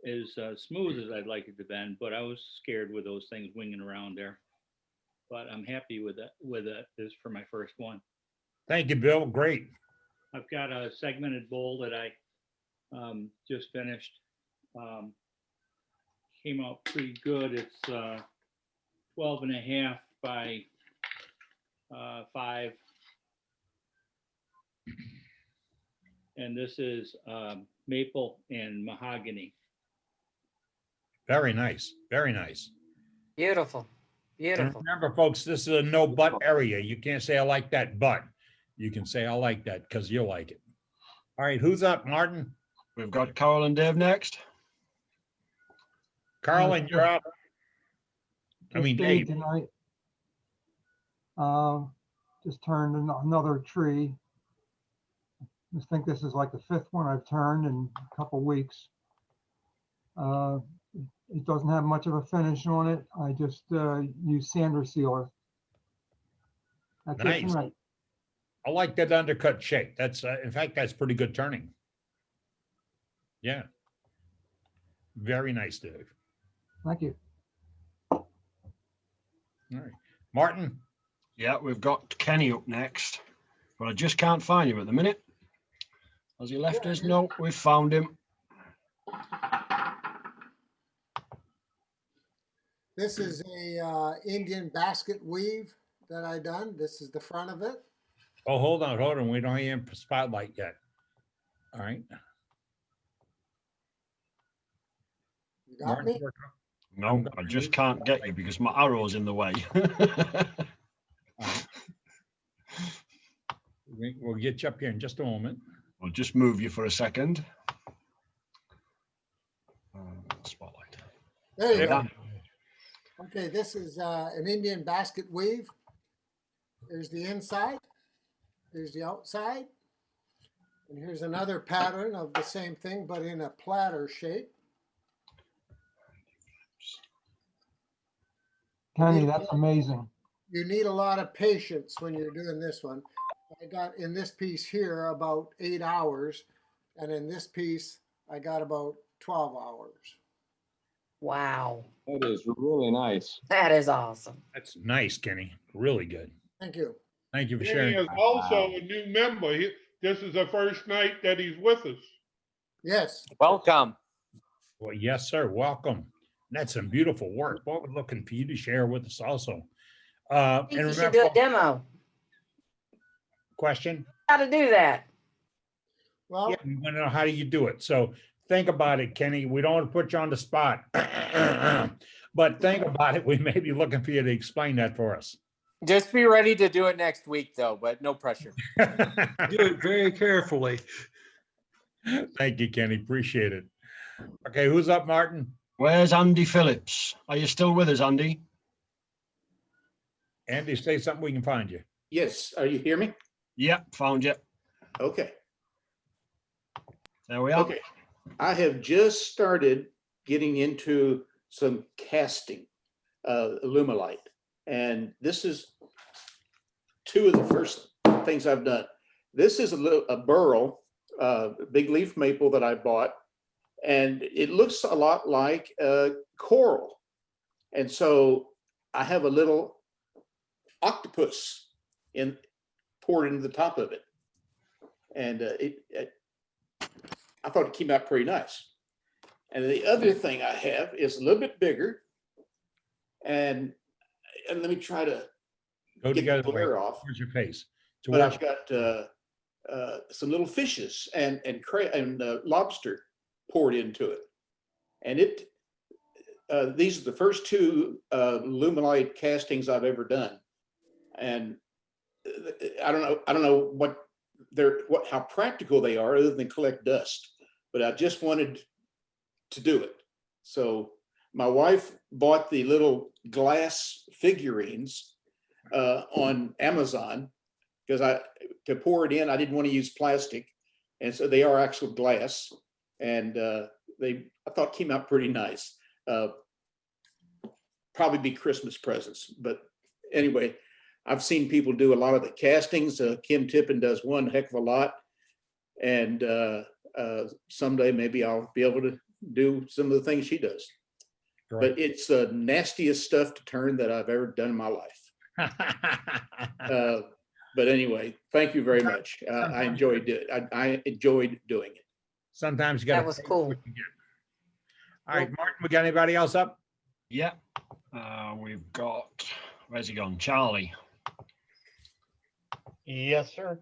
as smooth as I'd like it to have been, but I was scared with those things winging around there. But I'm happy with it. This for my first one. Thank you, Bill. Great. I've got a segmented bowl that I just finished. Came out pretty good. It's 12 and a half by 5. And this is maple and mahogany. Very nice. Very nice. Beautiful. And Beautiful. remember, folks, this is a no butt area. You can't say I like that butt. You can say I like that because you like it. All right, who's up, Martin? We've got Carl and Dave next. Carlin, you're up. I mean, Dave. Tonight. Just turned another tree. I think this is like the 5th one I've turned in a couple weeks. It doesn't have much of a finish on it. I just use sander sealer. That's Nice. it tonight. I like that undercut shape. That's, in fact, that's pretty good turning. Yeah. Very nice, Dave. Thank you. All right. Martin? Yeah, we've got Kenny up next, but I just can't find him at the minute. Has he left us? No, we've found him. This is a Indian basket weave that I done. This is the front of it. Oh, hold on. We don't have spotlight yet. All right. You got me? No, I just can't get you because my arrow's in the way. We'll get you up here in just a moment. I'll just move you for a second. Spotlight. There you go. Okay, this is an Indian basket weave. There's the inside. There's the outside. And here's another pattern of the same thing, but in a platter shape. Kenny, that's amazing. You need a lot of patience when you're doing this one. I got in this piece here about 8 hours, and in this piece, I got about 12 hours. Wow. That is really nice. That is awesome. That's nice, Kenny. Really good. Thank you. Thank you for Kenny sharing. is also a new member. This is the first night that he's with us. Yes. Welcome. Well, yes, sir. Welcome. That's some beautiful work. What we're looking for you to share with us also. I think you should do a demo. Question? How to do that. Well, yeah, we want to know how do you do it. So think about it, Kenny. We don't want to put you on the spot, but think about it. We may be looking for you to explain that for us. Just be ready to do it next week, though, but no pressure. Do it very carefully. Thank you, Kenny. Appreciate it. Okay, who's up, Martin? Where's Andy Phillips? Are you still with us, Andy? Andy, say something, we can find you. Yes, are you hear me? Yeah, found you. Okay. There we are. Okay. I have just started getting into some casting Alumilite, and this is two of the first things I've done. This is a burl, big leaf maple that I bought, and it looks a lot like coral. And so I have a little octopus poured into the top of it. And I thought it came out pretty nice. And the other thing I have is a little bit bigger. And let me try to Go get together. the glare off. Where's your face? But I've got some little fishes and lobster poured into it. And these are the first two Lumilite castings I've ever done. And I don't know how practical they are other than collect dust, but I just wanted to do it. So my wife bought the little glass figurines on Amazon because to pour it in, I didn't want to use plastic. And so they are actual glass, and I thought came out pretty nice. Probably be Christmas presents, but anyway, I've seen people do a lot of the castings. Kim Tippin does one heck of a lot. And someday maybe I'll be able to do some of the things she does. Right. But it's the nastiest stuff to turn that I've ever done in my life. But anyway, thank you very much. I enjoyed it. I enjoyed doing it. Sometimes you got to. That was cool. All right, Martin, we got anybody else up? Yeah. We've got, where's he gone? Charlie. Yes, sir.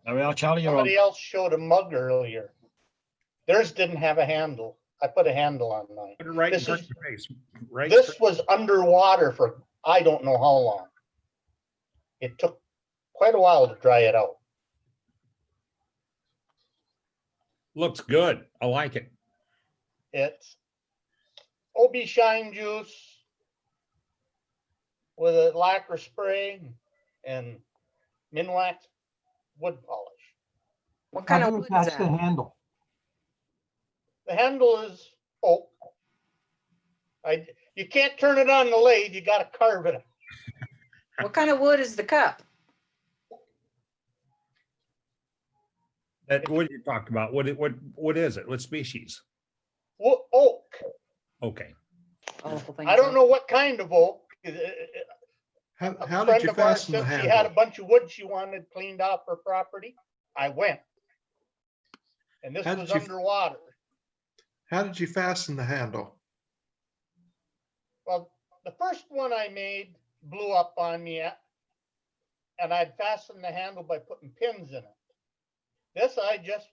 There we are, Charlie. You're on. Somebody else showed a mug earlier. Theirs didn't have a handle. I put a handle on mine. Put it right This in front is- of your face. Right. This was underwater for I don't know how long. It took quite a while to dry it out. Looks good. I like it. It's OB shine juice with a lacquer spray and Minwax wood polish. What How kind do of you wood is attach the that? handle? The handle is oak. You can't turn it on the lathe. You got to carve it. What kind of wood is the cup? That what you talked about. What is it? What species? Oak. Okay. I don't know what kind of oak. How A did friend you of ours fasten the said she handle? had a bunch of wood she wanted cleaned off her property. I went. And this How was did you- underwater. How did you fasten the handle? Well, the first one I made blew up on me, and I'd fastened the handle by putting pins in it. This I just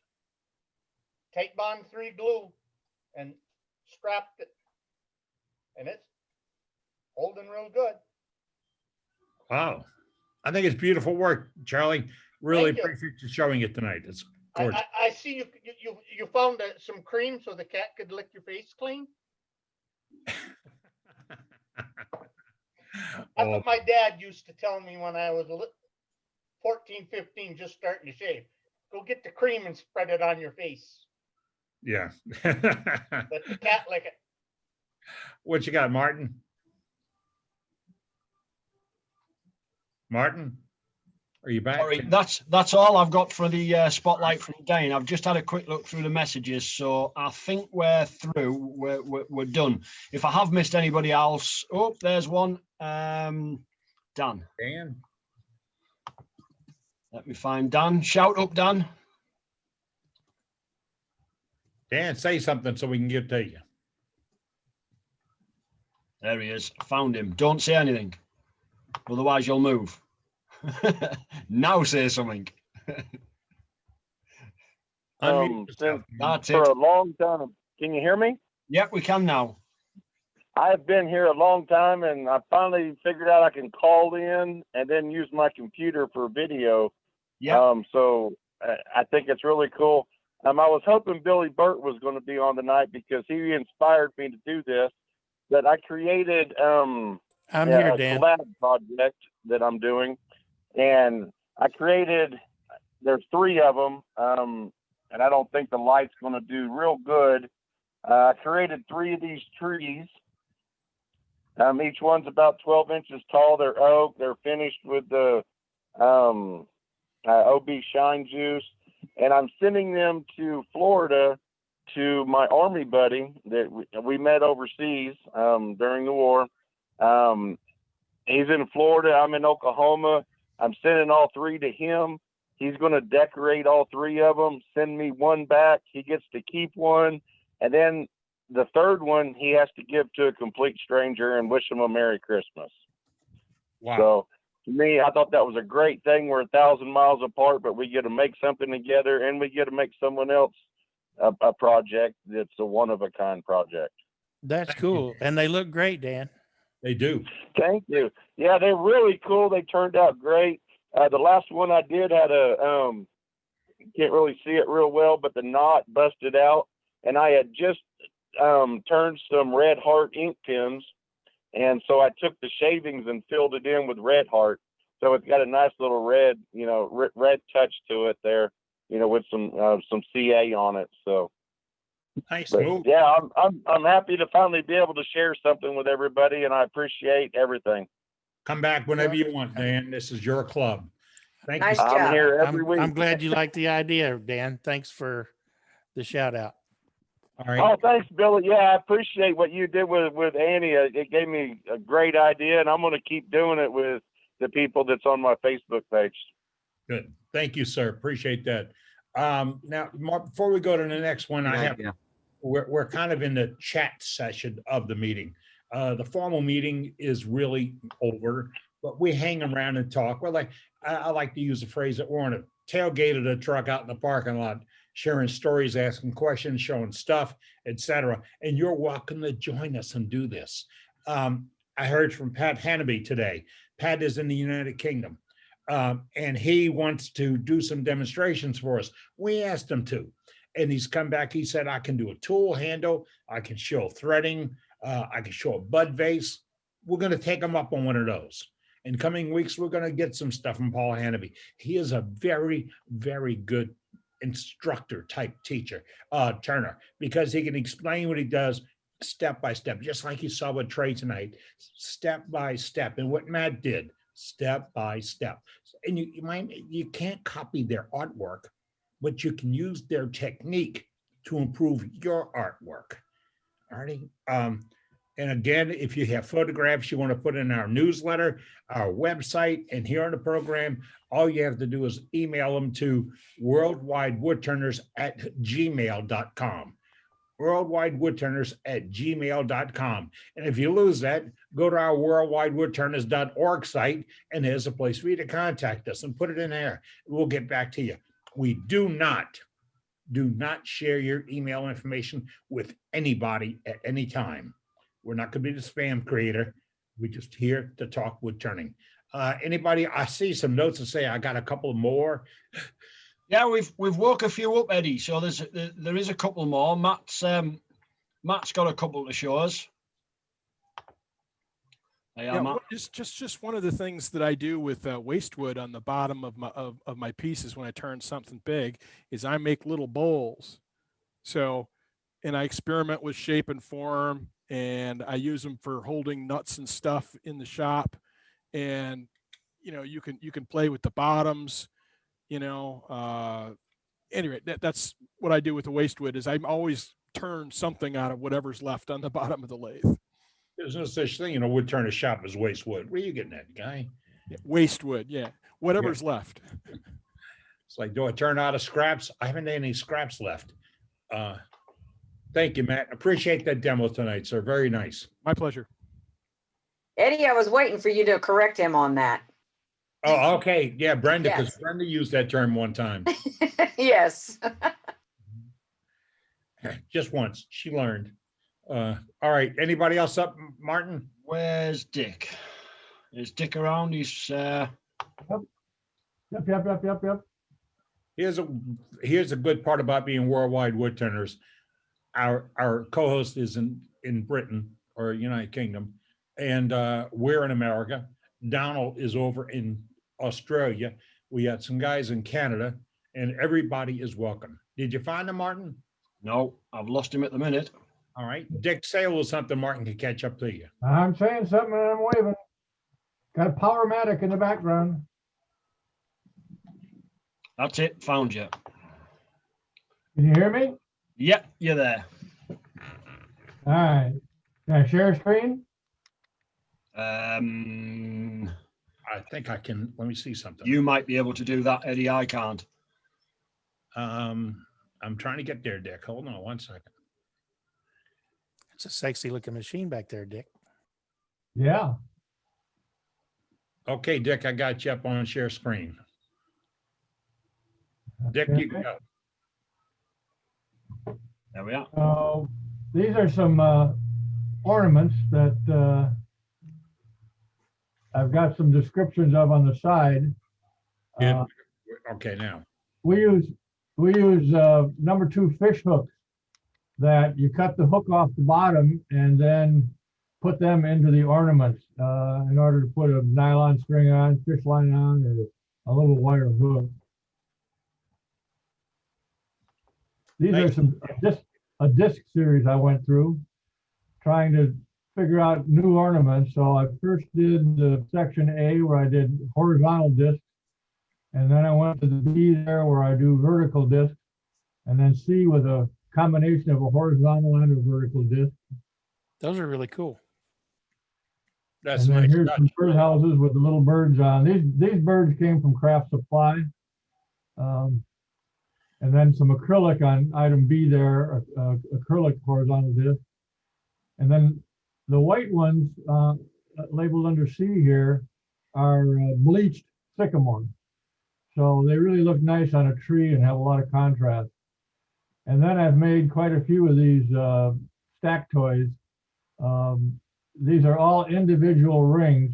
tape on 3 glue and strapped it, and it's holding real good. Wow. I think it's beautiful work, Charlie. Really Thank you. appreciate you showing it tonight. It's gorgeous. I see you found some cream so the cat could lick your face clean. That's what my dad used to tell me when I was 14, 15, just starting to shave. Go get the cream and spread it on your face. Yeah. Let the cat lick it. What you got, Martin? Martin? Are you back? Sorry, that's all I've got for the spotlight from Dane. I've just had a quick look through the messages, so I think we're through. We're done. If I have missed anybody else, oh, there's one. Dan. Dan. Let me find Dan. Shout up, Dan. Dan, say something so we can get to you. There he is. Found him. Don't say anything, otherwise you'll move. Now say something. Unmute yourself. That's For it. a long time. Can you hear me? Yep, we can now. I've been here a long time, and I finally figured out I can call in and then use my computer for video. Yeah. So I think it's really cool. I was hoping Billy Burt was going to be on tonight because he inspired me to do this. But I created I'm here, a Dan. collab project that I'm doing, and I created. There's 3 of them, and I don't think the light's going to do real good. I created 3 of these trees. Each one's about 12 inches tall. They're oak. They're finished with the OB Shine Juice. And I'm sending them to Florida to my Army buddy that we met overseas during the war. He's in Florida. I'm in Oklahoma. I'm sending all 3 to him. He's going to decorate all 3 of them, send me one back. He gets to keep one. And then the third one, he has to give to a complete stranger and wish him a Merry Christmas. Wow. So to me, I thought that was a great thing. We're 1,000 miles apart, but we get to make something together, and we get to make someone else a project that's a one-of-a-kind project. That's cool. And they look great, Dan. They do. Thank you. Yeah, they're really cool. They turned out great. The last one I did had a, can't really see it real well, but the knot busted out. And I had just turned some Red Heart ink pens. And so I took the shavings and filled it in with Red Heart. So it's got a nice little red, red touch to it there, with some CA on it. So. Nice But, move. yeah, I'm happy to finally be able to share something with everybody, and I appreciate everything. Come back whenever you want, Dan. This is your club. Thank Nice you. job. I'm here every week. I'm glad you like the idea, Dan. Thanks for the shout out. All right. Oh, thanks, Billy. Yeah, I appreciate what you did with Annie. It gave me a great idea, and I'm going to keep doing it with the people that's on my Facebook page. Good. Thank you, sir. Appreciate that. Now, Mark, before we go to the next one, we're kind of in the chat session of the meeting. The formal meeting is really over, but we hang around and talk. We're like, I like to use the phrase that we're on a tailgate of the truck out in the parking lot, sharing stories, asking questions, showing stuff, etc. And you're welcome to join us and do this. I heard from Pat Hannaby today. Pat is in the United Kingdom, and he wants to do some demonstrations for us. We asked him to, and he's come back. He said, I can do a tool handle. I can show threading. I can show a bud vase. We're going to take him up on one of those. In coming weeks, we're going to get some stuff from Paul Hannaby. He is a very, very good instructor type teacher, Turner, because he can explain what he does step by step, just like you saw with Trey tonight, step by step. And what Matt did, step by step. And you can't copy their artwork, but you can use their technique to improve your artwork. All right. And again, if you have photographs you want to put in our newsletter, our website, and here on the program, all you have to do is email them to worldwidewoodturners@gmail.com. worldwidewoodturners@gmail.com. And if you lose that, go to our worldwidewoodturners.org site, and there's a place for you to contact us and put it in there. We'll get back to you. We do not share your email information with anybody at any time. We're not going to be the spam creator. We're just here to talk wood turning. Anybody? I see some notes that say I got a couple more. Yeah, we've woke a few up, Eddie. So there is a couple more. Matt's got a couple to show us. Just one of the things that I do with waste wood on the bottom of my pieces when I turn something big is I make little bowls. So, and I experiment with shape and form, and I use them for holding nuts and stuff in the shop. And you can play with the bottoms. Anyway, that's what I do with the waste wood. Is I always turn something out of whatever's left on the bottom of the lathe. There's no such thing in a wood turner shop as waste wood. Where are you getting that, guy? Yeah, waste wood, yeah. Whatever's left. It's like, do I turn out of scraps? I haven't any scraps left. Thank you, Matt. Appreciate that demo tonight, sir. Very nice. My pleasure. Eddie, I was waiting for you to correct him on that. Oh, okay. Yeah, Brenda, because Yes. Brenda used that term one time. Yes. Just once. She learned. All right. Anybody else up, Martin? Where's Dick? Is Dick around? He's Yep. Here's a good part about being Worldwide Woodturners. Our co-host is in Britain or United Kingdom, and we're in America. Donald is over in Australia. We got some guys in Canada, and everybody is welcome. Did you find him, Martin? No, I've lost him at the minute. All right. Dick, say a little something Martin can catch up to you. I'm saying something and I'm waving. Got a Powermatic in the background. That's it. Found you. Can you hear me? Yep, you're there. All right. Can I share a screen? I I think I can, let me see something. You might be able to do that, Eddie. I can't. I'm trying to get there, Dick. Hold on 1 second. It's a sexy looking machine back there, Dick. Yeah. Okay, Dick, I got you up on share screen. Dick, you can go. There we are. These are some ornaments that I've got some descriptions of on the side. Yeah. Okay, now. We use #2 fish hooks that you cut the hook off the bottom and then put them into the ornaments in order to put a nylon string on, fish line on, or a little wire hook. These are a disc series I went through trying to figure out new ornaments. So I first did the section A where I did horizontal discs, and then I went to the B there where I do vertical discs, and then C with a combination of a horizontal and a vertical disc. Those are really cool. That's and then nice. here's some bird houses with the little birds on. These birds came from Craft Supply. And then some acrylic on item B there, acrylic horizontal disc. And then the white ones labeled under C here are bleached sycamore. So they really look nice on a tree and have a lot of contrast. And then I've made quite a few of these stack toys. These are all individual rings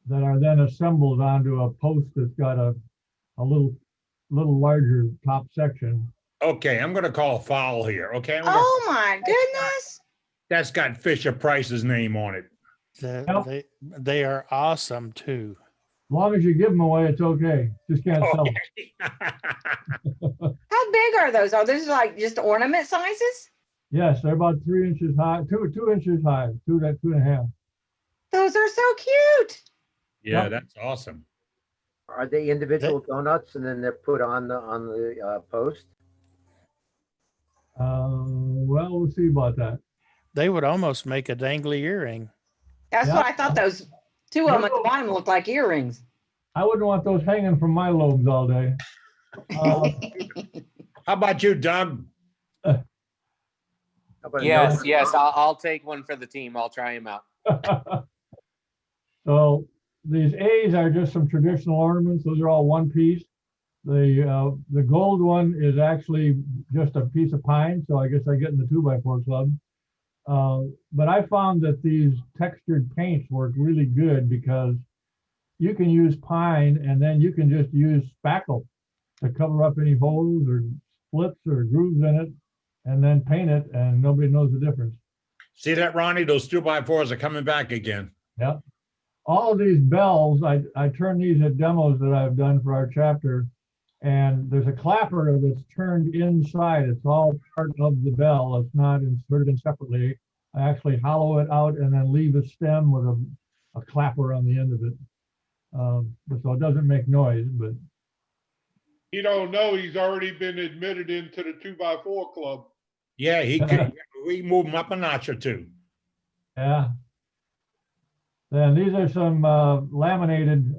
that are then assembled onto a post that's got a little larger top section. Okay, I'm going to call a foul here. Okay. Oh my goodness. That's got Fisher Price's name on it. They are awesome too. As long as you give them away, it's okay. Just can't sell them. How big are those? Are those like just ornament sizes? Yes, they're about 3 inches high, 2 inches high, 2.5. Those are so cute. Yeah, Yep. that's awesome. Are they individual donuts and then they're put on the post? Well, we'll see about that. They would almost make a dangly earring. That's Yeah. what I thought. Those two of them at the bottom look like earrings. I wouldn't want those hanging from my lobes all day. How about you, Doug? Yes, I'll take one for the team. I'll try him out. So these A's are just some traditional ornaments. Those are all one piece. The gold one is actually just a piece of pine. So I guess I get in the 2x4 club. But I found that these textured paints work really good because you can use pine and then you can just use spackle to cover up any holes or splits or grooves in it and then paint it and nobody knows the difference. See that, Ronnie? Those 2x4s are coming back again. Yep. All of these bells, I turn these at demos that I've done for our chapter, and there's a clapper that's turned inside. It's all part of the bell. It's not inserted in separately. I actually hollow it out and then leave a stem with a clapper on the end of it. So it doesn't make noise, but You don't know he's already been admitted into the 2x4 club. Yeah, he could. We move him up a notch or two. yeah. Then these are some laminated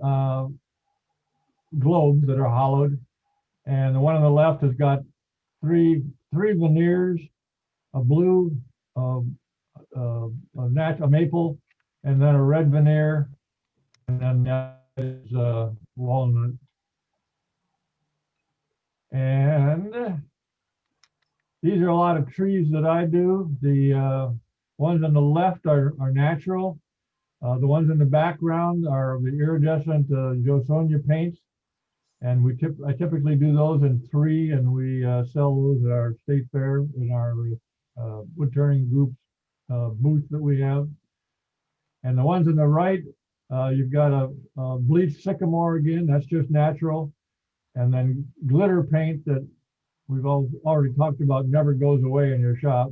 globes that are hollowed. And the one on the left has got three veneers, a blue, a maple, and then a red veneer, and then that is walnut. And these are a lot of trees that I do. The ones on the left are natural. The ones in the background are the iridescent Josonia paints. And I typically do those in 3, and we sell those at our state fair in our wood turning groups booth that we have. And the ones on the right, you've got a bleached sycamore again, that's just natural. And then glitter paint that we've already talked about never goes away in your shop.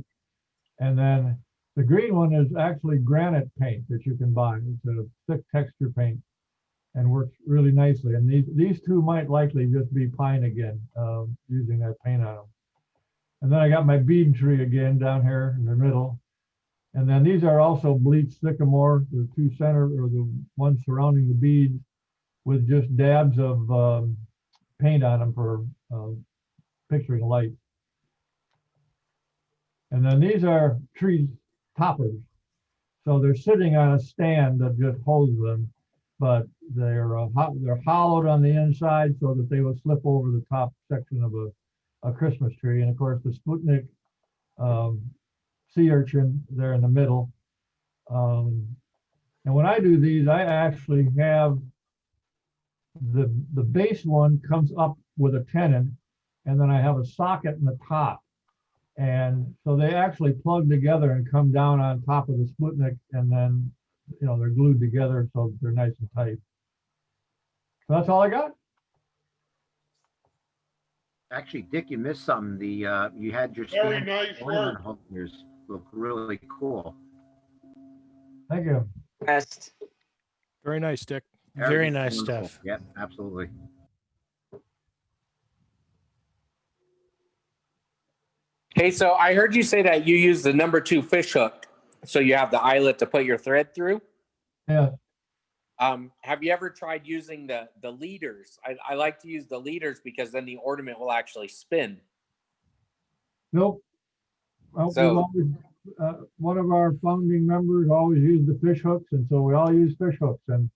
And then the green one is actually granite paint that you can buy. It's a thick texture paint and works really nicely. And these two might likely just be pine again, using that paint on them. And then I got my bead tree again down here in the middle. And then these are also bleached sycamore, the two center or the ones surrounding the beads with just dabs of paint on them for picturing light. And then these are tree toppers. So they're sitting on a stand that just holds them, but they're hollowed on the inside so that they will slip over the top section of a Christmas tree. And of course, the Sputnik sea urchin there in the middle. And when I do these, I actually have the base one comes up with a tenon, and then I have a socket in the top. And so they actually plug together and come down on top of the Sputnik, and then, you know, they're glued together so they're nice and tight. So that's all I got. Actually, Dick, you missed something. You had your Very stand nice ornament work. holders look really cool. Thank you. Best. Very nice, Dick. Very nice wonderful. stuff. Yep, absolutely. Okay, so I heard you say that you use the number 2 fish hook, so you have the eyelet to put your thread through. Yeah. Have you ever tried using the leaders? I like to use the leaders because then the ornament will actually spin. Nope. Well, So- we've always, one of our founding members always used the fish hooks, and so we all use fish hooks. And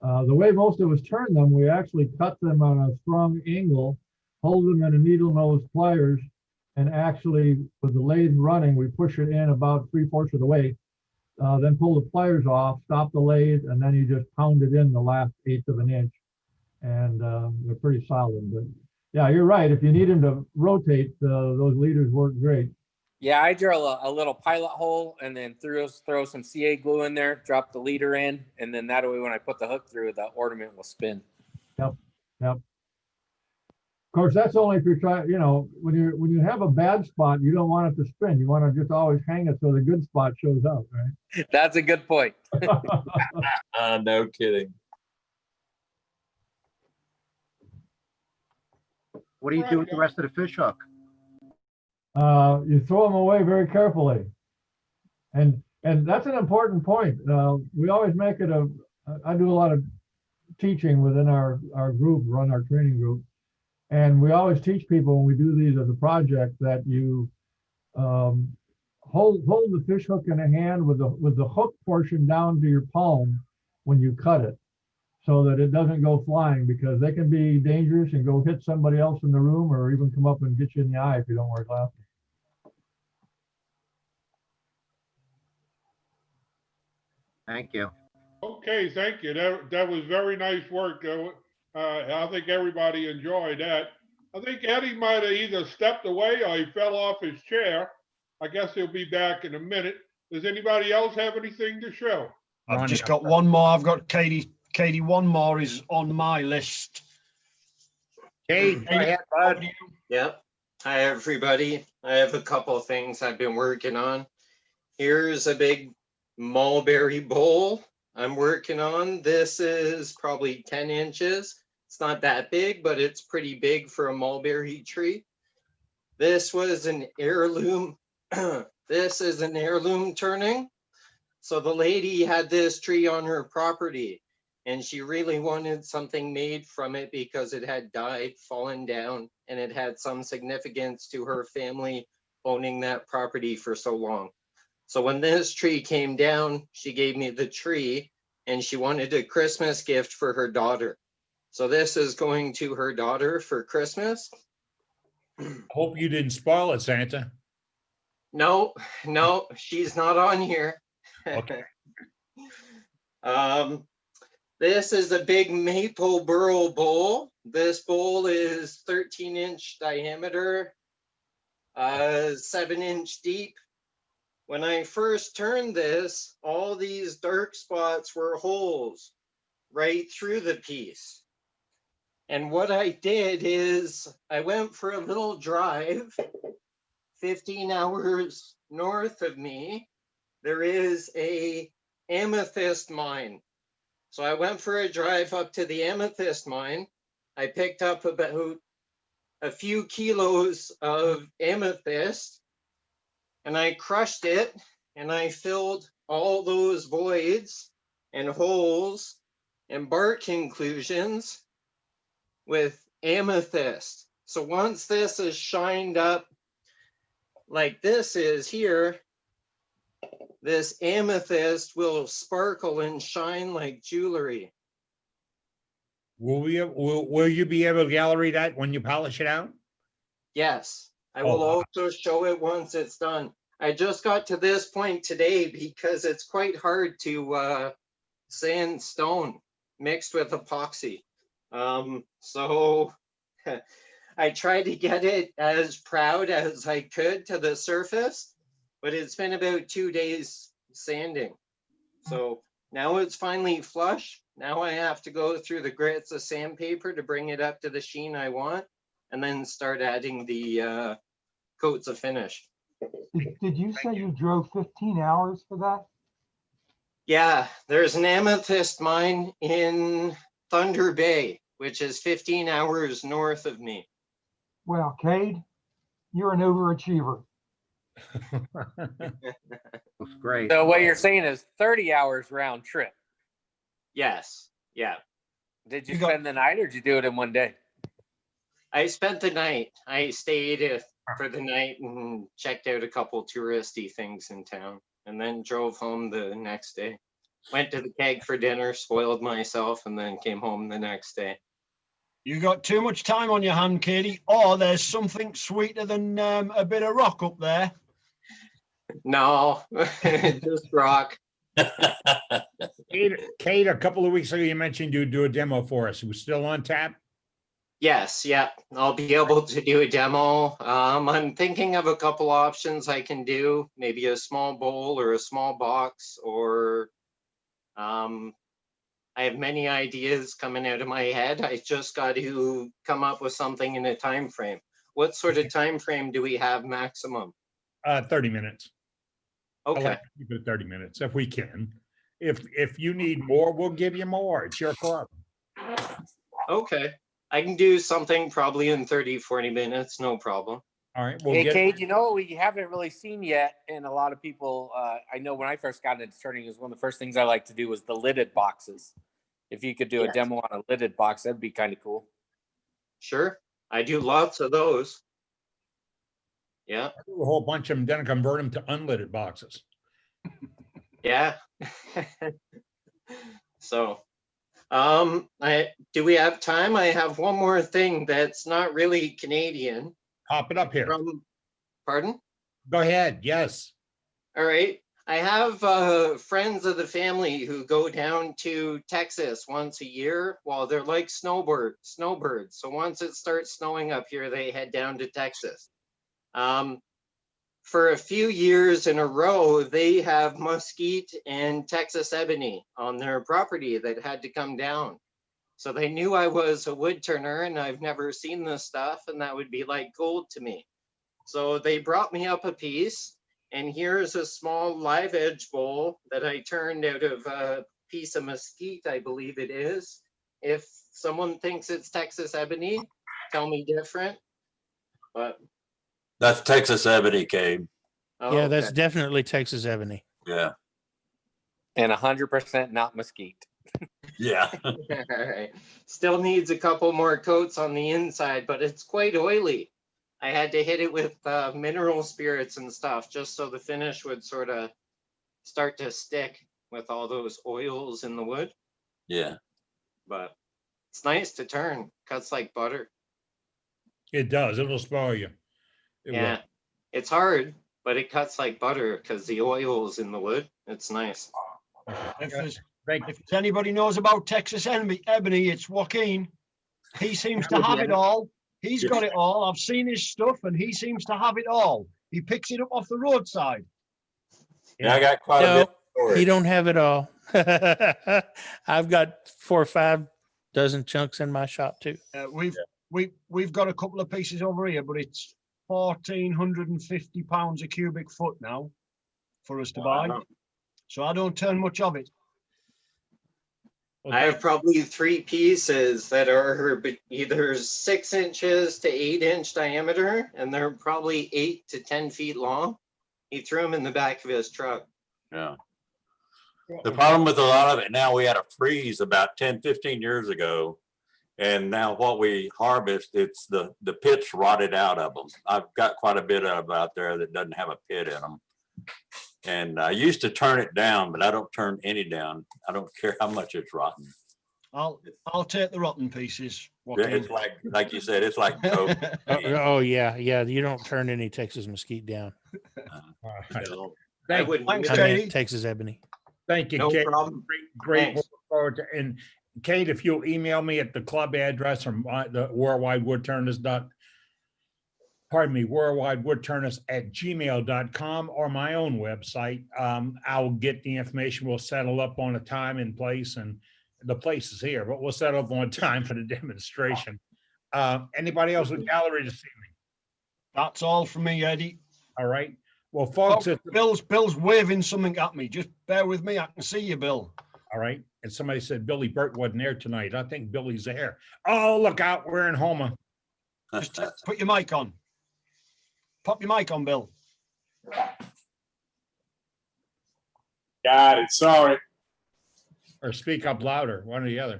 the way most of us turn them, we actually cut them on a strong angle, hold them in a needle nose pliers, and actually, with the lathe running, we push it in about 3/4 of the way, then pull the pliers off, stop the lathe, and then you just pound it in the last 1/8 of an inch. And they're pretty solid. But yeah, you're right. If you need them to rotate, those leaders work great. Yeah, I drill a little pilot hole and then throw some CA glue in there, drop the leader in, and then that way when I put the hook through, the ornament will spin. Yep. Of course, that's only if you're trying, you know, when you have a bad spot, you don't want it to spin. You want to just always hang it so the good spot shows up, right? That's a good point. No kidding. What do you do with the rest of the fish hook? You throw them away very carefully. And that's an important point. We always make it I do a lot of teaching within our group, run our training group. And we always teach people when we do these as a project that you hold the fish hook in a hand with the hook portion down to your palm when you cut it, so that it doesn't go flying, because they can be dangerous and go hit somebody else in the room or even come up and get you in the eye if you don't wear glasses. Thank you. Okay, thank you. That was very nice work. I think everybody enjoyed that. I think Eddie might have either stepped away or he fell off his chair. I guess he'll be back in a minute. Does anybody else have anything to show? I've just got one more. I've got Katie. Katie, one more is on my list. Kate, go ahead, bud. Yep. Hi, everybody. I have a couple of things I've been working on. Here's a big mulberry bowl I'm working on. This is probably 10 inches. It's not that big, but it's pretty big for a mulberry tree. This was an heirloom. This is an heirloom turning. So the lady had this tree on her property and she really wanted something made from it because it had died, fallen down, and it had some significance to her family owning that property for so long. So when this tree came down, she gave me the tree and she wanted a Christmas gift for her daughter. So this is going to her daughter for Christmas. Hope you didn't spoil it, Santa. No, she's not on here. Okay. This is a big maple burl bowl. This bowl is 13-inch diameter, 7-inch deep. When I first turned this, all these dark spots were holes right through the piece. And what I did is I went for a little drive 15 hours north of me. There is a amethyst mine. So I went for a drive up to the amethyst mine. I picked up about a few kilos of amethyst and I crushed it and I filled all those voids and holes and bark inclusions with amethyst. So once this is shined up like this is here, this amethyst will sparkle and shine like jewelry. Will you be able to gallery that when you polish it out? Yes, I Oh, will wow. also show it once it's done. I just got to this point today because it's quite hard to sand stone mixed with epoxy. So I tried to get it as proud as I could to the surface, but it's been about 2 days sanding. So now it's finally flush. Now I have to go through the grits of sandpaper to bring it up to the sheen I want, and then start adding the coats of finish. Did you say you drove 15 hours for that? Yeah, there's an amethyst mine in Thunder Bay, which is 15 hours north of me. Well, Cade, you're an overachiever. Looks great. So what you're saying is 30 hours round trip. Yes, yeah. Did you spend the night or did you do it in one day? I spent the night. I stayed for the night and checked out a couple touristy things in town, and then drove home the next day. Went to the keg for dinner, spoiled myself, and then came home the next day. You got too much time on your hand, Katie, or there's something sweeter than a bit of rock up there. No, just rock. Kate, a couple of weeks ago, you mentioned you'd do a demo for us. It was still on tap? Yes, yeah, I'll be able to do a demo. I'm thinking of a couple options I can do, maybe a small bowl or a small box, or I have many ideas coming out of my head. I just got to come up with something in a time frame. What sort of time frame do we have maximum? 30 minutes. I Okay. like to keep it 30 minutes if we can. If you need more, we'll give you more. It's your club. Okay. I can do something probably in 30, 40 minutes, no problem. All right. Hey, Cade, you know what we haven't really seen yet, and a lot of people, I know when I first got into turning, is one of the first things I like to do was the lidded boxes. If you could do a demo on a lidded box, that'd be kind of cool. Sure. I do lots of those. Yeah. I do a whole bunch of them, then convert them to unlidded boxes. Yeah. So, do we have time? I have one more thing that's not really Canadian. Pop it up here. Pardon? Go ahead. Yes. All right. I have friends of the family who go down to Texas once a year. Well, they're like snowbirds. So once it starts snowing up here, they head down to Texas. For a few years in a row, they have mesquite and Texas ebony on their property that had to come down. So they knew I was a wood turner and I've never seen this stuff, and that would be like gold to me. So they brought me up a piece, and here's a small live edge bowl that I turned out of a piece of mesquite, I believe it is. If someone thinks it's Texas ebony, tell me different. But That's Texas ebony, Cade. oh, Yeah, that's okay. definitely Texas ebony. Yeah. And 100% not mesquite. Yeah. All right. Still needs a couple more coats on the inside, but it's quite oily. I had to hit it with mineral spirits and stuff just so the finish would sort of start to stick with all those oils in the wood. Yeah. But it's nice to turn. Cuts like butter. It does. It'll spoil you. It will. Yeah. It's hard, but it cuts like butter because the oil's in the wood. It's nice. If anybody knows about Texas ebony, it's Joaquin. He seems to have it all. He's got it all. I've seen his stuff, and he seems to have it all. He picks it up off the roadside. Yeah, I got quite a bit of storage. You don't have it all. I've got 4 or 5 dozen chunks in my shop too. We've got a couple of pieces over here, but it's 1,450 pounds a cubic foot now for us to buy. So I don't turn much of it. I have probably 3 pieces that are either 6 inches to 8 inch diameter, and they're probably 8 to 10 feet long. He threw them in the back of his truck. Yeah. The problem with a lot of it now, we had a freeze about 10, 15 years ago. And now what we harvest, it's the pits rotted out of them. I've got quite a bit of out there that doesn't have a pit in them. And I used to turn it down, but I don't turn any down. I don't care how much it's rotten. I'll take the rotten pieces. It's like you said, it's like dope. Oh yeah. You don't turn any Texas mesquite down. Thanks, I Katie. mean, Texas ebony. Thank you, No Kate. problem. Great. Thanks. Look forward to, and Kate, if you'll email me at the club address from the worldwidewoodturners@gmail.com or my own website, I'll get the information. We'll settle up on a time and place, and the place is here, but we'll settle up on a time for the demonstration. Anybody else in gallery this evening? That's all from me, Eddie. All right. Well, folks, Bill's waving something at me. Just bear with me. I can see you, Bill. all right. And somebody said Billy Burt wasn't there tonight. I think Billy's there. Oh, look out. We're in Houma. Just put your mic on. Pop your mic on, Bill. Got it. Sorry. Or speak up louder, one or the other.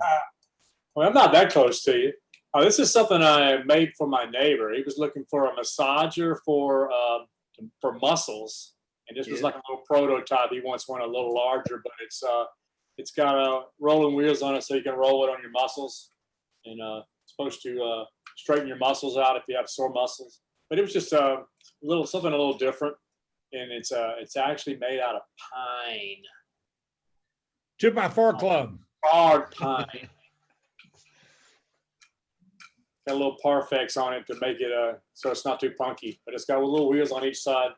Well, I'm not that close to you. This is something I made for my neighbor. He was looking for a massager for muscles, and this was like a little prototype. He wants one a little larger, but it's got rolling wheels on it, so you can roll it on your muscles, and it's supposed to straighten your muscles out if you have sore muscles. But it was just something a little different, and it's actually made out of pine. 2x4 club. Hard pine. Got a little Parfex on it to make it so it's not too punky, but it's got little wheels on each side.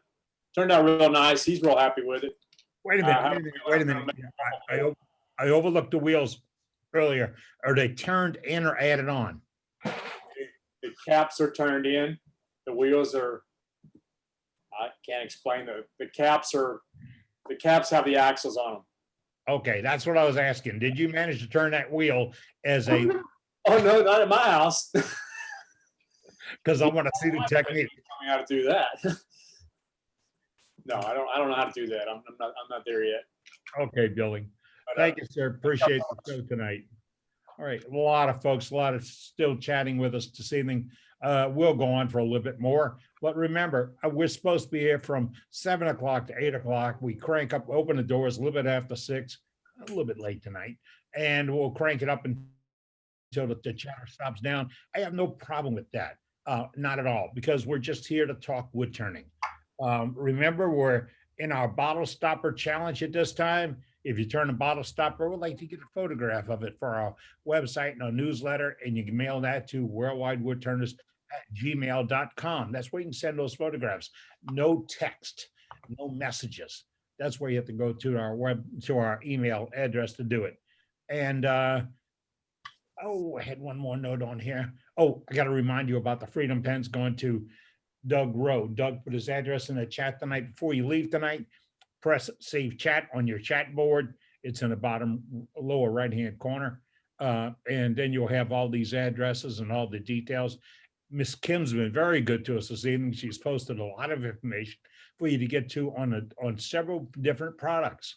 Turned out real nice. He's real happy with it. Wait a minute. I overlooked the wheels earlier. Are they turned in or added on? The caps are turned in. The wheels are, I can't explain the caps have the axles on them. Okay, that's what I was asking. Did you manage to turn that wheel as a? Oh no, not at my house. Because I want to see the technique. Tell me how to do that. No, I don't know how to do that. I'm not there yet. Okay, Billy. Thank you, sir. Appreciate the show tonight. All right, a lot of folks, still chatting with us this evening. We'll go on for a little bit more, but remember, we're supposed to be here from 7 o'clock to 8 o'clock. We crank up, open the doors a little bit after 6, a little bit late tonight, and we'll crank it up until the chatter stops down. I have no problem with that, not at all, because we're just here to talk wood turning. Remember, we're in our bottle stopper challenge at this time. If you turn a bottle stopper, we'd like to get a photograph of it for our website and our newsletter, and you can mail that to WorldWideWoodturners@gmail.com. That's where you can send those photographs. No text, no messages. That's where you have to go to our email address to do it. And I had one more note on here. Oh, I got to remind you about the Freedom Pens going to Doug Rowe. Doug put his address in the chat tonight. Before you leave tonight, press save chat on your chat board. It's in the bottom lower right-hand corner. And then you'll have all these addresses and all the details. Miss Kim's been very good to us this evening. She's posted a lot of information for you to get to on several different products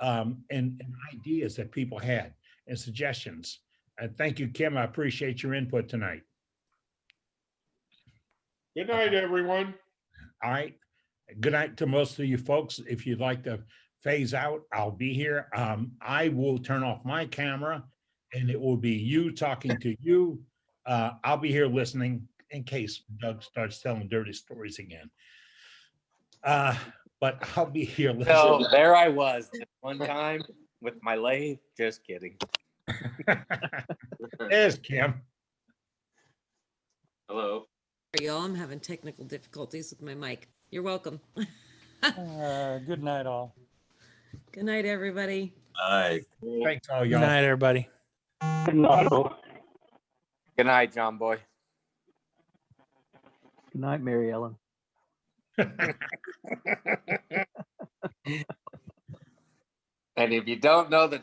and ideas that people had and suggestions. Thank you, Kim. I appreciate your input tonight. Good night, everyone. All right. Good night to most of you folks. If you'd like to phase out, I'll be here. I will turn off my camera and it will be you talking to you. I'll be here listening in case Doug starts telling dirty stories again. But I'll be here listening. So there I was one time with my lathe. Just kidding. There's Kim. Hello. Y'all, I'm having technical difficulties with my mic. You're welcome. Good night, all. Good night, everybody. All right. Thanks all Good y'all. night, everybody. Good night, all. Good night, John Boy. Good night, Mary Ellen. And if you don't know the